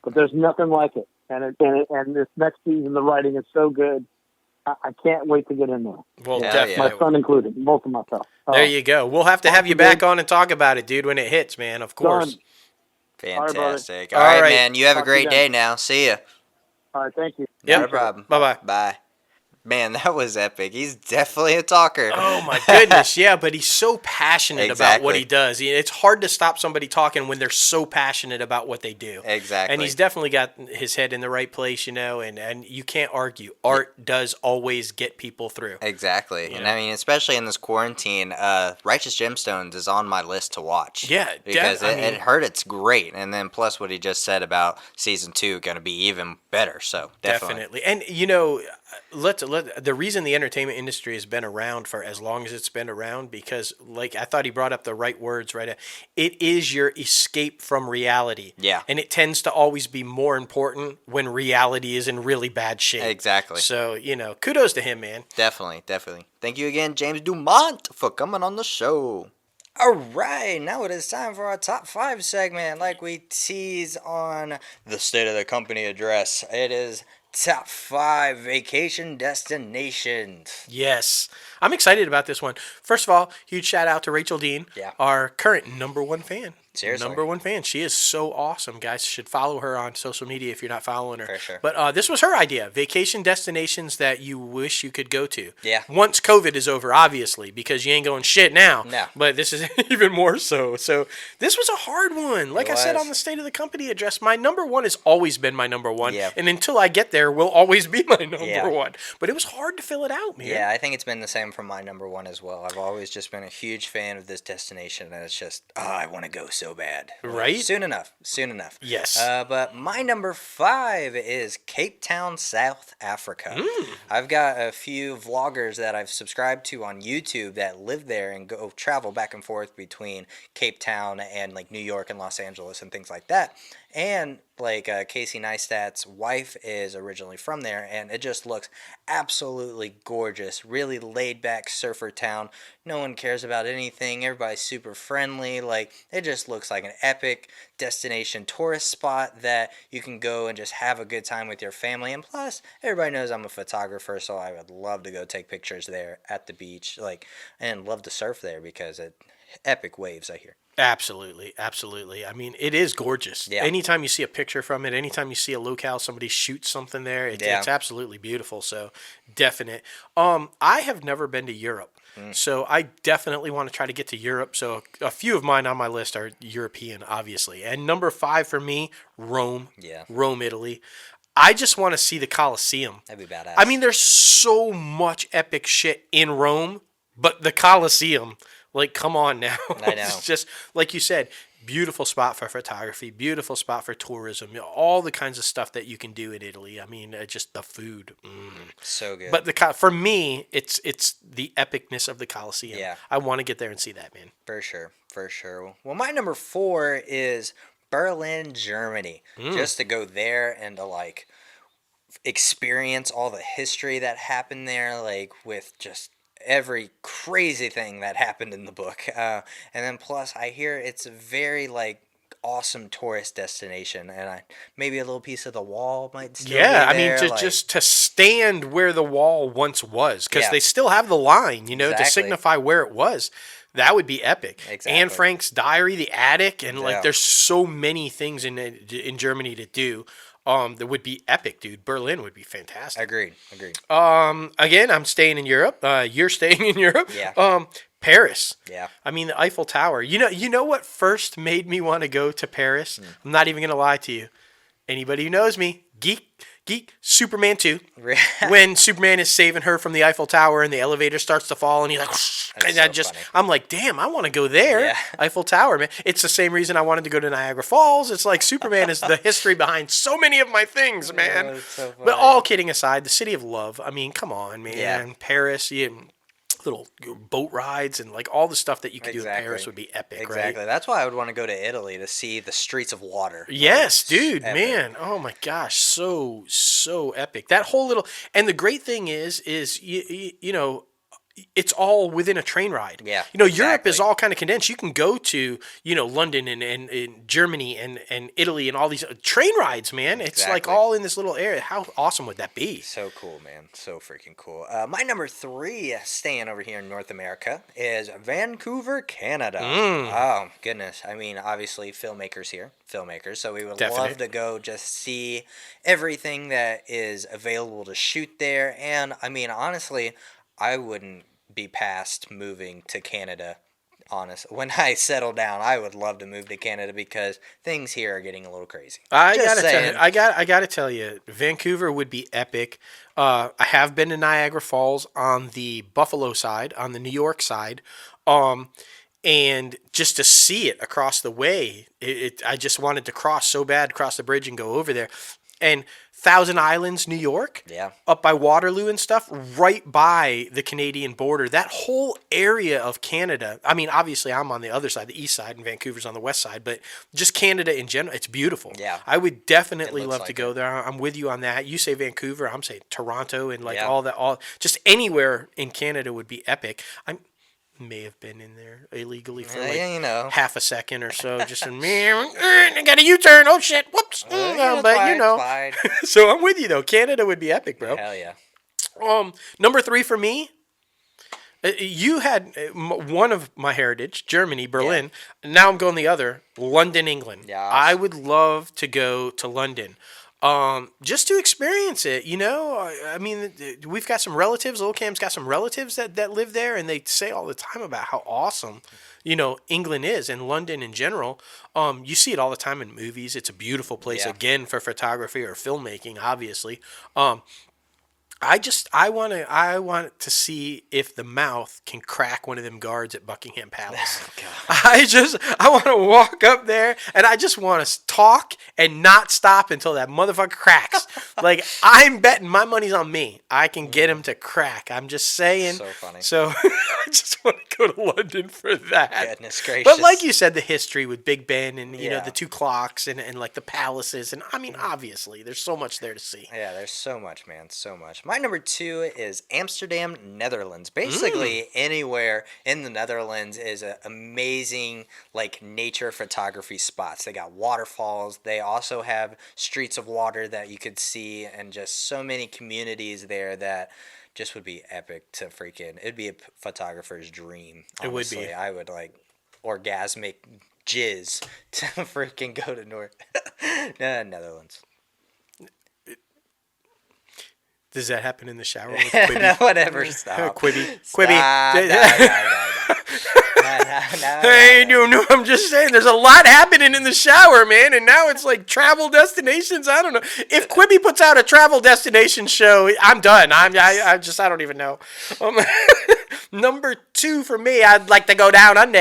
C: But there's nothing like it. And this next season, the writing is so good. I can't wait to get in there.
B: Well, definitely.
C: My son included, both of myself.
B: There you go. We'll have to have you back on and talk about it, dude, when it hits, man. Of course.
C: Done.
A: Fantastic. All right, man. You have a great day now. See ya.
C: All right, thank you.
A: Not a problem.
B: Bye-bye.
A: Bye. Man, that was epic. He's definitely a talker.
B: Oh, my goodness. Yeah, but he's so passionate about what he does. It's hard to stop somebody talking when they're so passionate about what they do.
A: Exactly.
B: And he's definitely got his head in the right place, and you can't argue. Art does always get people through.
A: Exactly. And I mean, especially in this quarantine, Righteous Gemstones is on my list to watch.
B: Yeah.
A: Because it heard it's great. And then plus what he just said about season 2 going to be even better. So definitely.
B: And, the reason the entertainment industry has been around for as long as it's been around, because I thought he brought up the right words, right? It is your escape from reality.
A: Yeah.
B: And it tends to always be more important when reality is in really bad shape.
A: Exactly.
B: So, kudos to him, man.
A: Definitely. Thank you again, James DuMont, for coming on the show. All right, now it is time for our top 5 segment. Like we tease on the State of the Company address, it is top 5 vacation destinations.
B: Yes. I'm excited about this one. First of all, huge shout out to Rachel Dean, our current #1 fan.
A: Seriously.
B: #1 fan. She is so awesome, guys. You should follow her on social media if you're not following her.
A: For sure.
B: But this was her idea. Vacation destinations that you wish you could go to.
A: Yeah.
B: Once COVID is over, obviously, because you ain't going shit now.
A: No.
B: But this is even more so. So this was a hard one. Like I said on the State of the Company address, my #1 has always been my #1.
A: Yep.
B: And until I get there, will always be my #1. But it was hard to fill it out, man.
A: Yeah, I think it's been the same same for my number one as well. I've always just been a huge fan of this destination, and it's just, I want to go so bad. Well,
B: Right?
A: soon enough. Soon enough.
B: Yes.
A: But my number 5 is Cape Town, South Africa. I've got a few vloggers that I've subscribed to on YouTube that live there and go travel back and forth between Cape Town and like New York and Los Angeles and things like that. And like Casey Neistat's wife is originally from there, and it just looks absolutely gorgeous. Really laid back surfer town. No one cares about anything. Everybody's super friendly. Like, it just looks like an epic destination tourist spot that you can go and just have a good time with your family. And plus, everybody knows I'm a photographer, so I would love to go take pictures there at the beach, like, and love to surf there because it epic waves, I hear.
B: Absolutely, absolutely. I mean, it is gorgeous.
A: Yeah.
B: Anytime you see a picture from it, anytime you see a locale, somebody shoots something there, it's absolutely beautiful. So, definite. I have never been to Europe, so I definitely want to try to get to Europe. So, a few of mine on my list are European, obviously. And number 5 for me, Rome.
A: Yeah.
B: Rome, Italy. I just want to see the Colosseum.
A: That'd be badass.
B: I mean, there's so much epic shit in Rome, but the Colosseum, like, come on now.
A: I know.
B: It's just, like you said, beautiful spot for photography, beautiful spot for tourism, all the kinds of stuff that you can do in Italy. I mean, just the food.
A: So good.
B: But for me, it's the epicness of the Colosseum.
A: Yeah.
B: I want to get there and see that, man.
A: For sure, for sure. Well, my number 4 is Berlin, Germany. Just to go there and to, like, experience all the history that happened there, like, with just every crazy thing that happened in the book. And then plus, I hear it's a very, like, awesome tourist destination, and maybe a little piece of the wall might still be there.
B: I mean,
A: like,
B: just to stand where the wall once was, because
A: Yeah.
B: they still have the line, to
A: Exactly.
B: signify where it was. That would be epic.
A: Exactly.
B: Anne Frank's diary, the attic, and
A: Yeah.
B: like, there's so many things in Germany to do. That would be epic, dude. Berlin would be fantastic.
A: Agreed.
B: Again, I'm staying in Europe. You're staying in Europe.
A: Yeah.
B: Paris.
A: Yeah.
B: I mean, the Eiffel Tower. You know what first made me want to go to Paris? I'm not even gonna lie to you. Anybody who knows me, geek, Superman 2. When Superman is saving her from the Eiffel Tower and the elevator starts to fall and he's like, and
A: so funny.
B: I'm like, damn, I want to go there.
A: Yeah.
B: Eiffel Tower, man. It's the same reason I wanted to go to Niagara Falls. It's like Superman is the history behind so many of my things, man.
A: it's so
B: But
A: funny.
B: all kidding aside, the city of love. I mean, come on, man.
A: Yeah.
B: Paris, little boat rides and like all the stuff that you could do in Paris would be epic,
A: Exactly.
B: right?
A: That's why I would want to go to Italy to see the streets of water.
B: Yes,
A: Like,
B: dude,
A: epic.
B: man. Oh my gosh, so epic. That whole little, and the great thing is you know, it's all within a train ride.
A: Yeah,
B: Europe is
A: exactly.
B: all kind of condensed. You can go to, London and Germany and Italy and all these train rides, man. It's like
A: Exactly.
B: all in this little area. How awesome would that be?
A: So cool, man. So freaking cool. My number 3, staying over here in North America, is Vancouver, Canada. Oh, goodness. I mean, obviously, filmmakers here. So we would
B: Definite.
A: love to go just see everything that is available to shoot there. And, I mean, honestly, I wouldn't be past moving to Canada. When I settle down, I would love to move to Canada because things here are getting a little crazy.
B: I
A: Just
B: gotta tell
A: saying.
B: you, I gotta tell you, Vancouver would be epic. I have been to Niagara Falls on the Buffalo side, on the New York side, and just to see it across the way, I just wanted to cross the bridge and go over there. And Thousand Islands, New York,
A: Yeah.
B: up by Waterloo and stuff, right by the Canadian border. That whole area of Canada. I mean, obviously, I'm on the other side, the east side, and Vancouver's on the west side. But just Canada in general, it's beautiful.
A: Yeah.
B: I would definitely
A: It looks
B: love to
A: like
B: go
A: it.
B: there. I'm with you on that. You say Vancouver, I'm saying Toronto, and like
A: Yeah.
B: all that. Just anywhere in Canada would be epic. I may have been in there illegally for like half a second or so, just in I got a U-turn. Oh shit! Whoops!
A: Fine.
B: So I'm with you though. Canada would be epic, bro.
A: Hell yeah.
B: Number 3 for me. You had one of my heritage, Germany, Berlin. Now I'm going the other, London, England.
A: Yeah.
B: I would love to go to London. Just to experience it, I mean, we've got some relatives. Lil Cam's got some relatives that live there, and they say all the time about how awesome, England is, and London in general. You see it all the time in movies. It's a beautiful place,
A: Yeah.
B: again, for photography or filmmaking, obviously. I want to see if the mouth can crack one of them guards at Buckingham Palace. I want to walk up there and I just want to talk and not stop until that motherfucker cracks. Like, I'm betting my money's on me. I can get him to crack. I'm just saying.
A: So funny.
B: So I just want to go to London for that.
A: Goodness gracious.
B: But like you said, the history with Big Ben and you know
A: Yeah.
B: the two clocks and like the palaces and I mean obviously there's so much there to see.
A: Yeah, there's so much, man, so much. My number 2 is Amsterdam, Netherlands. Basically, anywhere in the Netherlands is an amazing, like, nature photography spots. They got waterfalls. They also have streets of water that you could see, and just so many communities there that just would be epic to freaking. It'd be a photographer's dream. Honestly.
B: It would be.
A: I would like orgasmic jizz to freaking go to Netherlands.
B: Does that happen in the shower with Quibi?
A: No, whatever. Stop.
B: Quibi.
A: Stop. No.
B: Hey, no, I'm just saying, there's a lot happening in the shower, man, and now it's like travel destinations. I don't know if Quibi puts out a travel destination show. I'm done. I don't even know. Number 2 for me, I'd like to go down under.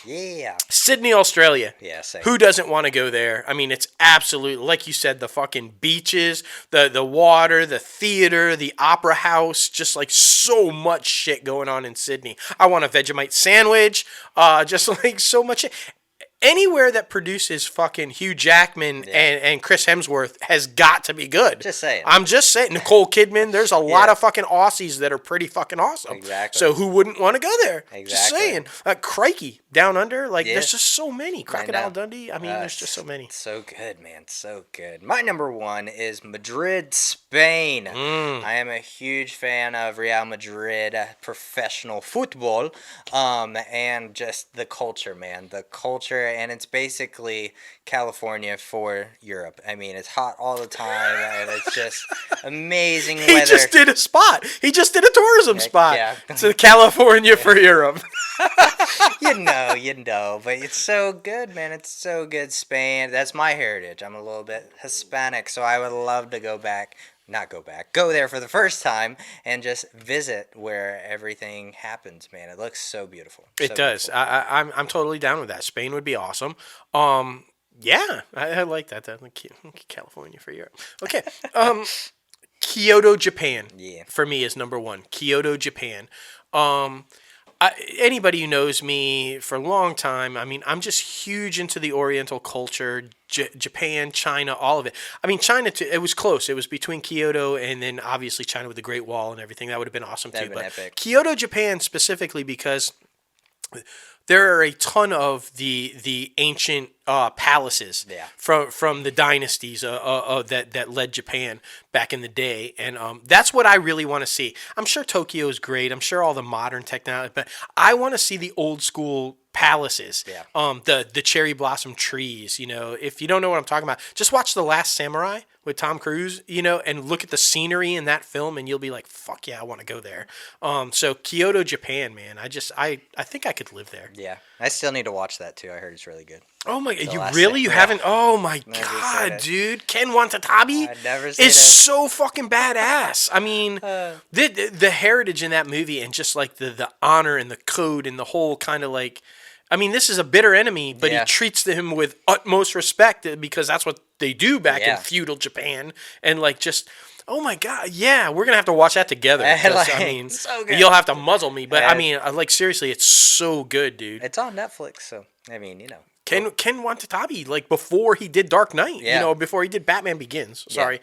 A: Yeah.
B: Sydney, Australia.
A: Yeah, same.
B: Who doesn't want to go there? I mean, it's absolutely, like you said, the fucking beaches, the water, the theater, the opera house, just like so much shit going on in Sydney. I want a Vegemite sandwich, just like so much shit. Anywhere that produces fucking Hugh Jackman and Chris Hemsworth has got to be good.
A: Just saying.
B: I'm just saying. Nicole Kidman, there's a lot of fucking Aussies that are pretty fucking awesome.
A: Exactly.
B: So who wouldn't want to go there?
A: Exactly.
B: Just saying. Crikey, down under, like
A: Yeah.
B: there's just so many. Crocodile
A: know.
B: Dundee, I mean, there's just so many.
A: So good, man. So good. My number 1 is Madrid, Spain. I am a huge fan of Real Madrid professional football, and just the culture, man. The culture, and it's basically California for Europe. I mean, it's hot all the time, and it's just amazing
B: He
A: weather.
B: just did a spot. He just did a tourism spot
A: yeah.
B: to California for Europe.
A: you know, but it's so good, man. It's so good. Spain, that's my heritage. I'm a little bit Hispanic, so I would love to go there for the first time and just visit where everything happens, man. It looks so beautiful.
B: It does.
A: Beautiful.
B: I'm totally down with that. Spain would be awesome. Yeah, I like that. California for Europe. Okay. Kyoto, Japan.
A: Yeah.
B: For me is number 1. Kyoto, Japan. Anybody who knows me for a long time, I mean, I'm just huge into the Oriental culture, Japan, China, all of it. I mean, China, it was close. It was between Kyoto and then obviously China with the Great Wall and everything. That would have been awesome
A: That'd
B: too.
A: have been
B: But
A: epic.
B: Kyoto, Japan specifically because there are a ton of the ancient palaces from the dynasties that led Japan back in the day, and that's what I really want to see. I'm sure Tokyo is great. I'm sure all the modern technology, but I want to see the old school palaces.
A: Yeah.
B: The cherry blossom trees. You know, if you don't know what I'm talking about, just watch The Last Samurai with Tom Cruise. You know, and look at the scenery in that film, and you'll be like, "Fuck yeah, I want to go there." So Kyoto, Japan, man. I think I could live there.
A: Yeah. I still need to watch that too. I heard it's really good.
B: Oh my! You
A: Last
B: really? You
A: Samurai.
B: haven't? Oh my
A: Never seen
B: god,
A: it.
B: dude! Ken Watanabe
A: I've never seen
B: is
A: it.
B: so fucking badass. I mean, the heritage in that movie and just like the honor and the code and the whole kind of like, I mean, this is a bitter enemy, but
A: Yeah.
B: he treats him with utmost respect because that's what they do back in
A: Yeah.
B: feudal Japan and like just. Oh my god! Yeah, we're gonna have to watch that together. 'cause,
A: Like,
B: I mean,
A: so good.
B: you'll have to muzzle me, but I
A: Yeah.
B: mean, like seriously, it's so good, dude.
A: It's on Netflix, so I mean, you know.
B: Ken Watanabe, like before he did Dark Knight,
A: Yeah.
B: you know, before he did Batman Begins. Sorry,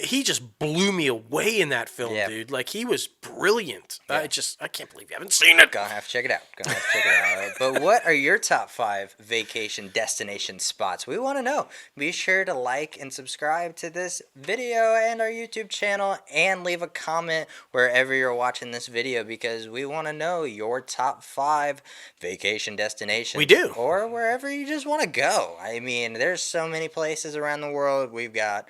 B: he just blew me away in that film,
A: Yeah.
B: dude. Like he was brilliant. I can't believe you haven't seen it.
A: Gonna have to check it out. But what are your top 5 vacation destination spots? We want to know. Be sure to like and subscribe to this video and our YouTube channel and leave a comment wherever you're watching this video because we want to know your top 5 vacation destinations.
B: We do.
A: Or wherever you just want to go. I mean, there's so many places around the world. We've got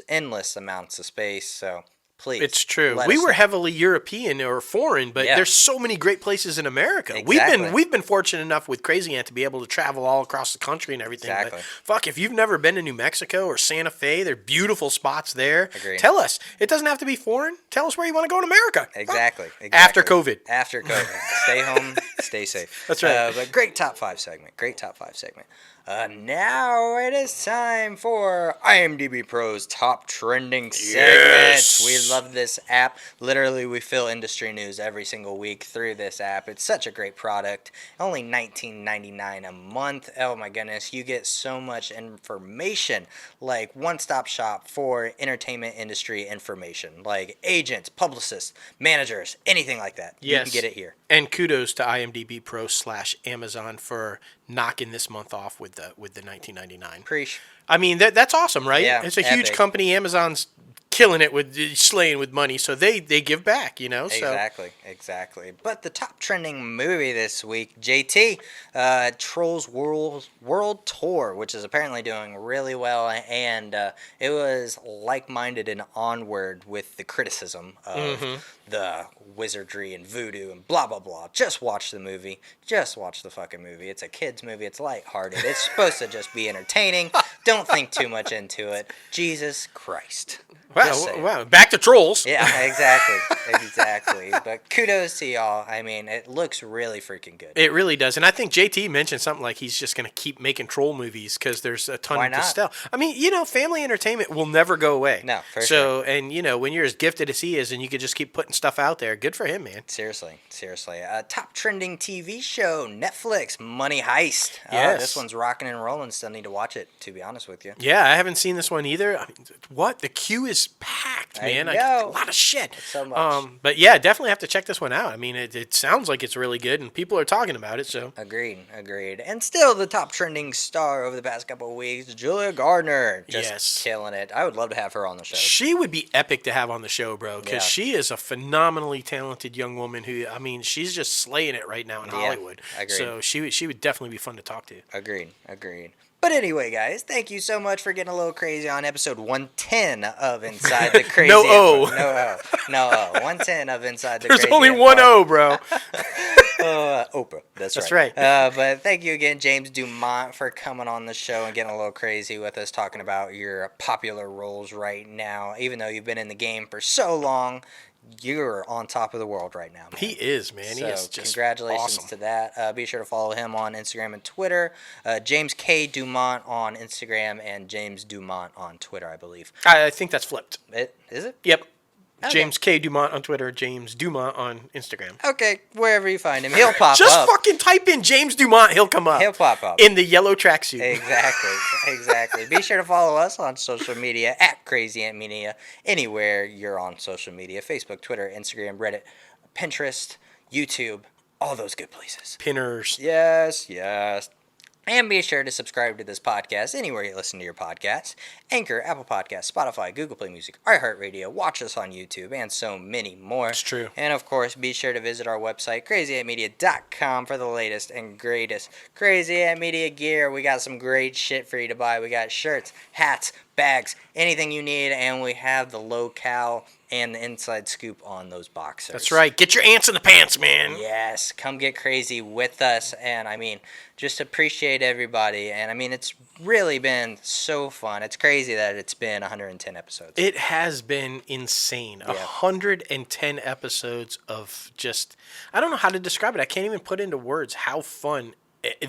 A: endless amounts of space, so please.
B: It's true.
A: let
B: We
A: us
B: were
A: know.
B: heavily European or foreign, but
A: Yeah.
B: there's so many great places in America.
A: Exactly.
B: We've been fortunate enough with Crazy Aunt to be able to travel all across the country and everything.
A: Exactly.
B: But fuck, if you've never been to New Mexico or Santa Fe, they're beautiful spots there.
A: Agreed.
B: Tell us. It doesn't have to be foreign. Tell us where you want to go in America.
A: Exactly.
B: After COVID.
A: After COVID. Stay home. Stay safe.
B: That's right.
A: But great top 5 segment. Now it is time for IMDb Pro's top trending segment. We love this app. Literally, we fill industry news every single week through this app. It's such a great product. Only $19.99 a month. Oh my goodness, you get so much information, like one-stop shop for entertainment industry information, like agents, publicists, managers, anything like that. You
B: Yes.
A: can get it here.
B: And kudos to IMDb Pro / Amazon for knocking this month off with the $19.99.
A: Preach.
B: I mean, that's awesome, right?
A: Yeah,
B: It's a huge
A: epic.
B: company. Amazon's killing it with slaying with money, so they give back, you know. So
A: Exactly. But the top trending movie this week, JT, Trolls World Tour, which is apparently doing really well, and it was like-minded and onward with the criticism of the wizardry and voodoo and blah blah blah. Just watch the movie. Just watch the fucking movie. It's a kids movie. It's lighthearted. It's supposed to just be entertaining. Don't think too much into it. Jesus Christ. Just saying.
B: wow, back to Trolls.
A: Yeah, exactly. But kudos to y'all. I mean, it looks really freaking good.
B: It really does, and I think JT mentioned something like he's just going to keep making troll movies because there's a ton
A: Why
B: to
A: not?
B: tell. I mean, you know, family entertainment will never go away.
A: No, for
B: so, and you know, when you're as gifted as he is, and you could just keep putting stuff out there, good for him, man.
A: Seriously. Top trending TV show, Netflix, Money Heist.
B: Yes.
A: This one's rocking and rolling. Still need to watch it, to be honest with you.
B: Yeah, I haven't seen this one either. I mean, what? The queue is packed, man.
A: I
B: got
A: know.
B: a lot of shit.
A: So much.
B: But yeah, definitely have to check this one out. I mean, it sounds like it's really good, and people are talking about it. So
A: Agreed. And still the top trending star over the past couple of weeks, Julia Gardner. Just
B: Yes.
A: killing it. I would love to have her on the show.
B: she would be epic to have on the show, bro, because
A: Yeah.
B: she is a phenomenally talented young woman who, I mean, she's just slaying it right now in Hollywood.
A: agreed.
B: So she would definitely be fun to talk to.
A: Agreed. But anyway, guys, thank you so much for getting a little crazy on episode 110 of Inside the Crazy.
B: No O.
A: No O. 110 of Inside the
B: There's
A: Crazy.
B: only one O, bro.
A: Oprah. That's
B: right.
A: But thank you again, James DuMont, for coming on the show and getting a little crazy with us, talking about your popular roles right now. Even though you've been in the game for so long, you're on top of the world right now, man.
B: He is, man. He
A: So
B: is just
A: congratulations
B: awesome.
A: to that. Be sure to follow him on Instagram and Twitter. James K. Dumont on Instagram and James Dumont on Twitter, I believe.
B: I think that's flipped.
A: Is it?
B: Yep.
A: Okay.
B: James K. Dumont on Twitter, James Dumont on Instagram.
A: Okay, wherever you find him, he'll pop
B: Just
A: up.
B: fucking type in James Dumont, he'll come up.
A: He'll pop up.
B: In the yellow tracksuit.
A: Exactly. Be sure to follow us on social media at Crazy Ant Media, anywhere you're on social media: Facebook, Twitter, Instagram, Reddit, Pinterest, YouTube, all those good places.
B: Pinners.
A: Yes. And be sure to subscribe to this podcast anywhere you listen to your podcasts: Anchor, Apple Podcasts, Spotify, Google Play Music, iHeartRadio, watch us on YouTube, and so many more.
B: It's true.
A: And of course, be sure to visit our website, crazyantmedia.com, for the latest and greatest Crazy Ant Media gear. We got some great shit for you to buy. We got shirts, hats, bags, anything you need, and we have the locale and the inside scoop on those boxers.
B: That's right. Get your ants in the pants, man.
A: Yes, come get crazy with us, and I mean, just appreciate everybody, and I mean, it's really been so fun. It's crazy that it's been 110 episodes.
B: It has been insane.
A: Yeah.
B: 110 episodes of just, I don't know how to describe it. I can't even put into words how fun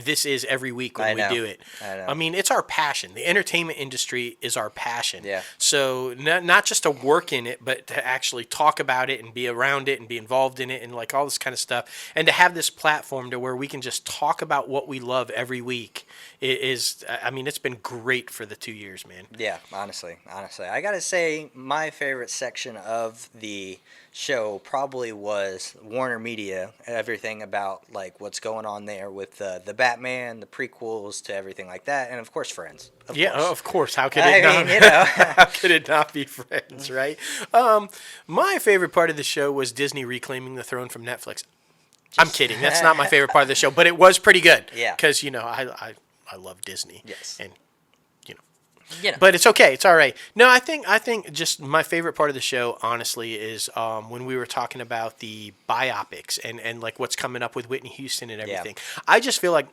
B: this is every week when
A: I know.
B: we do it.
A: I know.
B: I mean, it's our passion. The entertainment industry is our passion.
A: Yeah.
B: So not just to work in it, but to actually talk about it and be around it and be involved in it and like all this kind of stuff. And to have this platform to where we can just talk about what we love every week is, I mean, it's been great for the 2 years, man.
A: Yeah, honestly. I gotta say, my favorite section of the show probably was Warner Media, everything about like what's going on there with the Batman, the prequels to everything like that, and of course Friends.
B: Of course. How could
A: I
B: it not?
A: mean, you know.
B: How could it not be Friends, right? My favorite part of the show was Disney reclaiming the throne from Netflix. I'm kidding. That's not my favorite part of the show, but it was pretty good.
A: Yeah.
B: Because I love Disney.
A: Yes.
B: And you know,
A: You know.
B: But it's okay. It's all right. No, I think just my favorite part of the show, honestly, is when we were talking about the biopics and like what's coming up with Whitney Houston and everything. I just feel like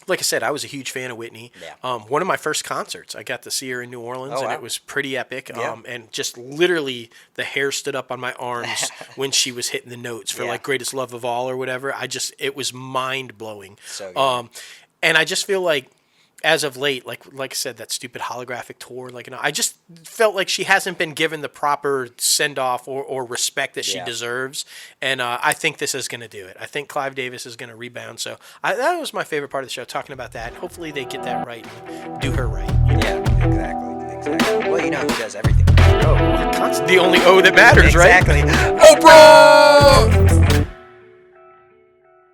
B: I said, I was a huge fan of Whitney.
A: Yeah.
B: One of my first concerts, I got to see her in New Orleans, and
A: wow.
B: it was pretty epic.
A: Yeah.
B: And just literally the hair stood up on my arms when she was hitting the notes for like Greatest Love of All or whatever. It was mind blowing.
A: So good.
B: And I just feel like, as of late, like I said, that stupid holographic tour, I just felt like she hasn't been given the proper send off or respect that she deserves, and I think this is going to do it. I think Clive Davis is going to rebound. So that was my favorite part of the show, talking about that. Hopefully they get that right and do her right.
A: Yeah, exactly. Well, you know who does everything.
B: Oh, the only O that matters,
A: Exactly.
B: right? Oprah.